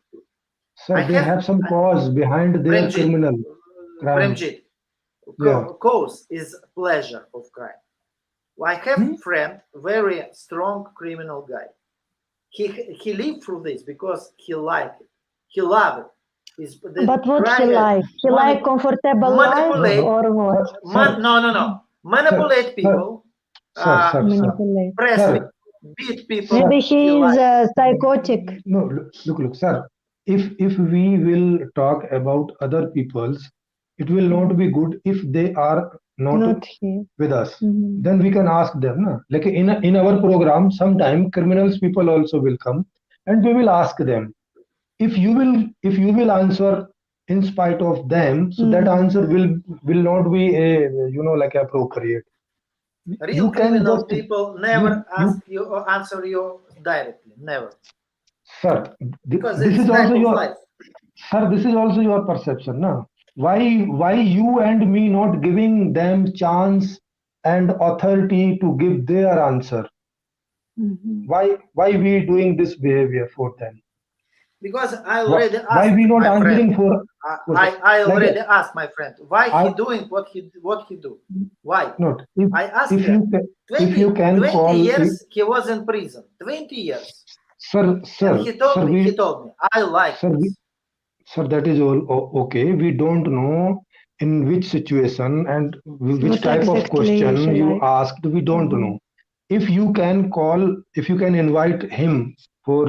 sir, they have some cause behind their Premjeet, criminal crime. Premjeet, Yeah. cause is pleasure of crime. I have Hmm? friend, very strong criminal guy. He lived through this because he liked it. He loved it. But what he like? He like comfortable life manipulate. or what? No. Manipulate people. Manipulate. Press Sir, people, beat people. Maybe he is psychotic. no, look, sir. If we will talk about other people's, it will not be good if they are not Not he. with us. Mhm. Then we can ask them, na? Like in our program, sometime criminals people also will come, and we will ask them. If you will answer in spite of them, so that answer will not be a like appropriate. Real You can criminal just people never you ask you or answer you directly. Never. sir, Because this it's is type also of your, life. sir, this is also your perception, na? Why you and me not giving them chance and authority to give their answer? Mhm. Why we doing this behavior for them? Because I already asked why we not my answering friend. for I already asked my friend why I- he doing what he do. Why? not I asked if him. if you can 20 call years he was in prison. 20 years. sir And he told me, I like sir, this. sir, that is all okay. We don't know in which situation and which What type of exactly question he you like. asked. We don't know. If you can call, if you can invite him for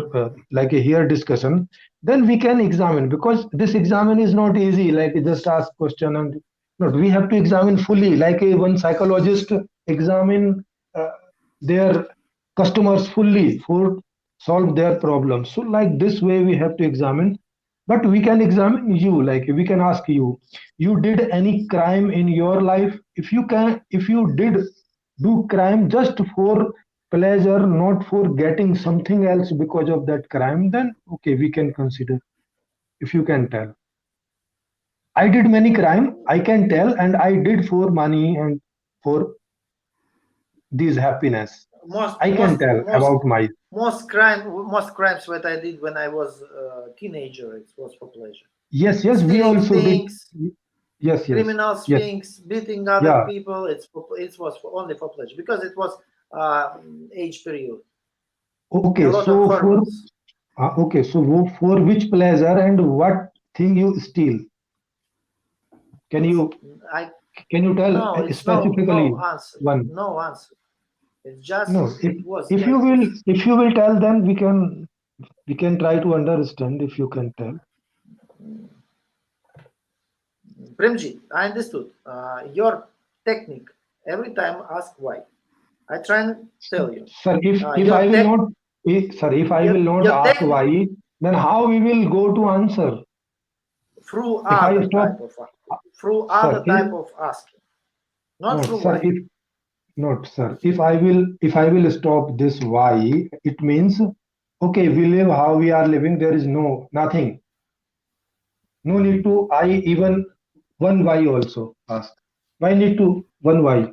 like a here discussion, then we can examine, because this examine is not easy. Like just ask question and no, we have to examine fully. Like one psychologist examine their customers fully for solve their problems. So like this way we have to examine, but we can examine you, like we can ask you, you did any crime in your life? If you can, if you did do crime just for pleasure, not for getting something else because of that crime, then okay, we can consider. If you can tell, I did many crime, I can tell, and I did for money and for this happiness. I can tell about my most crimes that I did when I was a teenager, it was for pleasure. yes, we Stealing also things, did. Yes, criminal yes, things, beating other people. It was only for pleasure because it was age period. Okay, A lot so of hormones. okay, so for which pleasure and what thing you steal? Can you tell No, it's specifically no answer. one? No answer. It's just No, it was if you like will this. if you will tell, then we can try to understand if you can tell. Premjeet, I understood. Your technique every time ask why. I try and tell you. Sir, if I will not if I will not ask why, then how we will go to answer? Through If I other stop, type of through sir, other type of asking, not through sir, why. not sir. If I will stop this why, it means okay, we live how we are living. There is nothing. No need to I even one why also ask. Why need to one why?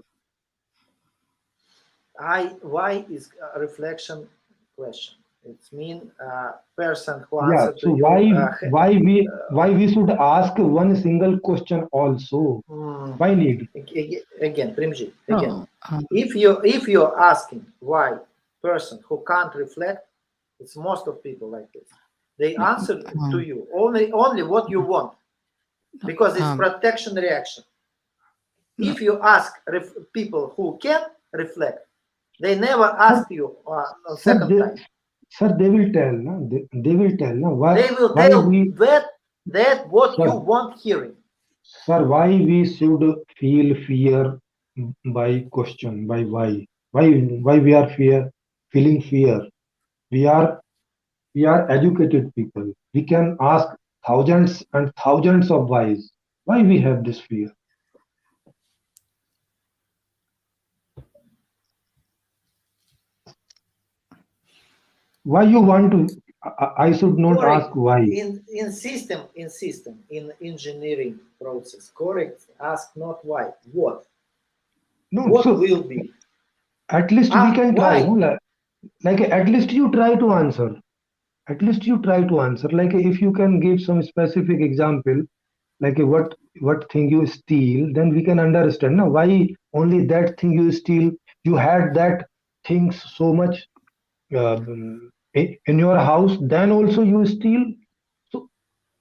Why is a reflection question. It's mean person who Yeah. answer to So you. why we should ask one single question also? Why need? Again, Premjeet, again. If you're asking why person who can't reflect, it's most of people like this. They answer to you only what you want, because it's protection reaction. If you ask people who can reflect, they never ask you a second time. Sir, they will tell, no? They will tell, no? They will tell that what you want hearing. Sir, why we should feel fear by question, by why? Why we are feeling fear? We are educated people. We can ask thousands and thousands of whys. Why we have this fear? Why you want to? I should not ask why. In system, in engineering process, correct? Ask not why. What? No, what so will be? At least we can try. Why? No? Like at least you try to answer. At least you try to answer. Like if you can give some specific example, like what thing you steal, then we can understand. No, why only that thing you steal? You had that things so much in your house, then also you steal. So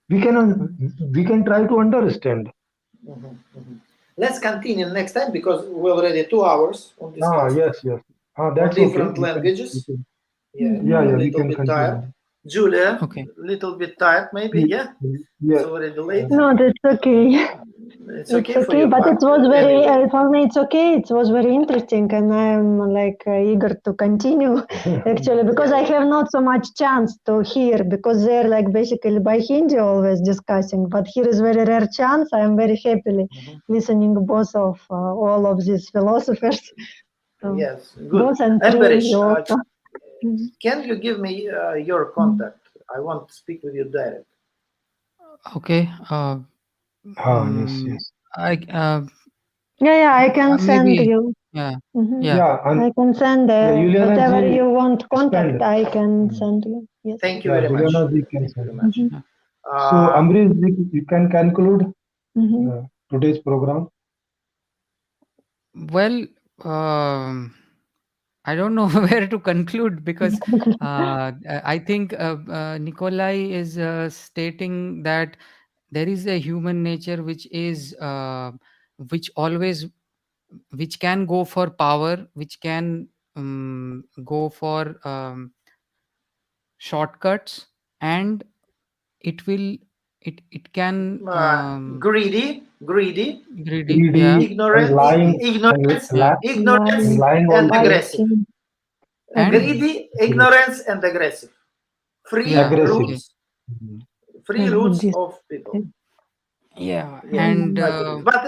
we can try to understand. Let's continue next time, because we're already 2 hours on discuss. Yes. That's on different okay. languages. Yeah, a we little can bit continue. tired. Julia, Okay. little bit tired, maybe. Yeah, it's already late. No, that's okay. It's okay for you, but it was very anyway. for me. It's okay. It was very interesting, and I'm like eager to continue actually, because I have not so much chance to hear, because they're like basically by Hindi always discussing. But here is very rare chance. I am very happily listening both of all of these philosophers. Yes, good. Both and Ambarish, also. can you give me your contact? I want to speak with you direct. Okay. Yes. I Yeah, I can send maybe you. Yeah. Mhm. Yeah. Yeah, and I can send Juliana whatever ji, you want contact. expand. I can Mm. send you. Yes. Thank you Yeah, very much. Juliana ji can Thank you very send. much. Mhm. So Ambarish ji, you can conclude Mhm. today's program. Well, I don't know where to conclude because I think Nikolai is stating that there is a human nature which always which can go for power, which can go for shortcuts, and it will it can Greedy, greedy. Yeah. Greedy and lying and ignorance Lying, lying and also. aggressive. fighting, And Greedy, ignorance, and aggressive. Free yeah. Aggressive. Okay. roots, Mm. free and roots this. of people. Yeah. Yes, And Mhm. I believe. But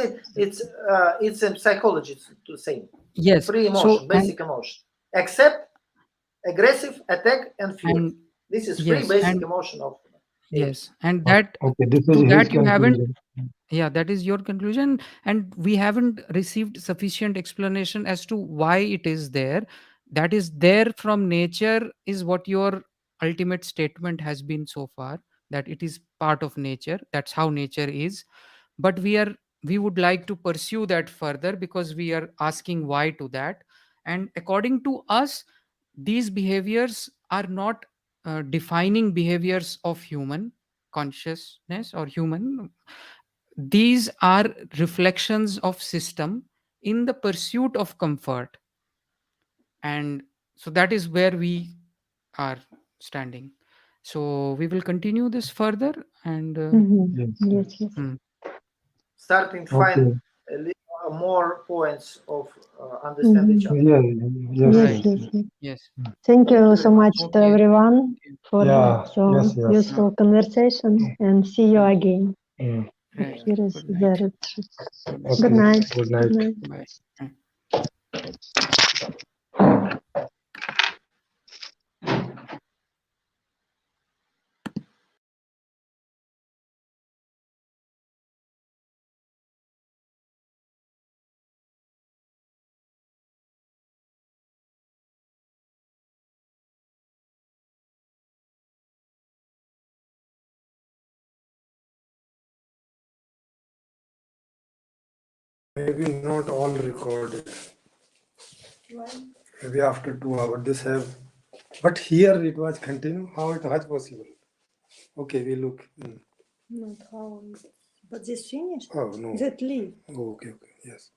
it's in psychology to say yes. free So emotion, basic emotion. Accept, aggressive, attack, and fear. and This is free yes, basic and emotion of apes. yes, and that Okay, this is to his that you haven't. conclusion. Yeah, that is your conclusion, and we haven't received sufficient explanation as to why it is there. That is there from nature is what your ultimate statement has been so far, that it is part of nature. That's how nature is. But we would like to pursue that further because we are asking why to that. And according to us, these behaviors are not defining behaviors of human consciousness or human. These are reflections of system in the pursuit of comfort. And so that is where we are standing. So we will continue this further. And Mhm. Yes, Yes, yes. yes. mm, Starting to find Okay. a little more points of understand each Mhm. other. Yeah, yes, Yes, right. yes, yes, yes. yes. Yes. Thank Thank you you so very much much. to Okay. everyone Okay. for Yeah, so yes, yes. useful conversation, and see you Mm, again. Mm. right. Here is Good the night. retreat. Mm, Good Okay, night. good Good night. night. bye. Mm. Maybe not all recorded. Maybe after 2 hours this have, but here it was continue. How it was possible? Okay, we look. Not how, but this finished. Oh no. That leave. Oh, okay, okay, yes.